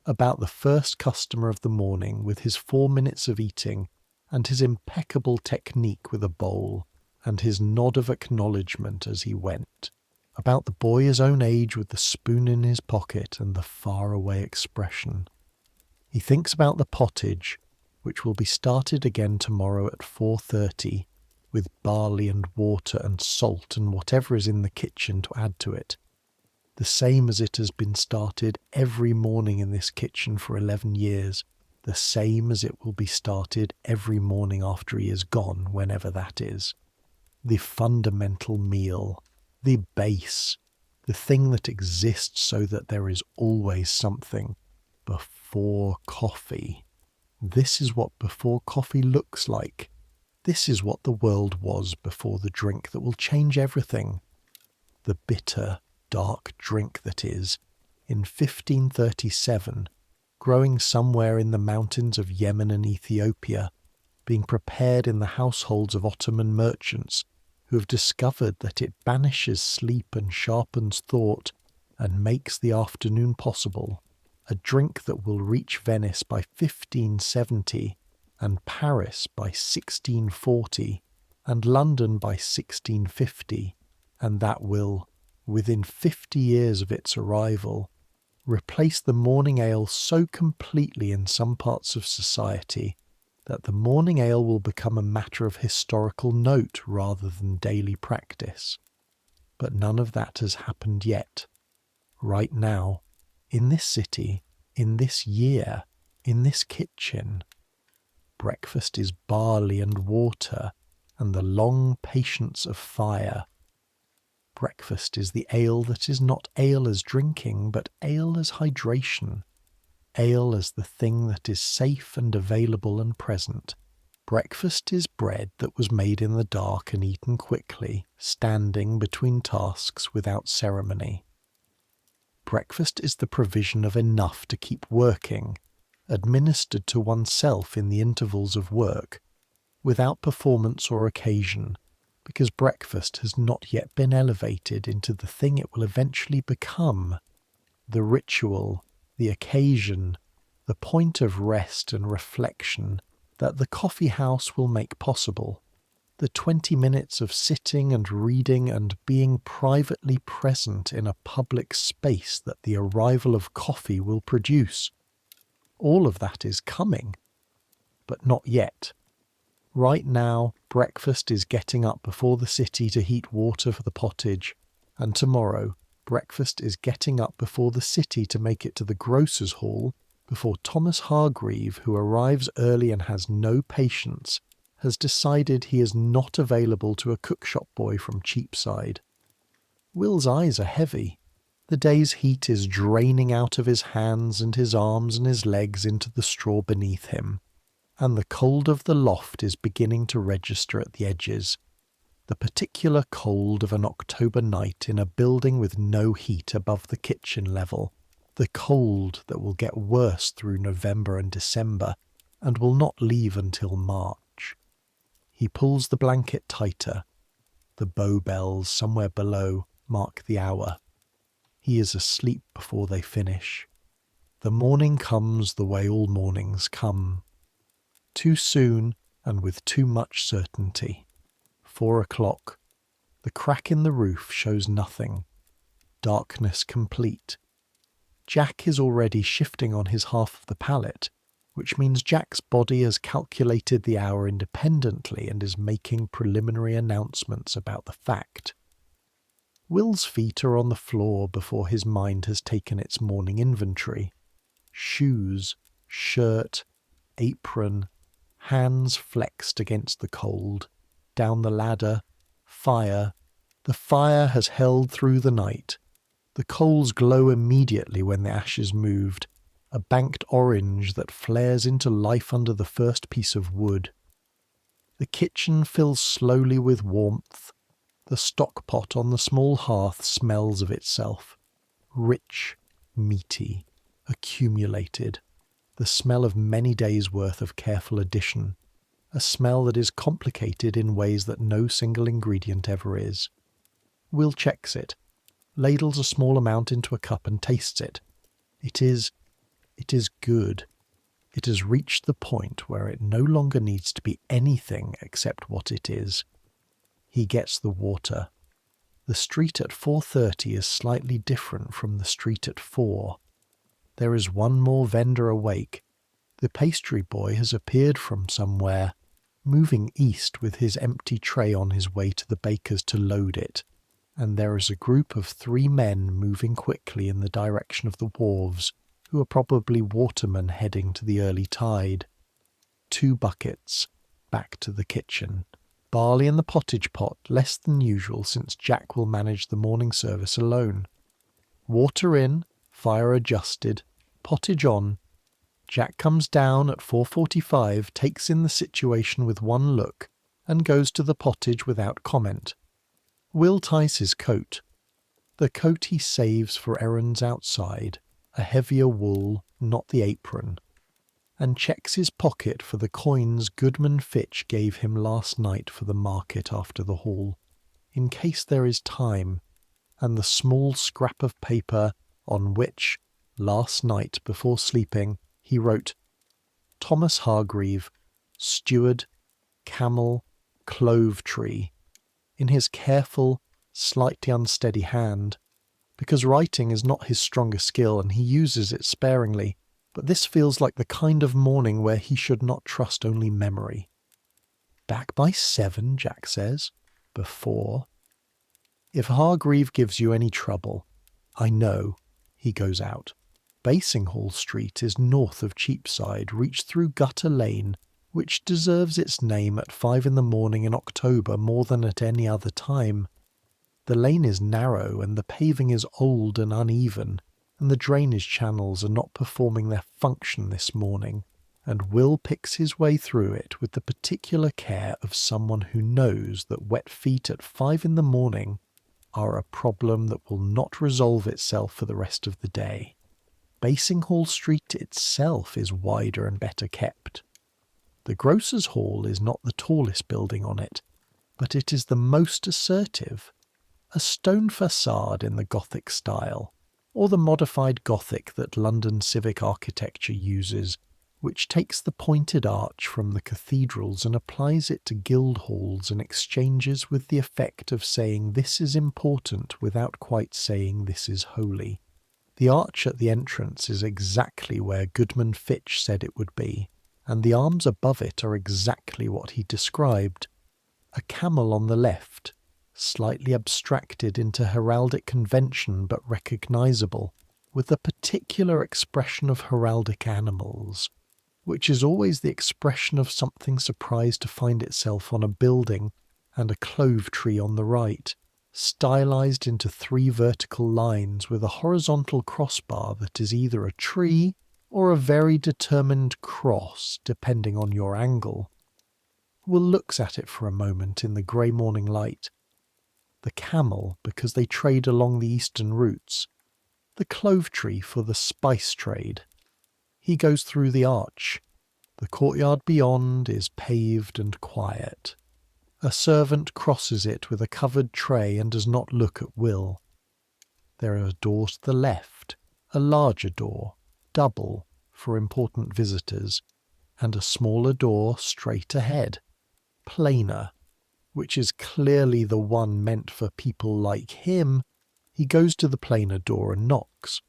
About the first customer of the morning with his 4 minutes of eating and his impeccable technique with a bowl and his nod of acknowledgement as he went. About the boy his own age with the spoon in his pocket and the faraway expression. He thinks about the pottage, which will be started again tomorrow at 4:30, with barley and water and salt and whatever is in the kitchen to add to it. The same as it has been started every morning in this kitchen for 11 years, the same as it will be started every morning after he is gone, whenever that is. The fundamental meal, the base, the thing that exists so that there is always something. Before coffee. This is what before coffee looks like. This is what the world was before the drink that will change everything. The bitter, dark drink that is, in 1537, growing somewhere in the mountains of Yemen and Ethiopia, being prepared in the households of Ottoman merchants who have discovered that it banishes sleep and sharpens thought and makes the afternoon possible, a drink that will reach Venice by 1570, and Paris by 1640, and London by 1650, and that will, within 50 years of its arrival, replace the morning ale so completely in some parts of society that the morning ale will become a matter of historical note rather than daily practice. But none of that has happened yet. Right now, in this city, in this year, in this kitchen, breakfast is barley and water and the long patience of fire. Breakfast is the ale that is not ale as drinking, but ale as hydration, ale as the thing that is safe and available and present. Breakfast is bread that was made in the dark and eaten quickly, standing between tasks without ceremony. Breakfast is the provision of enough to keep working, administered to oneself in the intervals of work, without performance or occasion, because breakfast has not yet been elevated into the thing it will eventually become, the ritual, the occasion, the point of rest and reflection that the coffee house will make possible, the 20 minutes of sitting and reading and being privately present in a public space that the arrival of coffee will produce. All of that is coming, but not yet. Right now, breakfast is getting up before the city to heat water for the pottage, and tomorrow, breakfast is getting up before the city to make it to the grocer's hall before Thomas Hargreave, who arrives early and has no patience, has decided he is not available to a cookshop boy from Cheapside. Will's eyes are heavy. The day's heat is draining out of his hands and his arms and his legs into the straw beneath him, and the cold of the loft is beginning to register at the edges, the particular cold of an October night in a building with no heat above the kitchen level, the cold that will get worse through November and December and will not leave until March. He pulls the blanket tighter. The bow bells somewhere below mark the hour. He is asleep before they finish. The morning comes the way all mornings come. Too soon and with too much certainty. 4 o'clock. The crack in the roof shows nothing. Darkness complete. Jack is already shifting on his half of the pallet, which means Jack's body has calculated the hour independently and is making preliminary announcements about the fact. Will's feet are on the floor before his mind has taken its morning inventory. Shoes, shirt, apron, hands flexed against the cold, down the ladder, fire. The fire has held through the night. The coals glow immediately when the ash is moved, a banked orange that flares into life under the first piece of wood. The kitchen fills slowly with warmth. The stock pot on the small hearth smells of itself. Rich, meaty, accumulated. The smell of many days' worth of careful addition. A smell that is complicated in ways that no single ingredient ever is. Will checks it, ladles a small amount into a cup and tastes it. It is good. It has reached the point where it no longer needs to be anything except what it is. He gets the water. The street at 4:30 is slightly different from the street at 4. There is one more vendor awake. The pastry boy has appeared from somewhere, moving east with his empty tray on his way to the baker's to load it, and there is a group of 3 men moving quickly in the direction of the wharves, who are probably watermen heading to the early tide. 2 buckets, back to the kitchen. Barley in the pottage pot, less than usual since Jack will manage the morning service alone. Water in, fire adjusted, pottage on. Jack comes down at 4:45, takes in the situation with one look, and goes to the pottage without comment. Will ties his coat. The coat he saves for errands outside, a heavier wool, not the apron, and checks his pocket for the coins Goodman Fitch gave him last night for the market after the haul, in case there is time, and the small scrap of paper on which, Last night, before sleeping, he wrote, Thomas Hargreave, steward, camel, clove tree, in his careful, slightly unsteady hand, because writing is not his strongest skill and he uses it sparingly, but this feels like the kind of morning where he should not trust only memory. Back by 7, Jack says. Before. If Hargreave gives you any trouble, I know. He goes out. Basinghall Street is north of Cheapside, reached through Gutter Lane, which deserves its name at 5 in the morning in October more than at any other time. The lane is narrow and the paving is old and uneven, and the drainage channels are not performing their function this morning, and Will picks his way through it with the particular care of someone who knows that wet feet at 5 in the morning are a problem that will not resolve itself for the rest of the day. Basinghall Street itself is wider and better kept. The Grocer's Hall is not the tallest building on it, but it is the most assertive. A stone facade in the Gothic style, or the modified Gothic that London civic architecture uses, which takes the pointed arch from the cathedrals and applies it to guild halls and exchanges with the effect of saying this is important without quite saying this is holy. The arch at the entrance is exactly where Goodman Fitch said it would be, and the arms above it are exactly what he described. A camel on the left, slightly abstracted into heraldic convention but recognisable, with a particular expression of heraldic animals, which is always the expression of something surprised to find itself on a building, and a clove tree on the right, stylized into 3 vertical lines with a horizontal crossbar that is either a tree or a very determined cross, depending on your angle. Will looks at it for a moment in the grey morning light. The camel, because they trade along the eastern routes. The clove tree for the spice trade. He goes through the arch. The courtyard beyond is paved and quiet. A servant crosses it with a covered tray and does not look at Will. There are doors to the left, a larger door, double, for important visitors, and a smaller door straight ahead, plainer, which is clearly the one meant for people like him. He goes to the plainer door and knocks.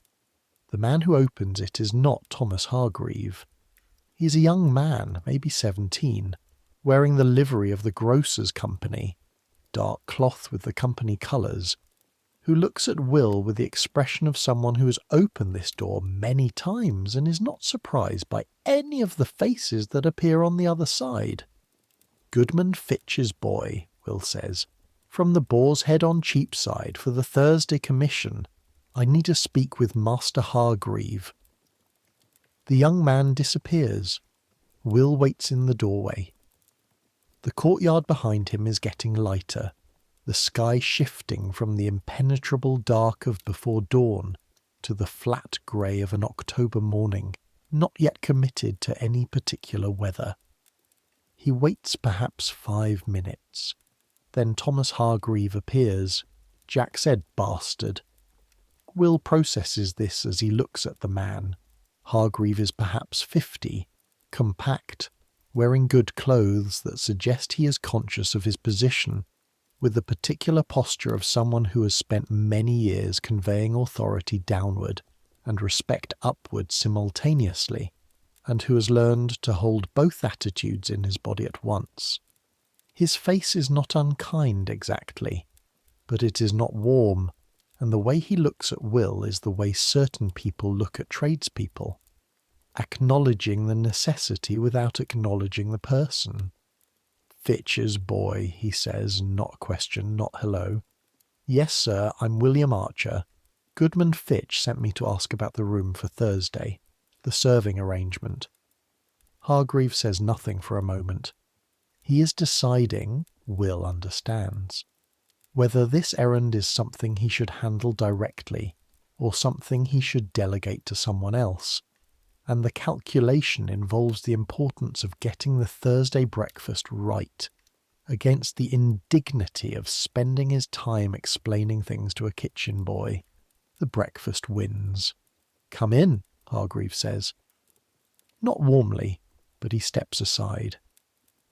The man who opens it is not Thomas Hargreave. He is a young man, maybe 17, wearing the livery of the grocer's company, dark cloth with the company colours, who looks at Will with the expression of someone who has opened this door many times and is not surprised by any of the faces that appear on the other side. Goodman Fitch's boy, Will says, from the Boar's Head on Cheapside for the Thursday commission. I need to speak with Master Hargreave. The young man disappears. Will waits in the doorway. The courtyard behind him is getting lighter, the sky shifting from the impenetrable dark of before dawn to the flat grey of an October morning, not yet committed to any particular weather. He waits perhaps 5 minutes. Then Thomas Hargreave appears. Jack said bastard. Will processes this as he looks at the man. Hargreave is perhaps 50, compact, wearing good clothes that suggest he is conscious of his position, with the particular posture of someone who has spent many years conveying authority downward and respect upward simultaneously, and who has learned to hold both attitudes in his body at once. His face is not unkind exactly, but it is not warm, and the way he looks at Will is the way certain people look at tradespeople, acknowledging the necessity without acknowledging the person. Fitch's boy, he says, not a question, not hello. Yes, sir, I'm William Archer. Goodman Fitch sent me to ask about the room for Thursday, the serving arrangement. Hargreave says nothing for a moment. He is deciding, Will understands, whether this errand is something he should handle directly or something he should delegate to someone else, and the calculation involves the importance of getting the Thursday breakfast right, against the indignity of spending his time explaining things to a kitchen boy. The breakfast wins. "Come in," Hargreaves says. Not warmly, but he steps aside.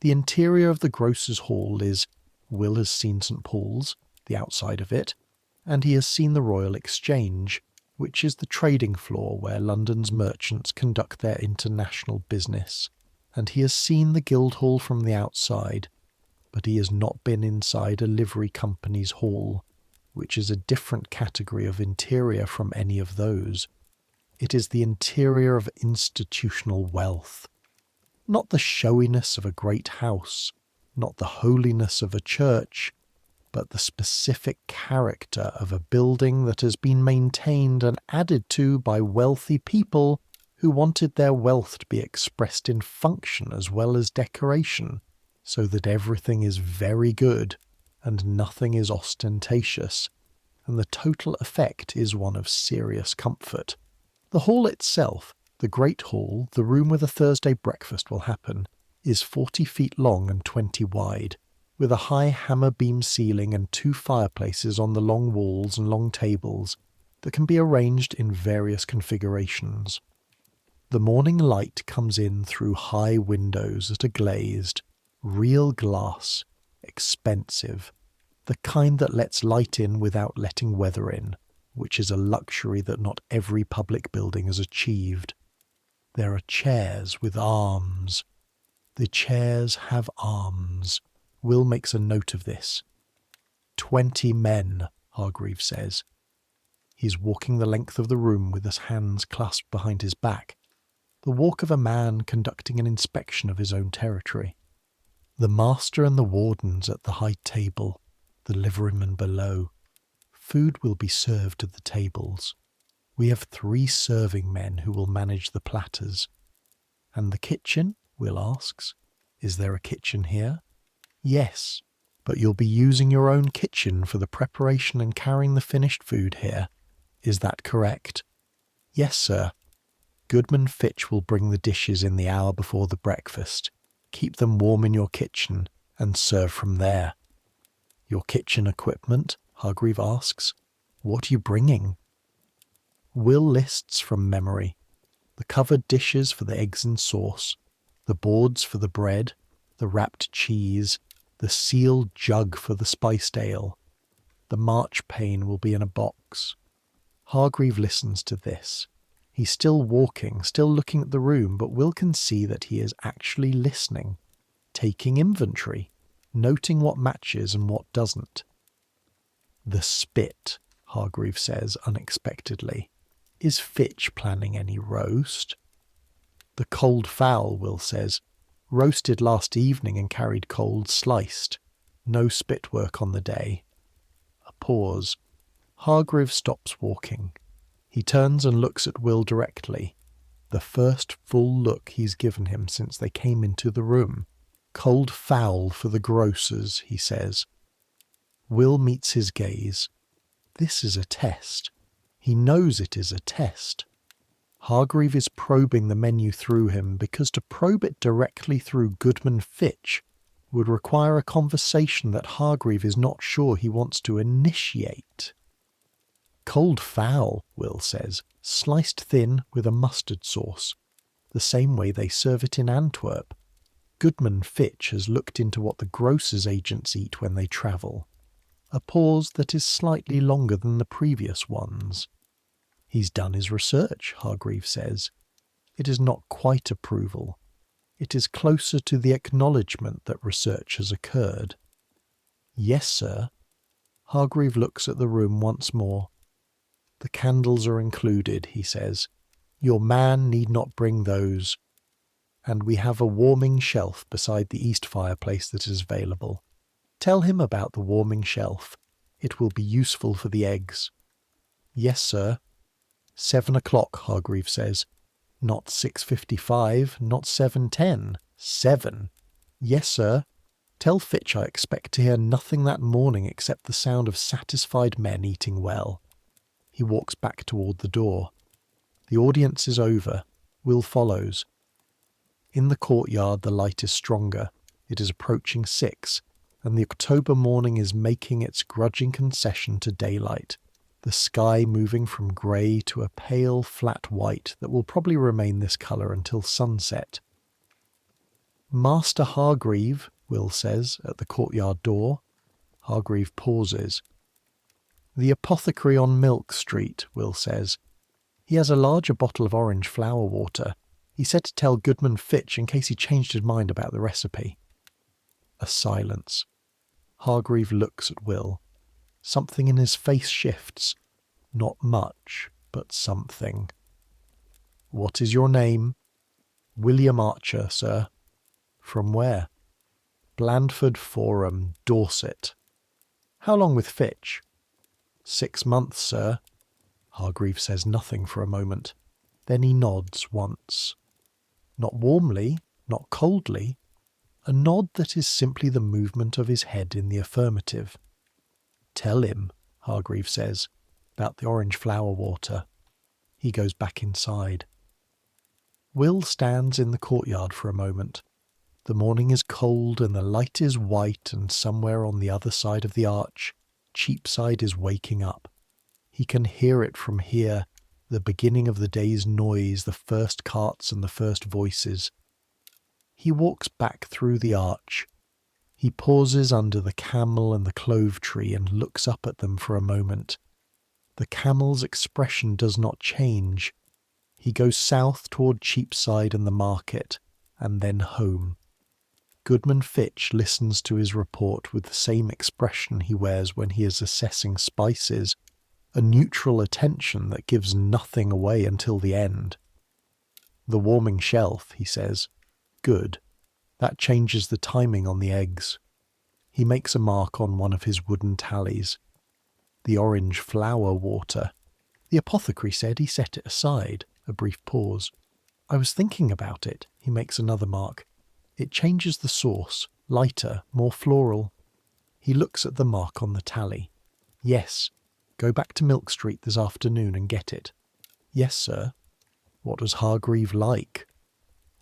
The interior of the grocer's hall is, Will has seen St. Paul's, the outside of it, and he has seen the Royal Exchange, which is the trading floor where London's merchants conduct their international business, and he has seen the Guildhall from the outside, but he has not been inside a livery company's hall, which is a different category of interior from any of those. It is the interior of institutional wealth. Not the showiness of a great house, not the holiness of a church, but the specific character of a building that has been maintained and added to by wealthy people who wanted their wealth to be expressed in function as well as decoration, so that everything is very good and nothing is ostentatious, and the total effect is one of serious comfort. The hall itself, the Great Hall, the room where the Thursday breakfast will happen, is 40 feet long and 20 wide, with a high hammer beam ceiling and 2 fireplaces on the long walls and long tables that can be arranged in various configurations. The morning light comes in through high windows that are glazed, real glass, expensive, the kind that lets light in without letting weather in, which is a luxury that not every public building has achieved. There are chairs with arms. The chairs have arms. Will makes a note of this. 20 men, Hargreaves says. He's walking the length of the room with his hands clasped behind his back, the walk of a man conducting an inspection of his own territory. The master and the wardens at the high table, the liveryman below. Food will be served at the tables. We have 3 serving men who will manage the platters. And the kitchen? Will asks. Is there a kitchen here? Yes, but you'll be using your own kitchen for the preparation and carrying the finished food here. Is that correct? Yes, sir. Goodman Fitch will bring the dishes in the hour before the breakfast. Keep them warm in your kitchen and serve from there. Your kitchen equipment? Hargreaves asks. What are you bringing? Will lists from memory. The covered dishes for the eggs and sauce, the boards for the bread, the wrapped cheese, the sealed jug for the spiced ale. The marchpane will be in a box. Hargreaves listens to this. He's still walking, still looking at the room, but Will can see that he is actually listening, taking inventory, noting what matches and what doesn't. The spit, Hargreaves says unexpectedly. Is Fitch planning any roast? The cold fowl, Will says. Roasted last evening and carried cold, sliced. No spit work on the day. A pause. Hargreaves stops walking. He turns and looks at Will directly. The first full look he's given him since they came into the room. Cold fowl for the grocers, he says. Will meets his gaze. This is a test. He knows it is a test. Hargreaves is probing the menu through him because to probe it directly through Goodman Fitch would require a conversation that Hargreaves is not sure he wants to initiate. Cold fowl, Will says, sliced thin with a mustard sauce, the same way they serve it in Antwerp. Goodman Fitch has looked into what the grocers' agents eat when they travel. A pause that is slightly longer than the previous ones. He's done his research, Hargreaves says. It is not quite approval. It is closer to the acknowledgement that research has occurred. Yes, sir. Hargreaves looks at the room once more. The candles are included, he says. Your man need not bring those. And we have a warming shelf beside the east fireplace that is available. Tell him about the warming shelf. It will be useful for the eggs. Yes, sir. 7 o'clock, Hargreaves says. Not 6:55, not 7:10. 7. Yes, sir. Tell Fitch I expect to hear nothing that morning except the sound of satisfied men eating well. He walks back toward the door. The audience is over. Will follows. In the courtyard the light is stronger. It is approaching 6, and the October morning is making its grudging concession to daylight. the sky moving from grey to a pale, flat white that will probably remain this colour until sunset. "Master Hargreave," Will says at the courtyard door. Hargreave pauses. "The apothecary on Milk Street," Will says. "He has a larger bottle of orange flower water. He said to tell Goodman Fitch in case he changed his mind about the recipe." A silence. Hargreave looks at Will. Something in his face shifts. Not much, but something. "What is your name?" "William Archer, sir." "From where?" "Blandford Forum, Dorset." "How long with Fitch?" "6 months, sir." Hargreave says nothing for a moment. Then he nods once. Not warmly, not coldly. A nod that is simply the movement of his head in the affirmative. "Tell him," Hargreave says, "about the orange flower water." He goes back inside. Will stands in the courtyard for a moment. The morning is cold and the light is white, and somewhere on the other side of the arch, Cheapside is waking up. He can hear it from here, the beginning of the day's noise, the first carts and the first voices. He walks back through the arch. He pauses under the camel and the clove tree and looks up at them for a moment. The camel's expression does not change. He goes south toward Cheapside and the market, and then home. Goodman Fitch listens to his report with the same expression he wears when he is assessing spices, a neutral attention that gives nothing away until the end. "The warming shelf," he says. "Good. That changes the timing on the eggs." He makes a mark on one of his wooden tallies. "The orange flower water. The apothecary said he set it aside." A brief pause. "I was thinking about it." He makes another mark. "It changes the sauce, lighter, more floral." He looks at the mark on the tally. "Yes. Go back to Milk Street this afternoon and get it." "Yes, sir." "What was Hargreave like?"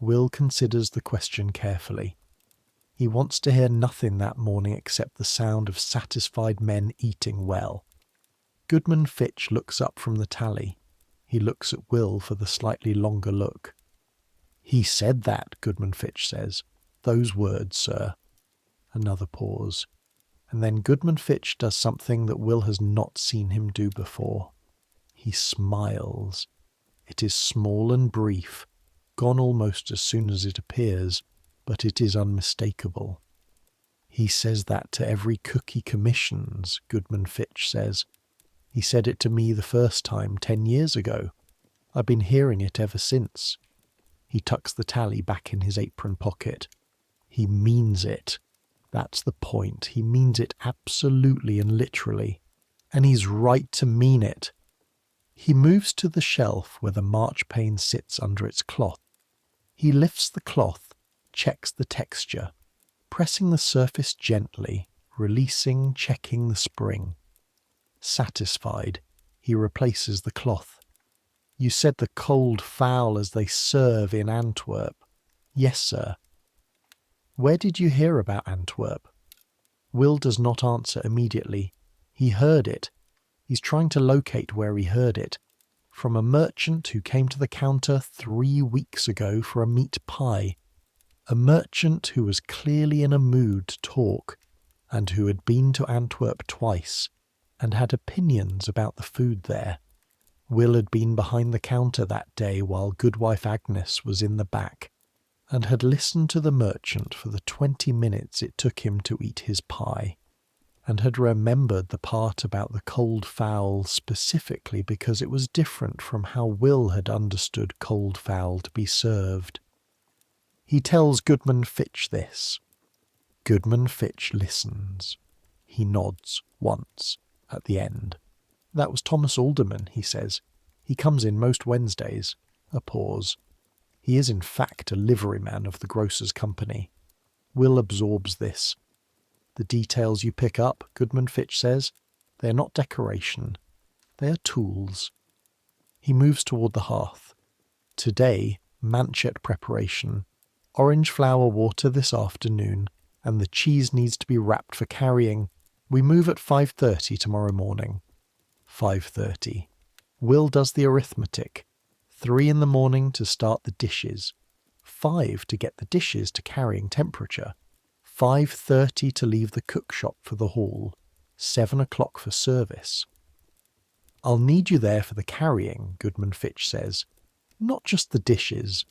Will considers the question carefully. He wants to hear nothing that morning except the sound of satisfied men eating well. Goodman Fitch looks up from the tally. He looks at Will for the slightly longer look. "He said that," Goodman Fitch says. "Those words, sir." Another pause. And then Goodman Fitch does something that Will has not seen him do before. He smiles. It is small and brief, gone almost as soon as it appears, but it is unmistakable. "He says that to every cook he commissions," Goodman Fitch says. "He said it to me the first time 10 years ago. I've been hearing it ever since." He tucks the tally back in his apron pocket. He means it. That's the point. He means it absolutely and literally. And he's right to mean it. He moves to the shelf where the marchpane sits under its cloth. He lifts the cloth, checks the texture, pressing the surface gently, releasing, checking the spring. Satisfied, he replaces the cloth. "You said the cold fowl as they serve in Antwerp." "Yes, sir." "Where did you hear about Antwerp?" Will does not answer immediately. He heard it. He's trying to locate where he heard it. From a merchant who came to the counter 3 weeks ago for a meat pie. A merchant who was clearly in a mood to talk, and who had been to Antwerp twice, and had opinions about the food there. Will had been behind the counter that day while Goodwife Agnes was in the back, and had listened to the merchant for the 20 minutes it took him to eat his pie, and had remembered the part about the cold fowl specifically because it was different from how Will had understood cold fowl to be served. He tells Goodman Fitch this. Goodman Fitch listens. He nods once at the end. "That was Thomas Alderman," he says. "He comes in most Wednesdays." A pause. He is in fact a liveryman of the grocer's company. Will absorbs this. "The details you pick up," Goodman Fitch says, "they are not decoration. They are tools." He moves toward the hearth. "Today, manchet preparation. Orange flower water this afternoon, and the cheese needs to be wrapped for carrying. We move at 5:30 tomorrow morning." 5:30. Will does the arithmetic. 3 in the morning to start the dishes. 5 to get the dishes to carrying temperature. 5:30 to leave the cookshop for the hall. 7 o'clock for service. I'll need you there for the carrying, Goodman Fitch says. Not just the dishes.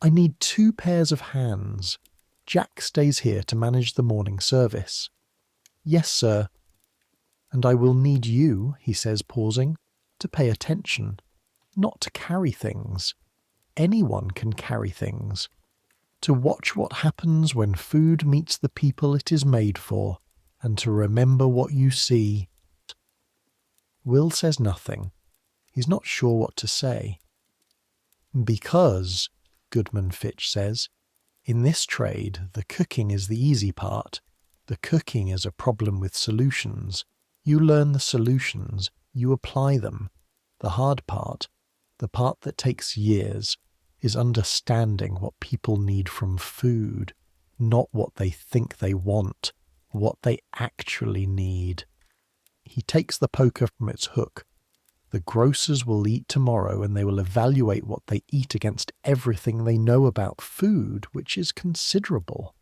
I need 2 pairs of hands. Jack stays here to manage the morning service. Yes, sir. And I will need you, he says, pausing, to pay attention. Not to carry things. Anyone can carry things. To watch what happens when food meets the people it is made for, and to remember what you see. Will says nothing. He's not sure what to say. Because, Goodman Fitch says, in this trade the cooking is the easy part. The cooking is a problem with solutions. You learn the solutions, you apply them. The hard part, the part that takes years, is understanding what people need from food, not what they think they want, what they actually need. He takes the poker from its hook. The grocers will eat tomorrow and they will evaluate what they eat against everything they know about food, which is considerable.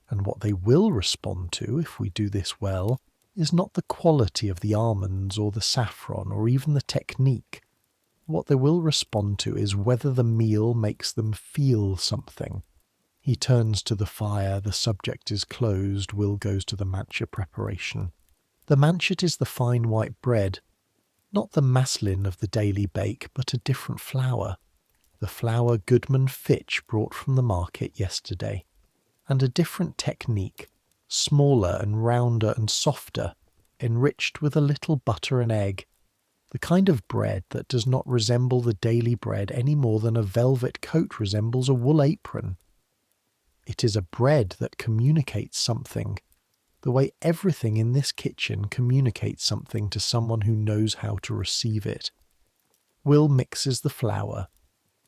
And what they will respond to, if we do this well, is not the quality of the almonds or the saffron or even the technique. What they will respond to is whether the meal makes them feel something. He turns to the fire, the subject is closed, Will goes to the manchet preparation. The manchet is the fine white bread, not the maslin of the daily bake, but a different flour. The flour Goodman Fitch brought from the market yesterday. And a different technique, smaller and rounder and softer, enriched with a little butter and egg. The kind of bread that does not resemble the daily bread any more than a velvet coat resembles a wool apron. It is a bread that communicates something, the way everything in this kitchen communicates something to someone who knows how to receive it. Will mixes the flour.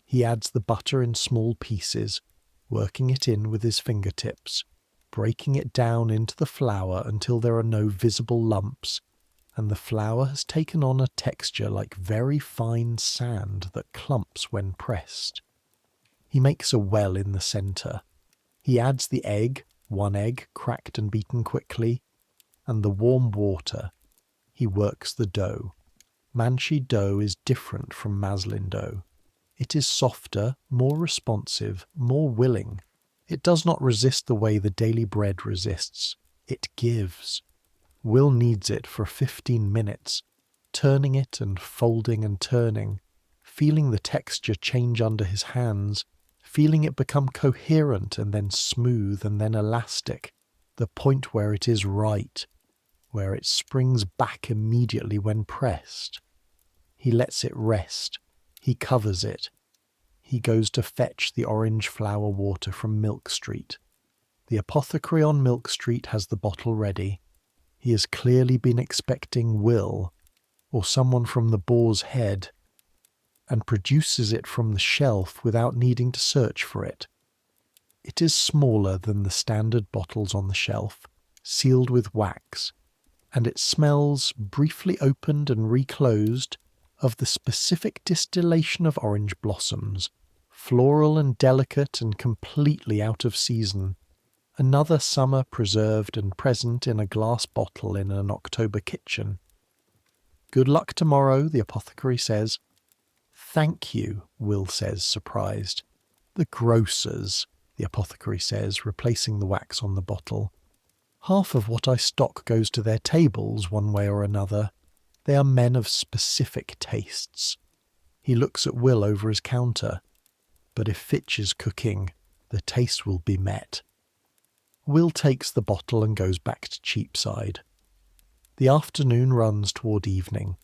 He adds the butter in small pieces, working it in with his fingertips, breaking it down into the flour until there are no visible lumps, and the flour has taken on a texture like very fine sand that clumps when pressed. He makes a well in the centre. He adds the egg, 1 egg cracked and beaten quickly, and the warm water. He works the dough. Manchi dough is different from maslin dough. It is softer, more responsive, more willing. It does not resist the way the daily bread resists. It gives. Will needs it for 15 minutes, turning it and folding and turning, feeling the texture change under his hands, feeling it become coherent and then smooth and then elastic, the point where it is right, where it springs back immediately when pressed. He lets it rest. He covers it. He goes to fetch the orange flower water from Milk Street. The apothecary on Milk Street has the bottle ready. He has clearly been expecting Will, or someone from the Boar's Head, and produces it from the shelf without needing to search for it. It is smaller than the standard bottles on the shelf, sealed with wax, and it smells, briefly opened and reclosed, of the specific distillation of orange blossoms, floral and delicate and completely out of season. Another summer preserved and present in a glass bottle in an October kitchen. Good luck tomorrow, the apothecary says. Thank you, Will says, surprised. The grocers, the apothecary says, replacing the wax on the bottle. Half of what I stock goes to their tables one way or another. They are men of specific tastes. He looks at Will over his counter. But if Fitch is cooking, the taste will be met. Will takes the bottle and goes back to Cheapside. The afternoon runs toward evening.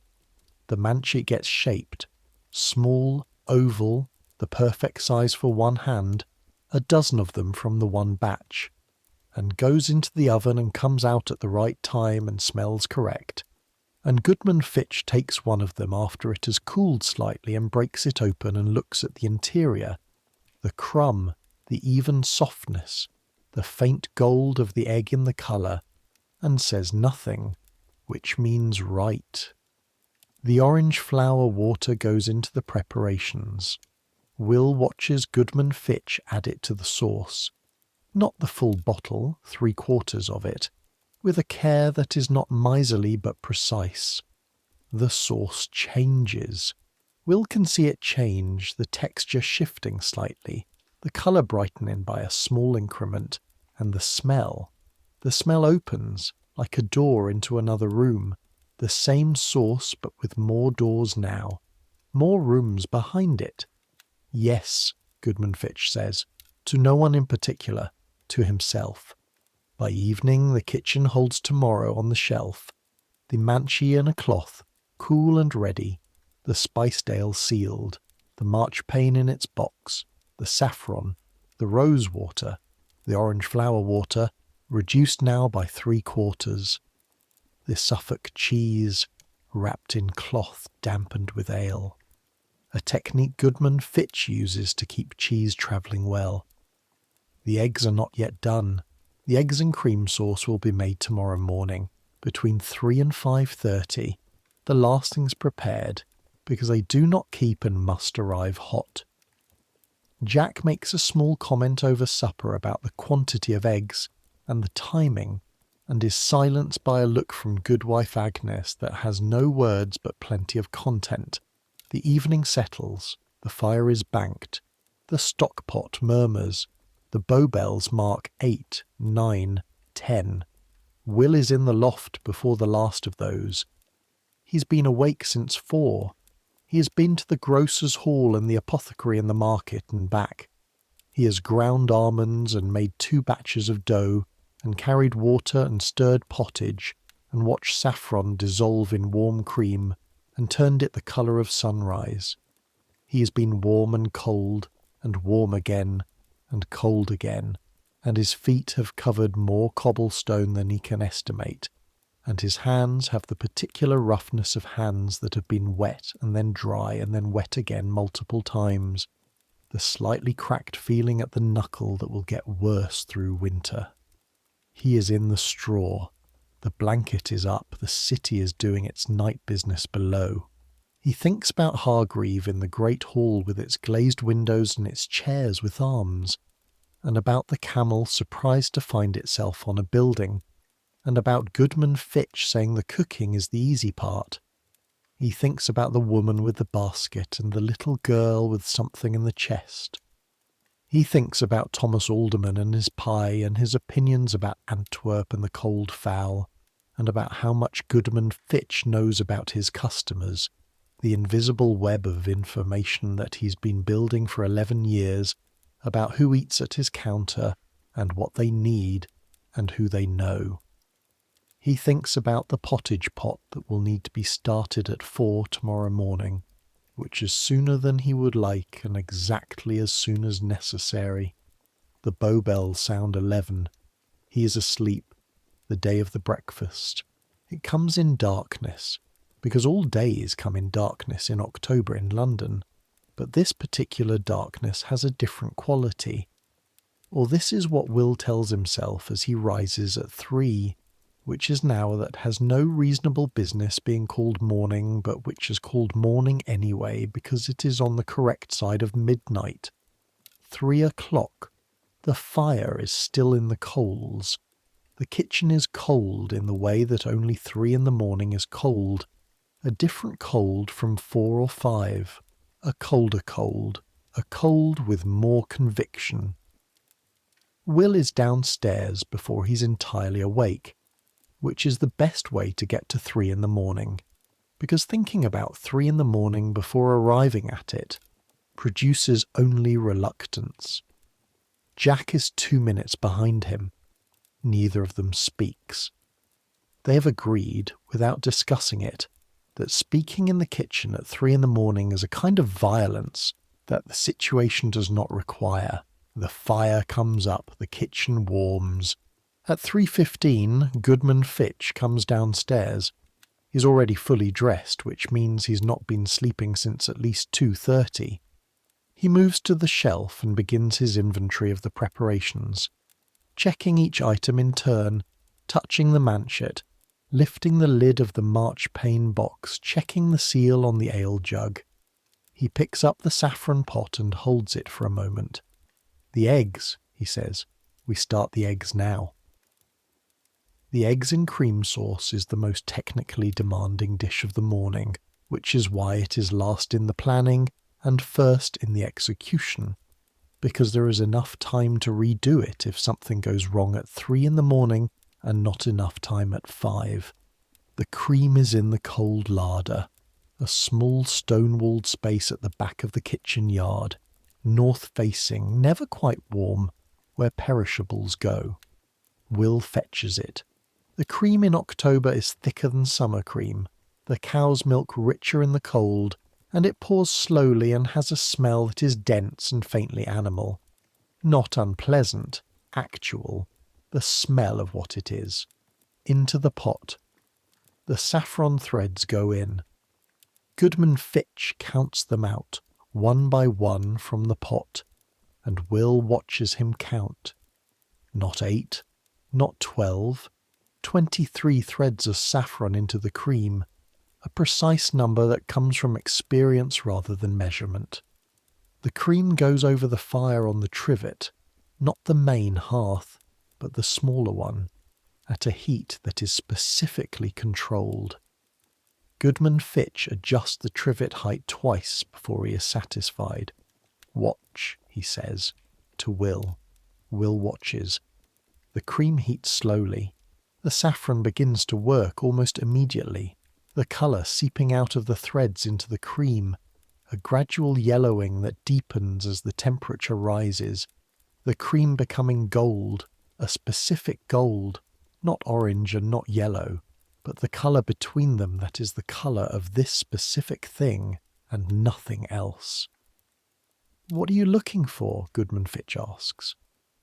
The manchet gets shaped. Small, oval, the perfect size for one hand, a dozen of them from the one batch, and goes into the oven and comes out at the right time and smells correct. And Goodman Fitch takes one of them after it has cooled slightly and breaks it open and looks at the interior, the crumb, the even softness, the faint gold of the egg in the colour, and says nothing, which means right. The orange flower water goes into the preparations. Will watches Goodman Fitch add it to the sauce. Not the full bottle, 3/4 of it, with a care that is not miserly but precise. The sauce changes. Will can see it change, the texture shifting slightly, the colour brightening by a small increment, and the smell. The smell opens, like a door into another room. The same sauce, but with more doors now. More rooms behind it. Yes, Goodman Fitch says, to no one in particular, to himself. By evening the kitchen holds tomorrow on the shelf. The manchee in a cloth, cool and ready, the spiced ale sealed, the marchpane in its box, the saffron, the rose water, the orange flower water, reduced now by 3/4. The Suffolk cheese, wrapped in cloth dampened with ale. A technique Goodman Fitch uses to keep cheese travelling well. The eggs are not yet done. The eggs and cream sauce will be made tomorrow morning, between 3 and 5:30. The last things prepared, because they do not keep and must arrive hot. Jack makes a small comment over supper about the quantity of eggs and the timing, and is silenced by a look from Goodwife Agnes that has no words but plenty of content. The evening settles, the fire is banked, the stock-pot murmurs, the bow-bells mark 8, 9, 10. Will is in the loft before the last of those. He's been awake since 4. He has been to the grocer's hall and the apothecary in the market and back. He has ground almonds and made 2 batches of dough, and carried water and stirred pottage, and watched saffron dissolve in warm cream, and turned it the colour of sunrise. He has been warm and warm again, and cold again, and his feet have covered more cobblestone than he can estimate, and his hands have the particular roughness of hands that have been wet and then dry and then wet again multiple times, the slightly cracked feeling at the knuckle that will get worse through winter. He is in the straw. The blanket is up. The city is doing its night business below. He thinks about Hargreave in the great hall with its glazed windows and its chairs with arms, and about the camel surprised to find itself on a building, and about Goodman Fitch saying the cooking is the easy part. He thinks about the woman with the basket and the little girl with something in the chest. He thinks about Thomas Alderman and his pie and his opinions about Antwerp and the cold fowl, and about how much Goodman Fitch knows about his customers, the invisible web of information that he's been building for 11 years, about who eats at his counter and what they need and who they know. He thinks about the pottage pot that will need to be started at 4 tomorrow morning, which is sooner than he would like and exactly as soon as necessary. The bow bells sound 11. He is asleep, the day of the breakfast. It comes in darkness, because all days come in darkness in October in London, but this particular darkness has a different quality. Or this is what Will tells himself as he rises at 3, which is an hour that has no reasonable business being called morning, but which is called morning anyway because it is on the correct side of midnight. 3 o'clock. The fire is still in the coals. The kitchen is cold in the way that only 3 in the morning is cold. A different cold from 4 or 5. A colder cold. A cold with more conviction. Will is downstairs before he's entirely awake, which is the best way to get to 3 in the morning, because thinking about 3 in the morning before arriving at it produces only reluctance. Jack is 2 minutes behind him. Neither of them speaks. They have agreed, without discussing it, that speaking in the kitchen at 3 in the morning is a kind of violence that the situation does not require. The fire comes up, the kitchen warms. At 3:15, Goodman Fitch comes downstairs. He's already fully dressed, which means he's not been sleeping since at least 2:30. He moves to the shelf and begins his inventory of the preparations, checking each item in turn, touching the manchet, lifting the lid of the marchpane box, checking the seal on the ale jug. He picks up the saffron pot and holds it for a moment. "The eggs," he says. "We start the eggs now." The eggs in cream sauce is the most technically demanding dish of the morning, which is why it is last in the planning and first in the execution, because there is enough time to redo it if something goes wrong at 3 in the morning and not enough time at 5. The cream is in the cold larder, a small stone-walled space at the back of the kitchen yard, north-facing, never quite warm, where perishables go. Will fetches it. The cream in October is thicker than summer cream, the cow's milk richer in the cold, and it pours slowly and has a smell that is dense and faintly animal. Not unpleasant, actual, the smell of what it is. Into the pot. The saffron threads go in. Goodman Fitch counts them out, one by one from the pot, and Will watches him count. Not 8, not 12, 23 threads of saffron into the cream, a precise number that comes from experience rather than measurement. The cream goes over the fire on the trivet, not the main hearth, but the smaller one, at a heat that is specifically controlled. Goodman Fitch adjusts the trivet height twice before he is satisfied. "Watch," he says, to Will. Will watches. The cream heats slowly. The saffron begins to work almost immediately, the colour seeping out of the threads into the cream, a gradual yellowing that deepens as the temperature rises, the cream becoming gold, a specific gold, not orange and not yellow, but the colour between them that is the colour of this specific thing and nothing else. "What are you looking for?" Goodman Fitch asks.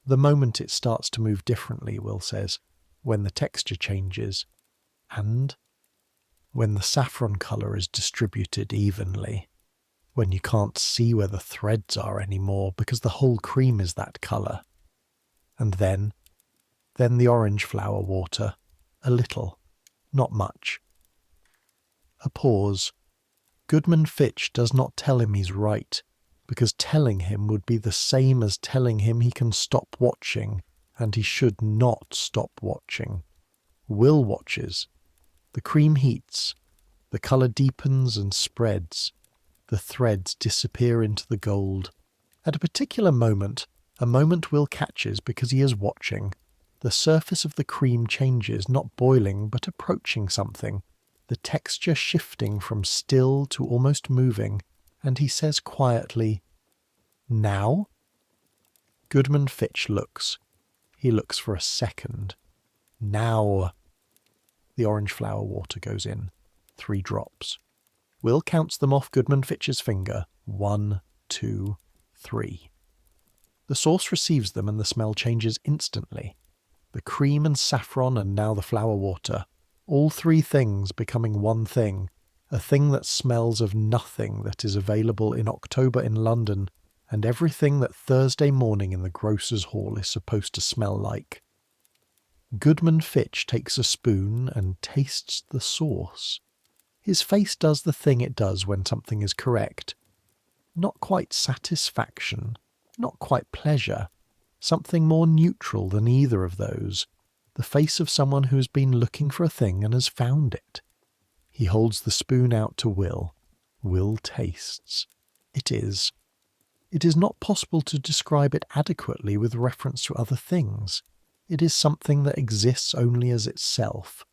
"The moment it starts to move differently," Will says, "when the texture changes, and when the saffron colour is distributed evenly, when you can't see where the threads are anymore because the whole cream is that colour. And then the orange flower water, a little, not much." A pause. Goodman Fitch does not tell him he's right, because telling him would be the same as telling him he can stop watching, and he should not stop watching. Will watches. The cream heats. The colour deepens and spreads. The threads disappear into the gold. At a particular moment, a moment Will catches because he is watching, the surface of the cream changes, not boiling, but approaching something, the texture shifting from still to almost moving, and he says quietly, "Now?" Goodman Fitch looks. He looks for a second. "Now." The orange flower water goes in. 3 drops. Will counts them off Goodman Fitch's finger. 1, 2, 3. The sauce receives them and the smell changes instantly. The cream and saffron and now the flower water. All 3 things becoming one thing. A thing that smells of nothing that is available in October in London and everything that Thursday morning in the grocer's hall is supposed to smell like. Goodman Fitch takes a spoon and tastes the sauce. His face does the thing it does when something is correct. Not quite satisfaction, not quite pleasure, something more neutral than either of those. The face of someone who has been looking for a thing and has found it. He holds the spoon out to Will. Will tastes. It is not possible to describe it adequately with reference to other things. It is something that exists only as itself.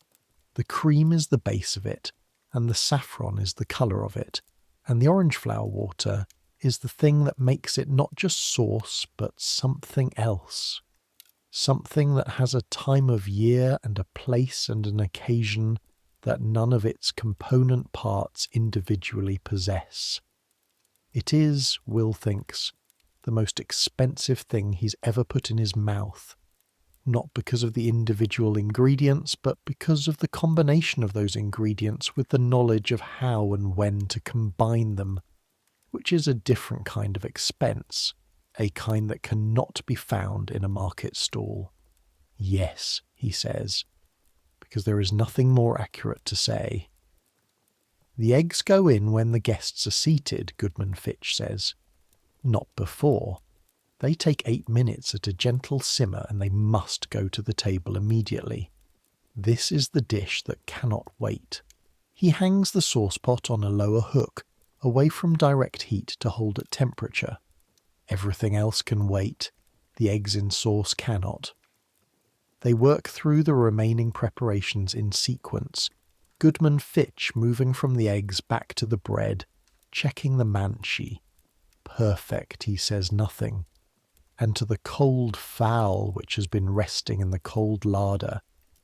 The cream is the base of it, and the saffron is the colour of it, and the orange flower water is the thing that makes it not just sauce, but something else. Something that has a time of year and a place and an occasion that none of its component parts individually possess. It is, Will thinks, the most expensive thing he's ever put in his mouth, not because of the individual ingredients, but because of the combination of those ingredients with the knowledge of how and when to combine them, which is a different kind of expense, a kind that cannot be found in a market stall. "Yes," he says, because there is nothing more accurate to say. The eggs go in when the guests are seated, Goodman Fitch says. Not before. They take 8 minutes at a gentle simmer and they must go to the table immediately. This is the dish that cannot wait. He hangs the saucepot on a lower hook, away from direct heat to hold at temperature. Everything else can wait. The eggs in sauce cannot. They work through the remaining preparations in sequence, Goodman Fitch moving from the eggs back to the bread, checking the manchi. Perfect, he says nothing. And to the cold fowl which has been resting in the cold larder,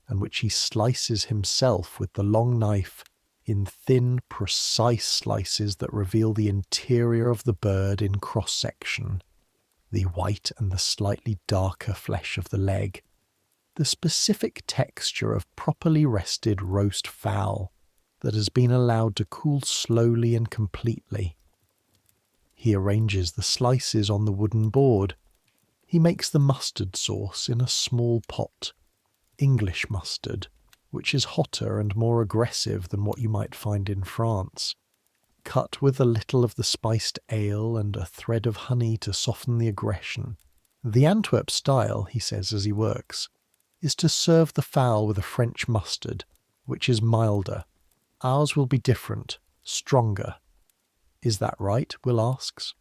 and which he slices himself with the long knife in thin, precise slices that reveal the interior of the bird in cross-section, the white and the slightly darker flesh of the leg, the specific texture of properly rested roast fowl that has been allowed to cool slowly and completely. He arranges the slices on the wooden board. He makes the mustard sauce in a small pot, English mustard, which is hotter and more aggressive than what you might find in France, cut with a little of the spiced ale and a thread of honey to soften the aggression. The Antwerp style, he says as he works, is to serve the fowl with a French mustard, which is milder. Ours will be different, stronger. Is that right? Will asks.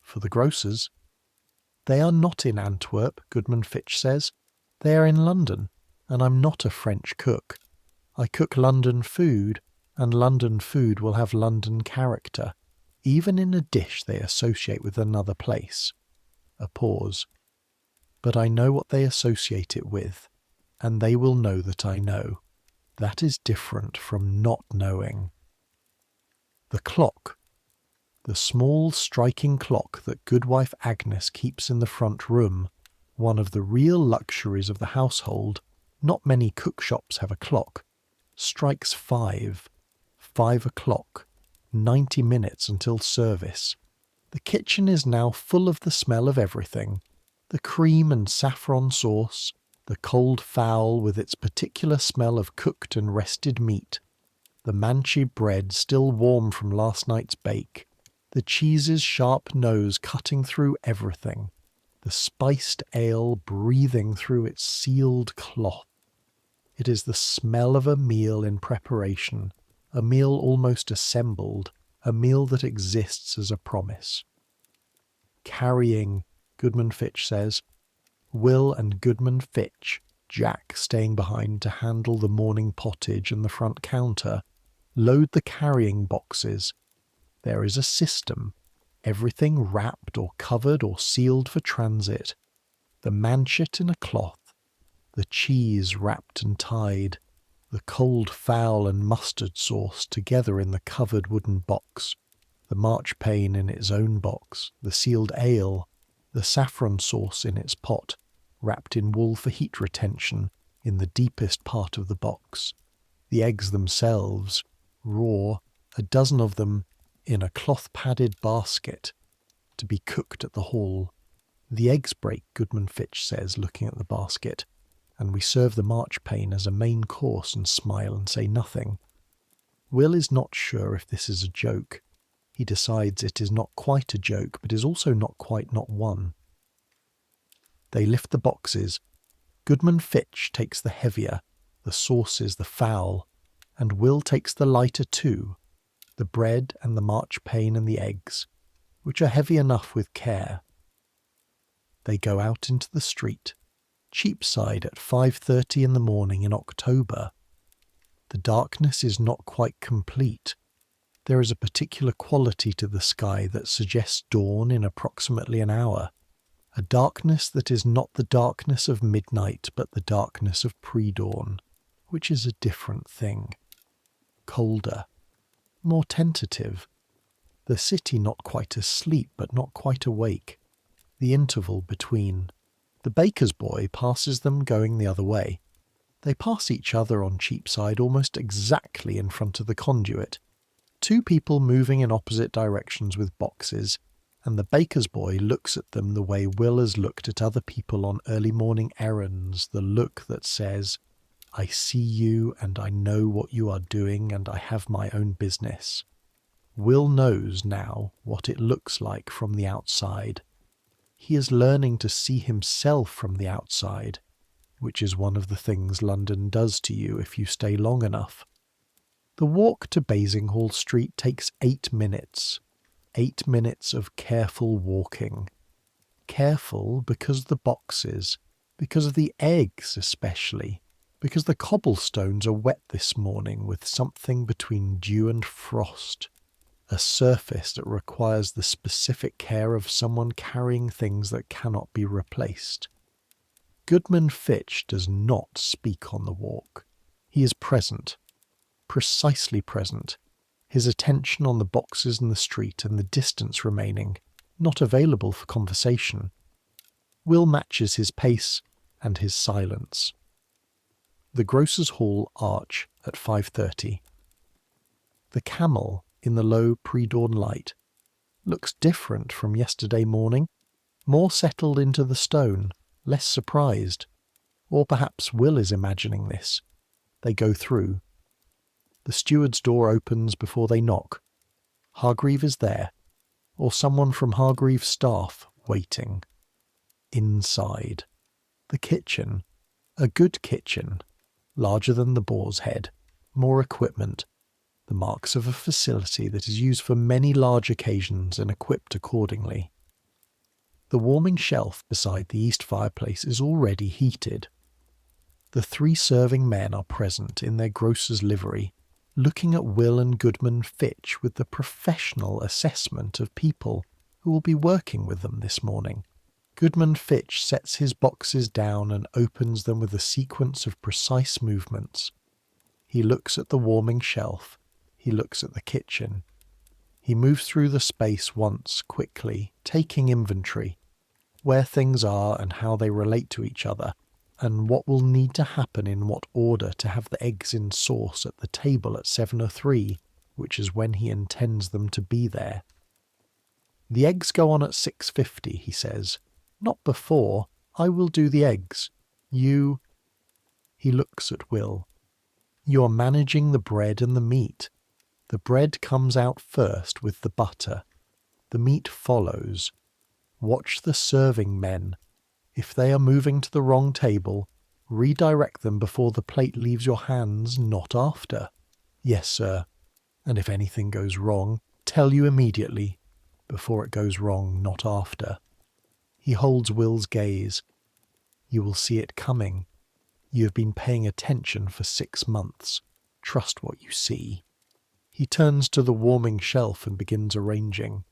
For the grocers. They are not in Antwerp, Goodman Fitch says. They are in London, and I'm not a French cook. I cook London food, and London food will have London character, even in a dish they associate with another place. A pause. But I know what they associate it with, and they will know that I know. That is different from not knowing. The clock. The small striking clock that Goodwife Agnes keeps in the front room, one of the real luxuries of the household, not many cookshops have a clock, strikes 5. 5 o'clock, 90 minutes until service. The kitchen is now full of the smell of everything. The cream and saffron sauce, the cold fowl with its particular smell of cooked and rested meat, the manchi bread still warm from last night's bake, the cheese's sharp nose cutting through everything, the spiced ale breathing through its sealed cloth. It is the smell of a meal in preparation, a meal almost assembled, a meal that exists as a promise. Carrying, Goodman Fitch says. Will and Goodman Fitch, Jack staying behind to handle the morning pottage and the front counter, load the carrying boxes. There is a system, everything wrapped or covered or sealed for transit, the manchet in a cloth, the cheese wrapped and tied, the cold fowl and mustard sauce together in the covered wooden box, the marchpane in its own box, the sealed ale, the saffron sauce in its pot, wrapped in wool for heat retention in the deepest part of the box, the eggs themselves, raw, a dozen of them, in a cloth-padded basket, to be cooked at the hall. The eggs break, Goodman Fitch says, looking at the basket, and we serve the marchpane as a main course and smile and say nothing. Will is not sure if this is a joke. He decides it is not quite a joke, but is also not quite not one. They lift the boxes. Goodman Fitch takes the heavier, the sauces, the fowl, and Will takes the lighter too, the bread and the marchpane and the eggs, which are heavy enough with care. They go out into the street, Cheapside at 5:30 in the morning in October. The darkness is not quite complete. There is a particular quality to the sky that suggests dawn in approximately an hour, a darkness that is not the darkness of midnight but the darkness of pre-dawn, which is a different thing. Colder, more tentative. The city not quite asleep but not quite awake. The interval between. The baker's boy passes them going the other way. They pass each other on Cheapside almost exactly in front of the conduit. 2 people moving in opposite directions with boxes, and the baker's boy looks at them the way Will has looked at other people on early morning errands, the look that says, I see you and I know what you are doing and I have my own business. Will knows now what it looks like from the outside. He is learning to see himself from the outside, which is one of the things London does to you if you stay long enough. The walk to Basinghall Street takes 8 minutes. 8 minutes of careful walking. Careful because the boxes, because of the eggs especially, because the cobblestones are wet this morning with something between dew and frost. A surface that requires the specific care of someone carrying things that cannot be replaced. Goodman Fitch does not speak on the walk. He is present, precisely present, his attention on the boxes in the street and the distance remaining, not available for conversation. Will matches his pace and his silence. The Grocer's Hall arch at 5:30. The camel in the low pre-dawn light looks different from yesterday morning, more settled into the stone, less surprised. Or perhaps Will is imagining this. They go through. The steward's door opens before they knock. Hargreave is there, or someone from Hargreave's staff waiting. Inside. The kitchen. A good kitchen. Larger than the Boar's Head. More equipment. The marks of a facility that is used for many large occasions and equipped accordingly. The warming shelf beside the east fireplace is already heated. The 3 serving men are present in their grocer's livery, looking at Will and Goodman Fitch with the professional assessment of people who will be working with them this morning. Goodman Fitch sets his boxes down and opens them with a sequence of precise movements. He looks at the warming shelf. He looks at the kitchen. He moves through the space once, quickly, taking inventory, where things are and how they relate to each other, and what will need to happen in what order to have the eggs in sauce at the table at 7:03, which is when he intends them to be there. The eggs go on at 6:50, he says. Not before. I will do the eggs. You... He looks at Will. You are managing the bread and the meat. The bread comes out first with the butter. The meat follows. Watch the serving men. If they are moving to the wrong table, redirect them before the plate leaves your hands, not after. Yes, sir. And if anything goes wrong, tell you immediately, before it goes wrong, not after. He holds Will's gaze. You will see it coming. You have been paying attention for 6 months. Trust what you see. He turns to the warming shelf and begins arranging.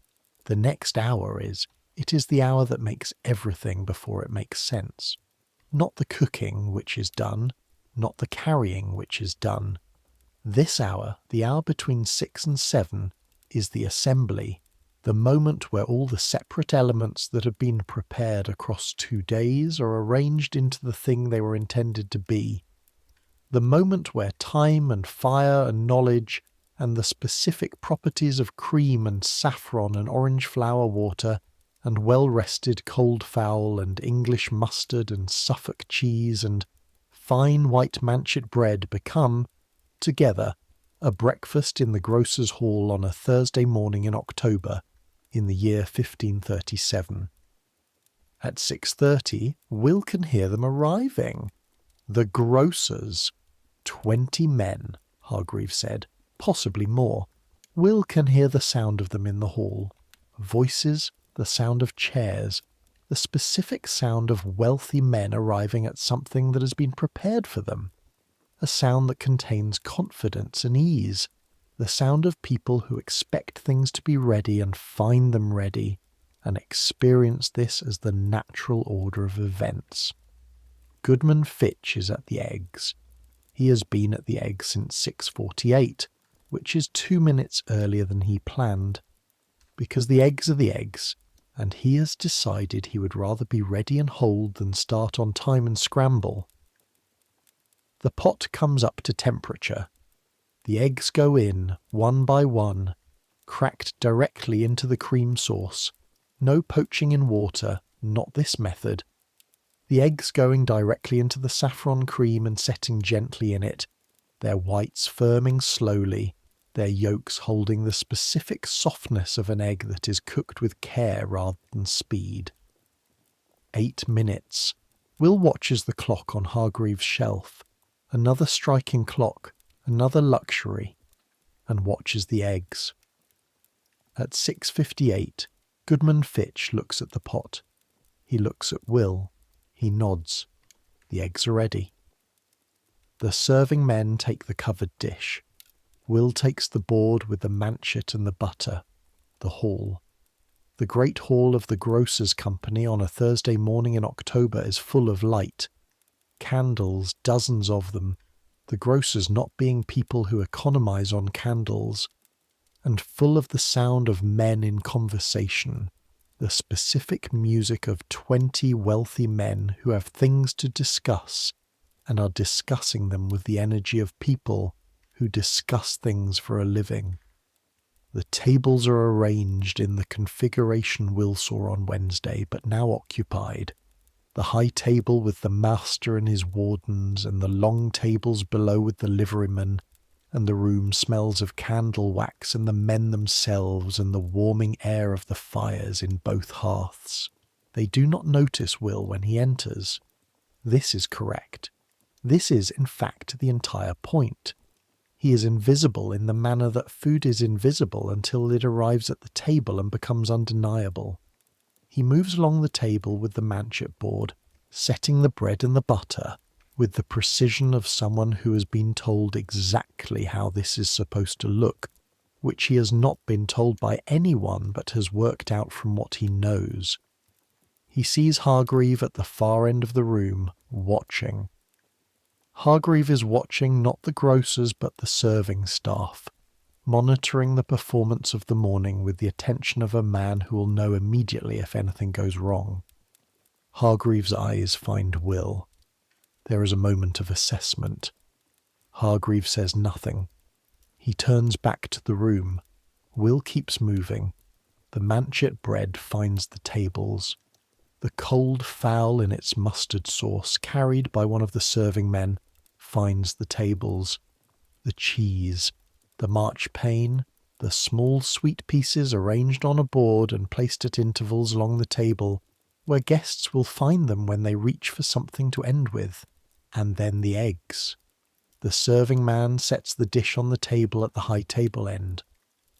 The next hour it is the hour that makes everything before it makes sense. Not the cooking, which is done, not the carrying, which is done. This hour, the hour between 6 and 7, is the assembly, the moment where all the separate elements that have been prepared across 2 days are arranged into the thing they were intended to be. The moment where time and fire and knowledge and the specific properties of cream and saffron and orange flower water and well-rested cold fowl and English mustard and Suffolk cheese and fine white manchet bread become, together, a breakfast in the Grocer's Hall on a Thursday morning in October, in the year 1537. At 6:30, Will can hear them arriving. The grocers. 20 men, Hargreave said, possibly more. Will can hear the sound of them in the hall. Voices, the sound of chairs, the specific sound of wealthy men arriving at something that has been prepared for them. A sound that contains confidence and ease. The sound of people who expect things to be ready and find them ready, and experience this as the natural order of events. Goodman Fitch is at the eggs. He has been at the eggs since 6:48, which is 2 minutes earlier than he planned, because the eggs are the eggs, and he has decided he would rather be ready and hold than start on time and scramble. The pot comes up to temperature. The eggs go in, one by one, cracked directly into the cream sauce. No poaching in water, not this method. The eggs going directly into the saffron cream and setting gently in it, their whites firming slowly, their yolks holding the specific softness of an egg that is cooked with care rather than speed. 8 minutes. Will watches the clock on Hargreaves' shelf. Another striking clock, another luxury, and watches the eggs. At 6:58, Goodman Fitch looks at the pot. He looks at Will. He nods. The eggs are ready. The serving men take the covered dish. Will takes the board with the manchet and the butter. The hall. The great hall of the grocer's company on a Thursday morning in October is full of light. Candles, dozens of them. The grocers not being people who economize on candles. And full of the sound of men in conversation. The specific music of 20 wealthy men who have things to discuss and are discussing them with the energy of people who discuss things for a living. The tables are arranged in the configuration Will saw on Wednesday, but now occupied. The high table with the master and his wardens, and the long tables below with the liverymen, and the room smells of candle wax and the men themselves and the warming air of the fires in both hearths. They do not notice Will when he enters. This is correct. This is, in fact, the entire point. He is invisible in the manner that food is invisible until it arrives at the table and becomes undeniable. He moves along the table with the manchet board, setting the bread and the butter, with the precision of someone who has been told exactly how this is supposed to look, which he has not been told by anyone but has worked out from what he knows. He sees Hargreave at the far end of the room, watching. Hargreave is watching not the grocers but the serving staff, monitoring the performance of the morning with the attention of a man who will know immediately if anything goes wrong. Hargreave's eyes find Will. There is a moment of assessment. Hargreave says nothing. He turns back to the room. Will keeps moving. The manchet bread finds the tables. The cold fowl in its mustard sauce, carried by one of the serving men, finds the tables. The cheese, the marchpane, the small sweet pieces arranged on a board and placed at intervals along the table, where guests will find them when they reach for something to end with. And then the eggs. The serving man sets the dish on the table at the high table end.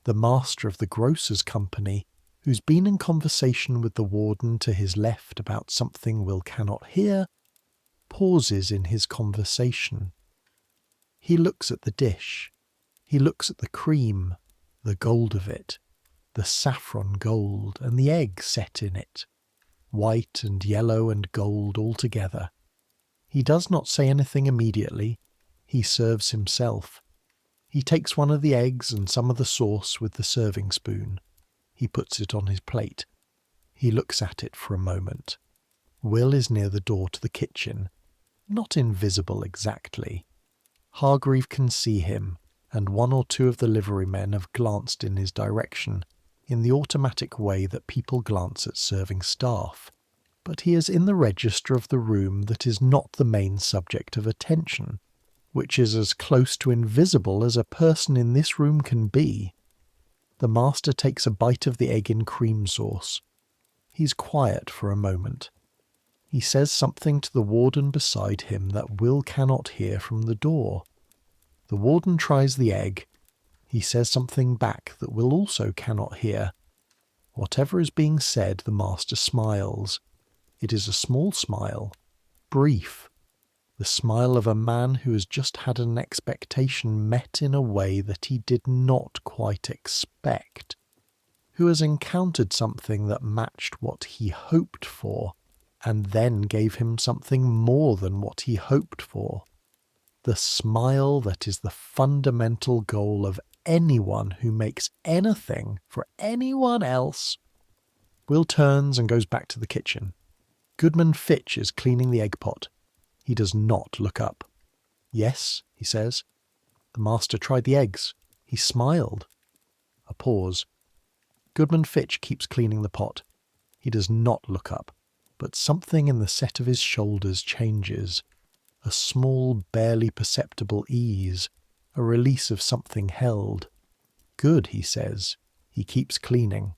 The master of the grocer's company, who's been in conversation with the warden to his left about something Will cannot hear, pauses in his conversation. He looks at the dish. He looks at the cream, the gold of it, the saffron gold, and the egg set in it, white and yellow and gold all together. He does not say anything immediately. He serves himself. He takes one of the eggs and some of the sauce with the serving spoon. He puts it on his plate. He looks at it for a moment. Will is near the door to the kitchen, not invisible exactly. Hargreave can see him, and one or two of the liverymen have glanced in his direction, in the automatic way that people glance at serving staff. But he is in the register of the room that is not the main subject of attention, which is as close to invisible as a person in this room can be. The master takes a bite of the egg in cream sauce. He's quiet for a moment. He says something to the warden beside him that Will cannot hear from the door. The warden tries the egg. He says something back that Will also cannot hear. Whatever is being said, the master smiles. It is a small smile, brief, the smile of a man who has just had an expectation met in a way that he did not quite expect, who has encountered something that matched what he hoped for, and then gave him something more than what he hoped for. The smile that is the fundamental goal of anyone who makes anything for anyone else. Will turns and goes back to the kitchen. Goodman Fitch is cleaning the egg pot. He does not look up. Yes, he says. The master tried the eggs. He smiled. A pause. Goodman Fitch keeps cleaning the pot. He does not look up. but something in the set of his shoulders changes. A small, barely perceptible ease, a release of something held. Good, he says. He keeps cleaning.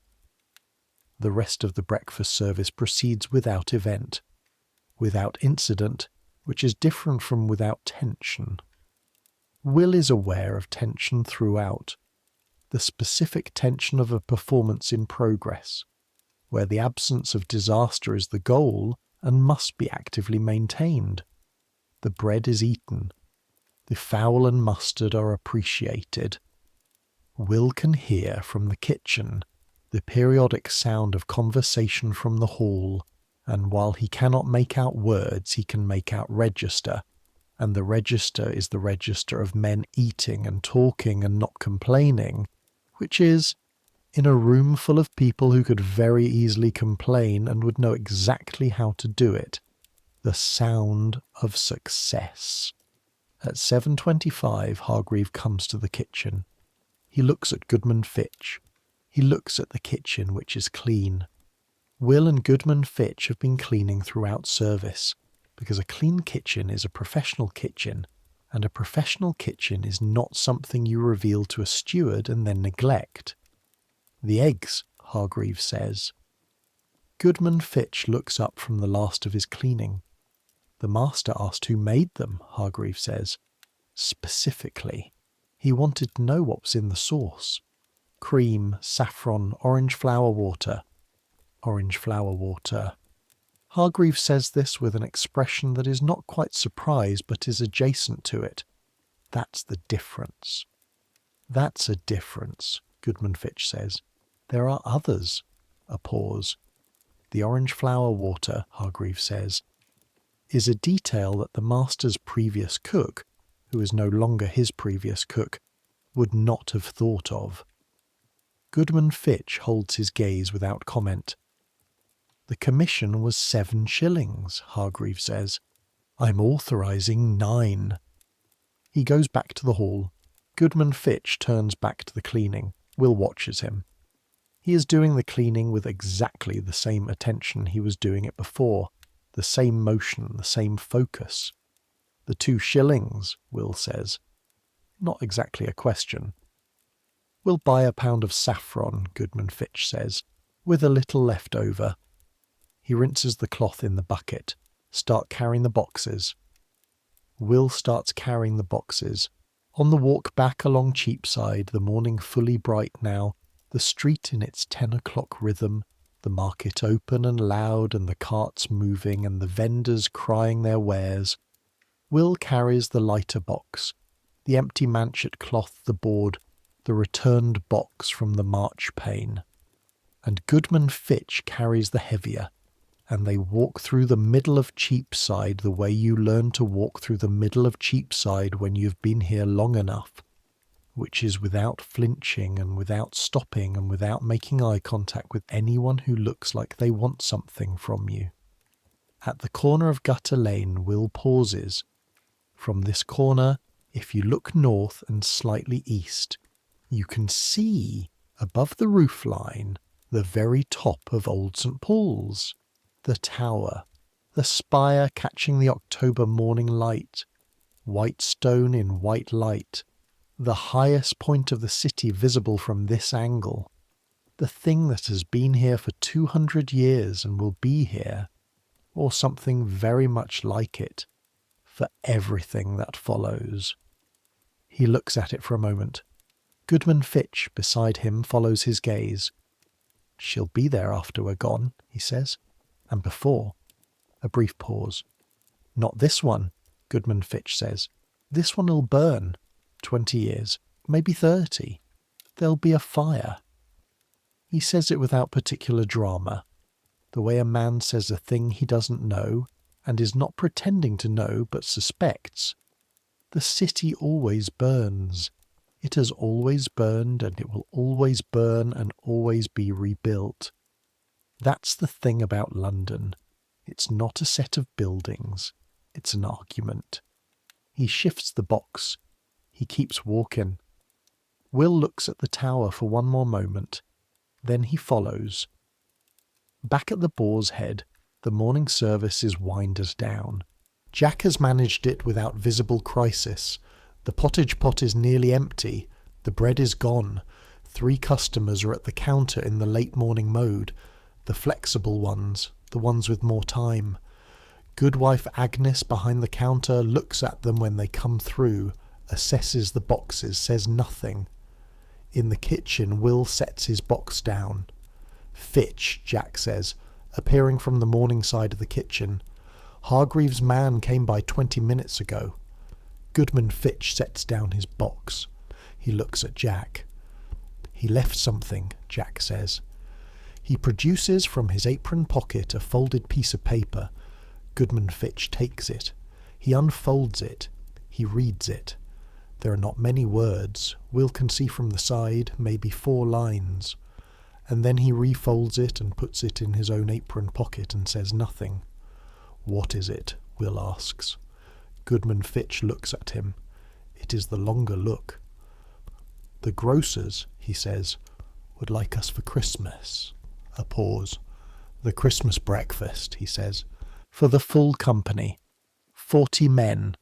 The rest of the breakfast service proceeds without event, without incident, which is different from without tension. Will is aware of tension throughout, the specific tension of a performance in progress, where the absence of disaster is the goal and must be actively maintained. The bread is eaten. The fowl and mustard are appreciated. Will can hear from the kitchen the periodic sound of conversation from the hall, and while he cannot make out words, he can make out register, and the register is the register of men eating and talking and not complaining, which is, in a room full of people who could very easily complain and would know exactly how to do it, the sound of success. At 7:25, Hargreave comes to the kitchen. He looks at Goodman Fitch. He looks at the kitchen, which is clean. Will and Goodman Fitch have been cleaning throughout service, because a clean kitchen is a professional kitchen, and a professional kitchen is not something you reveal to a steward and then neglect. The eggs, Hargreave says. Goodman Fitch looks up from the last of his cleaning. The master asked who made them, Hargreave says. Specifically. He wanted to know what was in the sauce. Cream, saffron, orange flower water. Orange flower water. Hargreave says this with an expression that is not quite surprise but is adjacent to it. That's the difference. That's a difference, Goodman Fitch says. There are others. A pause. The orange flower water, Hargreave says, is a detail that the master's previous cook, who is no longer his previous cook, would not have thought of. Goodman Fitch holds his gaze without comment. The commission was 7 shillings, Hargreave says. I'm authorising 9. He goes back to the hall. Goodman Fitch turns back to the cleaning. Will watches him. He is doing the cleaning with exactly the same attention he was doing it before, the same motion, the same focus. The 2 shillings, Will says. Not exactly a question. We'll buy a pound of saffron, Goodman Fitch says, with a little left over. He rinses the cloth in the bucket. Start carrying the boxes. Will starts carrying the boxes. On the walk back along Cheapside, the morning fully bright now, the street in its 10 o'clock rhythm, the market open and loud and the carts moving and the vendors crying their wares, Will carries the lighter box, the empty manchet cloth, the board, the returned box from the march pane. And Goodman Fitch carries the heavier, and they walk through the middle of Cheapside the way you learn to walk through the middle of Cheapside when you've been here long enough, which is without flinching and without stopping and without making eye contact with anyone who looks like they want something from you. At the corner of Gutter Lane, Will pauses. From this corner, if you look north and slightly east, you can see, above the roofline, the very top of Old St. Paul's, the tower, the spire catching the October morning light, white stone in white light, the highest point of the city visible from this angle, the thing that has been here for 200 years and will be here, or something very much like it, for everything that follows. He looks at it for a moment. Goodman Fitch, beside him, follows his gaze. She'll be there after we're gone, he says. And before. A brief pause. Not this one, Goodman Fitch says. This one'll burn. 20 years, maybe 30. There'll be a fire. He says it without particular drama, the way a man says a thing he doesn't know, and is not pretending to know but suspects. The city always burns. It has always burned, and it will always burn and always be rebuilt. That's the thing about London. It's not a set of buildings. It's an argument. He shifts the box. He keeps walking. Will looks at the tower for one more moment. Then he follows. Back at the Boar's Head, The morning service is winded down. Jack has managed it without visible crisis. The pottage pot is nearly empty. The bread is gone. 3 customers are at the counter in the late morning mode. The flexible ones, the ones with more time. Goodwife Agnes behind the counter looks at them when they come through, assesses the boxes, says nothing. In the kitchen, Will sets his box down. "Fitch," Jack says, appearing from the morning side of the kitchen. "Hargreaves' man came by 20 minutes ago." Goodman Fitch sets down his box. He looks at Jack. "He left something," Jack says. He produces from his apron pocket a folded piece of paper. Goodman Fitch takes it. He unfolds it. He reads it. There are not many words. Will can see from the side, maybe 4 lines. And then he refolds it and puts it in his own apron pocket and says nothing. "What is it?" Will asks. Goodman Fitch looks at him. It is the longer look. "The grocers," he says, "would like us for Christmas." A pause. "The Christmas breakfast," he says, "for the full company. 40 men.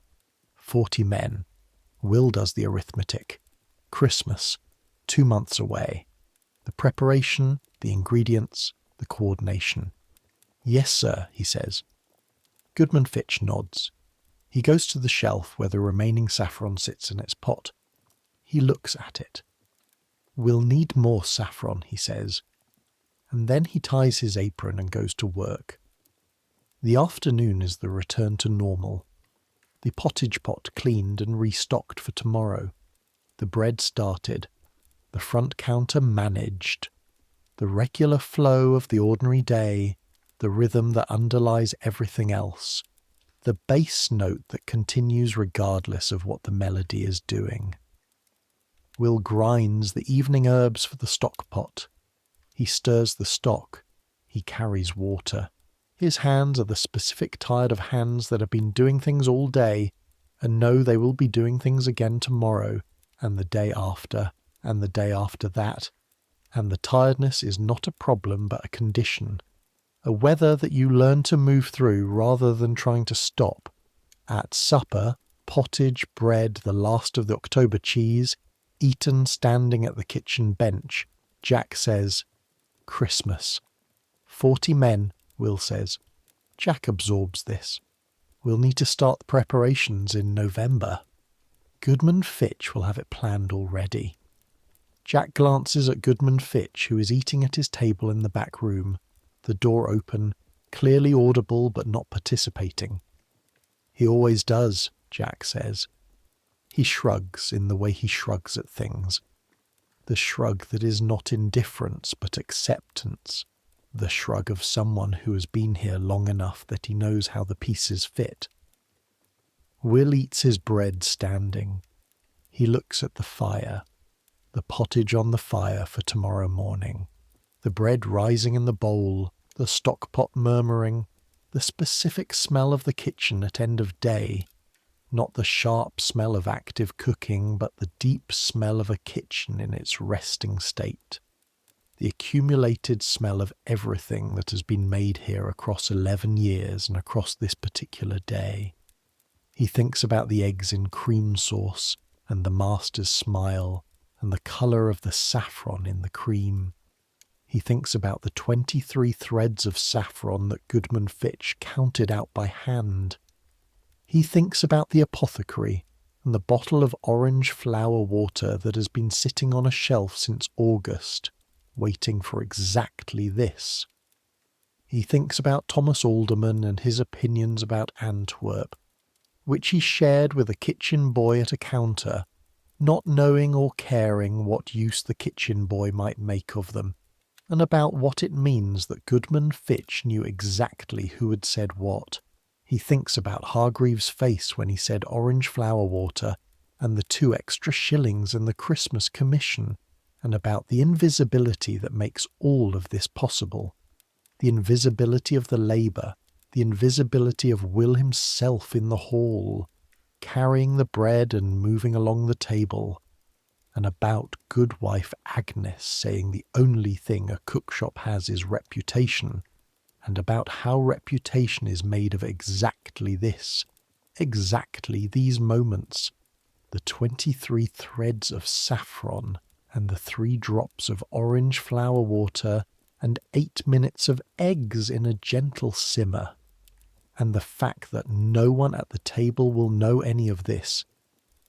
40 men. Will does the arithmetic. Christmas, 2 months away. The preparation, the ingredients, the coordination. "Yes, sir," he says. Goodman Fitch nods. He goes to the shelf where the remaining saffron sits in its pot. He looks at it. "We'll need more saffron," he says. And then he ties his apron and goes to work. The afternoon is the return to normal. The pottage pot cleaned and restocked for tomorrow. The bread started. The front counter managed. The regular flow of the ordinary day, the rhythm that underlies everything else, the bass note that continues regardless of what the melody is doing. Will grinds the evening herbs for the stock pot. He stirs the stock. He carries water. His hands are the specific tired of hands that have been doing things all day and know they will be doing things again tomorrow and the day after and the day after that. And the tiredness is not a problem but a condition, a weather that you learn to move through rather than trying to stop. At supper, pottage, bread, the last of the October cheese, eaten standing at the kitchen bench, Jack says, "Christmas. 40 men," Will says. Jack absorbs this. "We'll need to start the preparations in November." Goodman Fitch will have it planned already. Jack glances at Goodman Fitch, who is eating at his table in the back room, the door open, clearly audible but not participating. "He always does," Jack says. He shrugs in the way he shrugs at things. The shrug that is not indifference but acceptance. The shrug of someone who has been here long enough that he knows how the pieces fit. Will eats his bread standing. He looks at the fire. The pottage on the fire for tomorrow morning. The bread rising in the bowl, the stock pot murmuring, the specific smell of the kitchen at end of day. Not the sharp smell of active cooking, but the deep smell of a kitchen in its resting state. The accumulated smell of everything that has been made here across 11 years and across this particular day. He thinks about the eggs in cream sauce and the master's smile and the colour of the saffron in the cream. He thinks about the 23 threads of saffron that Goodman Fitch counted out by hand. He thinks about the apothecary and the bottle of orange flower water that has been sitting on a shelf since August, waiting for exactly this. He thinks about Thomas Alderman and his opinions about Antwerp, which he shared with a kitchen boy at a counter, not knowing or caring what use the kitchen boy might make of them, and about what it means that Goodman Fitch knew exactly who had said what. He thinks about Hargreaves' face when he said orange flower water and the 2 extra shillings in the Christmas commission, and about the invisibility that makes all of this possible. The invisibility of the labour, the invisibility of Will himself in the hall, carrying the bread and moving along the table, and about Goodwife Agnes saying the only thing a cookshop has is reputation, and about how reputation is made of exactly this, exactly these moments, the 23 threads of saffron and the 3 drops of orange flower water and 8 minutes of eggs in a gentle simmer. And the fact that no one at the table will know any of this,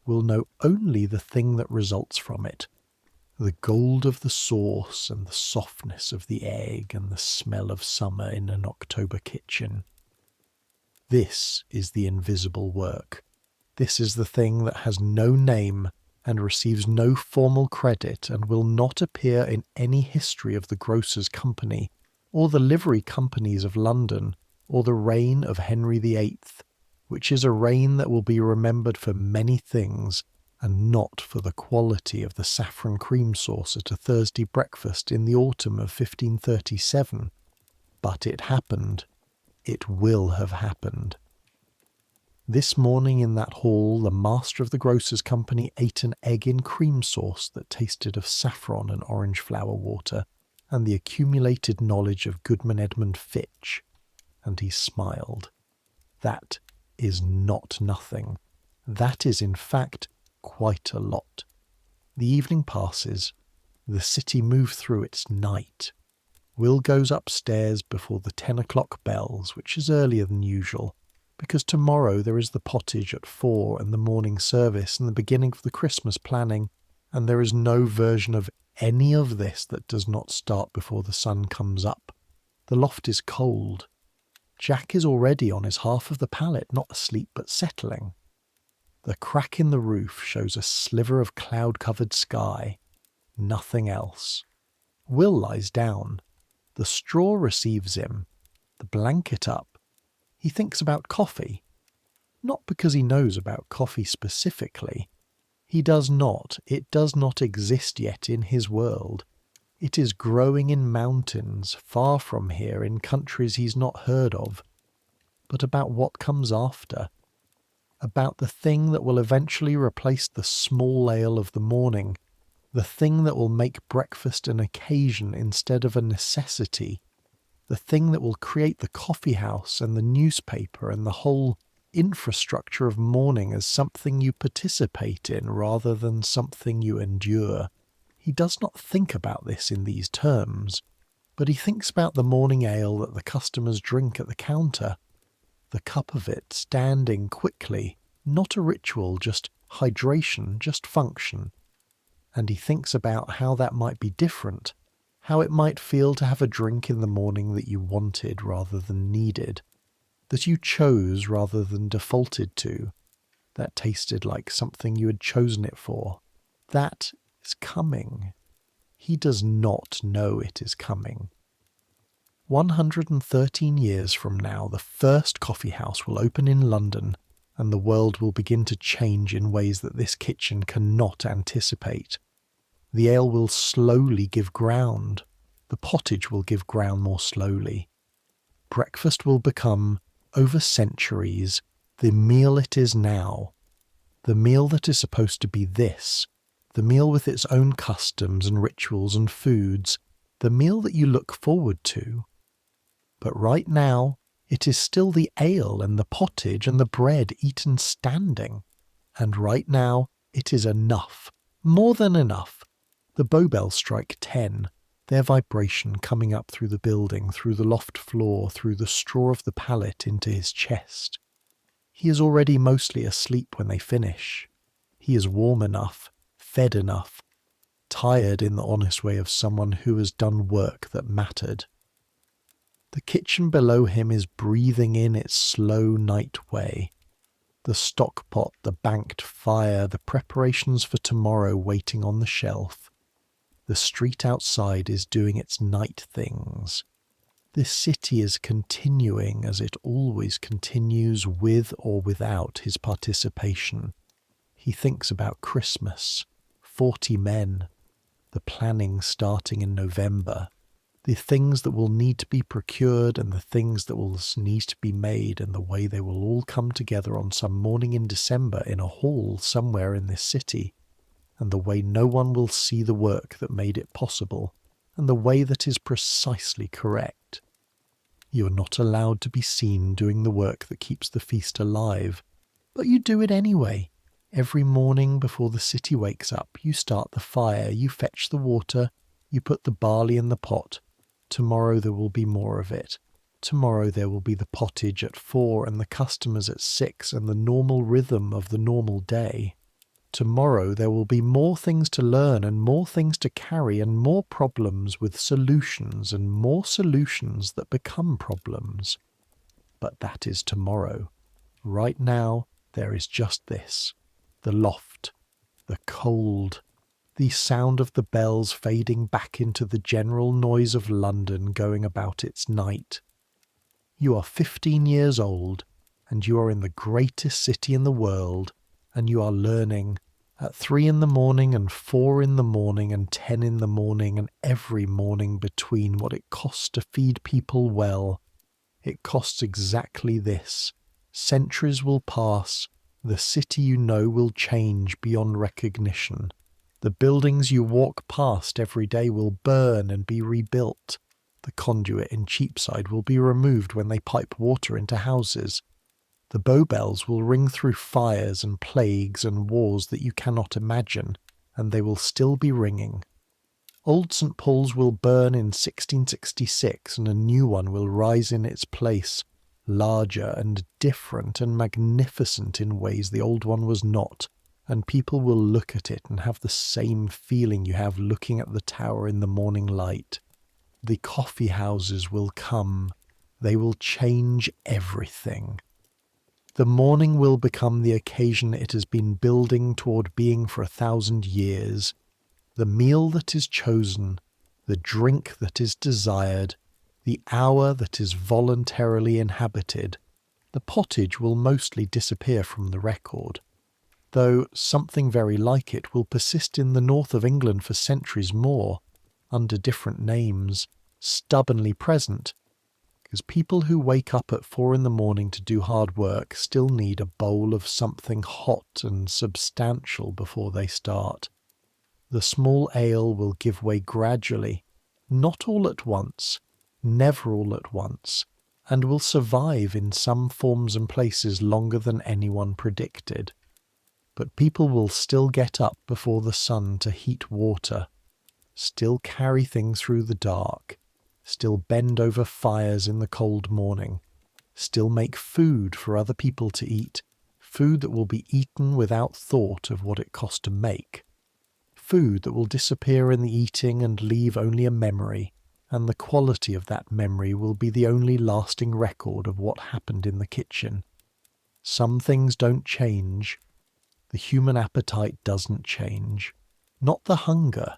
will know only the thing that results from it, the gold of the sauce and the softness of the egg and the smell of summer in an October kitchen. This is the invisible work. This is the thing that has no name and receives no formal credit and will not appear in any history of the Grocers' Company, or the Livery Companies of London, or the reign of Henry VIII, which is a reign that will be remembered for many things, and not for the quality of the saffron cream sauce at a Thursday breakfast in the autumn of 1537. But it happened. It will have happened. This morning in that hall, the master of the Grocers' Company ate an egg in cream sauce that tasted of saffron and orange flower water, and the accumulated knowledge of Goodman Edmund Fitch, and he smiled. That is not nothing. That is, in fact, quite a lot. The evening passes. The city moves through its night. Will goes upstairs before the 10 o'clock bells, which is earlier than usual, because tomorrow there is the pottage at 4 and the morning service and the beginning of the Christmas planning, and there is no version of any of this that does not start before the sun comes up. The loft is cold. Jack is already on his half of the pallet, not asleep but settling. The crack in the roof shows a sliver of cloud-covered sky. Nothing else. Will lies down. The straw receives him. The blanket up. He thinks about coffee. Not because he knows about coffee specifically. He does not. It does not exist yet in his world. It is growing in mountains, far from here, in countries he's not heard of. But about what comes after. About the thing that will eventually replace the small ale of the morning, the thing that will make breakfast an occasion instead of a necessity, the thing that will create the coffee house and the newspaper and the whole infrastructure of morning as something you participate in rather than something you endure. He does not think about this in these terms, but he thinks about the morning ale that the customers drink at the counter, the cup of it standing quickly, not a ritual, just hydration, just function. And he thinks about how that might be different, how it might feel to have a drink in the morning that you wanted rather than needed, that you chose rather than defaulted to, that tasted like something you had chosen it for. That is coming. He does not know it is coming. 113 years from now, the first coffee house will open in London, and the world will begin to change in ways that this kitchen cannot anticipate. The ale will slowly give ground. The pottage will give ground more slowly. Breakfast will become, over centuries, the meal it is now. The meal that is supposed to be this. The meal with its own customs and rituals and foods. The meal that you look forward to. But right now, it is still the ale and the pottage and the bread eaten standing. And right now, it is enough. More than enough. The bow bells strike 10, their vibration coming up through the building, through the loft floor, through the straw of the pallet into his chest. He is already mostly asleep when they finish. He is warm enough, fed enough, tired in the honest way of someone who has done work that mattered. The kitchen below him is breathing in its slow night way. The stock pot, the banked fire, the preparations for tomorrow waiting on the shelf. The street outside is doing its night things. This city is continuing as it always continues with or without his participation. He thinks about Christmas, 40 men, the planning starting in November, the things that will need to be procured and the things that will need to be made, and the way they will all come together on some morning in December in a hall somewhere in this city, and the way no one will see the work that made it possible, and the way that is precisely correct. You're not allowed to be seen doing the work that keeps the feast alive, but you do it anyway. Every morning before the city wakes up, you start the fire, you fetch the water, you put the barley in the pot. Tomorrow there will be more of it. Tomorrow there will be the pottage at 4 and the customers at 6 and the normal rhythm of the normal day. Tomorrow there will be more things to learn and more things to carry and more problems with solutions and more solutions that become problems. But that is tomorrow. Right now there is just this. The loft, the cold, the sound of the bells fading back into the general noise of London going about its night. You are 15 years old, and you are in the greatest city in the world, and you are learning at 3 in the morning and 4 in the morning and 10 in the morning and every morning between what it costs to feed people well. It costs exactly this. Centuries will pass. The city you know will change beyond recognition. The buildings you walk past every day will burn and be rebuilt. The conduit in Cheapside will be removed when they pipe water into houses. The bow bells will ring through fires and plagues and wars that you cannot imagine, and they will still be ringing. Old St. Paul's will burn in 1666 and a new one will rise in its place, larger and different and magnificent in ways the old one was not, and people will look at it and have the same feeling you have looking at the tower in the morning light. The coffee houses will come. They will change everything. The morning will become the occasion it has been building toward being for 1,000 years. The meal that is chosen, the drink that is desired, the hour that is voluntarily inhabited. The pottage will mostly disappear from the record, though something very like it will persist in the north of England for centuries more, under different names, stubbornly present, because people who wake up at 4 in the morning to do hard work still need a bowl of something hot and substantial before they start. The small ale will give way gradually, not all at once, never all at once, and will survive in some forms and places longer than anyone predicted. But people will still get up before the sun to heat water, still carry things through the dark, still bend over fires in the cold morning, still make food for other people to eat, food that will be eaten without thought of what it cost to make, food that will disappear in the eating and leave only a memory, and the quality of that memory will be the only lasting record of what happened in the kitchen. Some things don't change. The human appetite doesn't change. Not the hunger,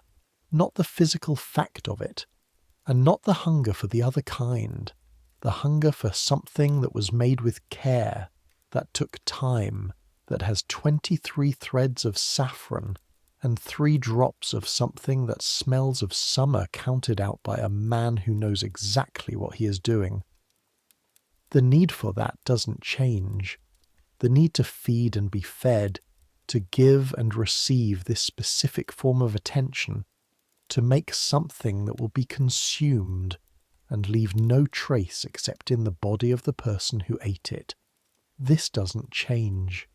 not the physical fact of it, and not the hunger for the other kind, the hunger for something that was made with care, that took time, that has 23 threads of saffron and 3 drops of something that smells of summer counted out by a man who knows exactly what he is doing. The need for that doesn't change. The need to feed and be fed, to give and receive this specific form of attention, to make something that will be consumed and leave no trace except in the body of the person who ate it. This doesn't change.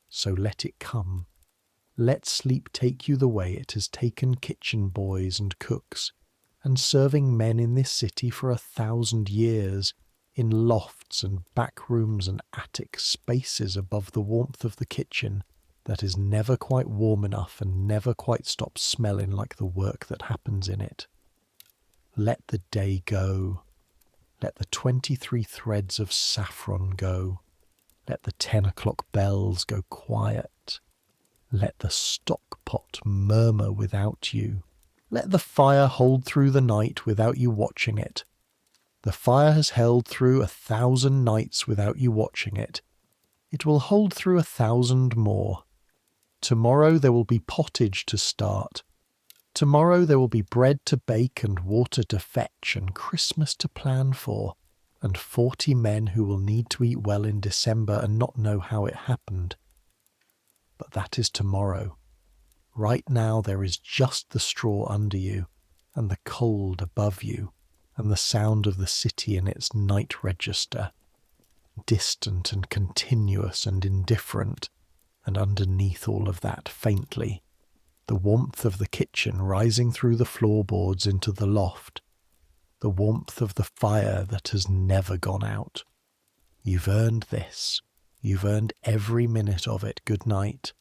So let it come. Let sleep take you the way it has taken kitchen boys and cooks, and serving men in this city for 1,000 years, in lofts and back rooms and attic spaces above the warmth of the kitchen, that is never quite warm enough and never quite stops smelling like the work that happens in it. Let the day go. Let the 23 threads of saffron go. Let the 10 o'clock bells go quiet. Let the stock pot murmur without you. Let the fire hold through the night without you watching it. The fire has held through 1,000 nights without you watching it. It will hold through 1,000 more. Tomorrow there will be pottage to start. Tomorrow there will be bread to bake and water to fetch and Christmas to plan for, and 40 men who will need to eat well in December and not know how it happened. But that is tomorrow. Right now there is just the straw under you and the cold above you. and the sound of the city in its night register, distant and continuous and indifferent, and underneath all of that, faintly, the warmth of the kitchen rising through the floorboards into the loft, the warmth of the fire that has never gone out. You've earned this. You've earned every minute of it. Good night.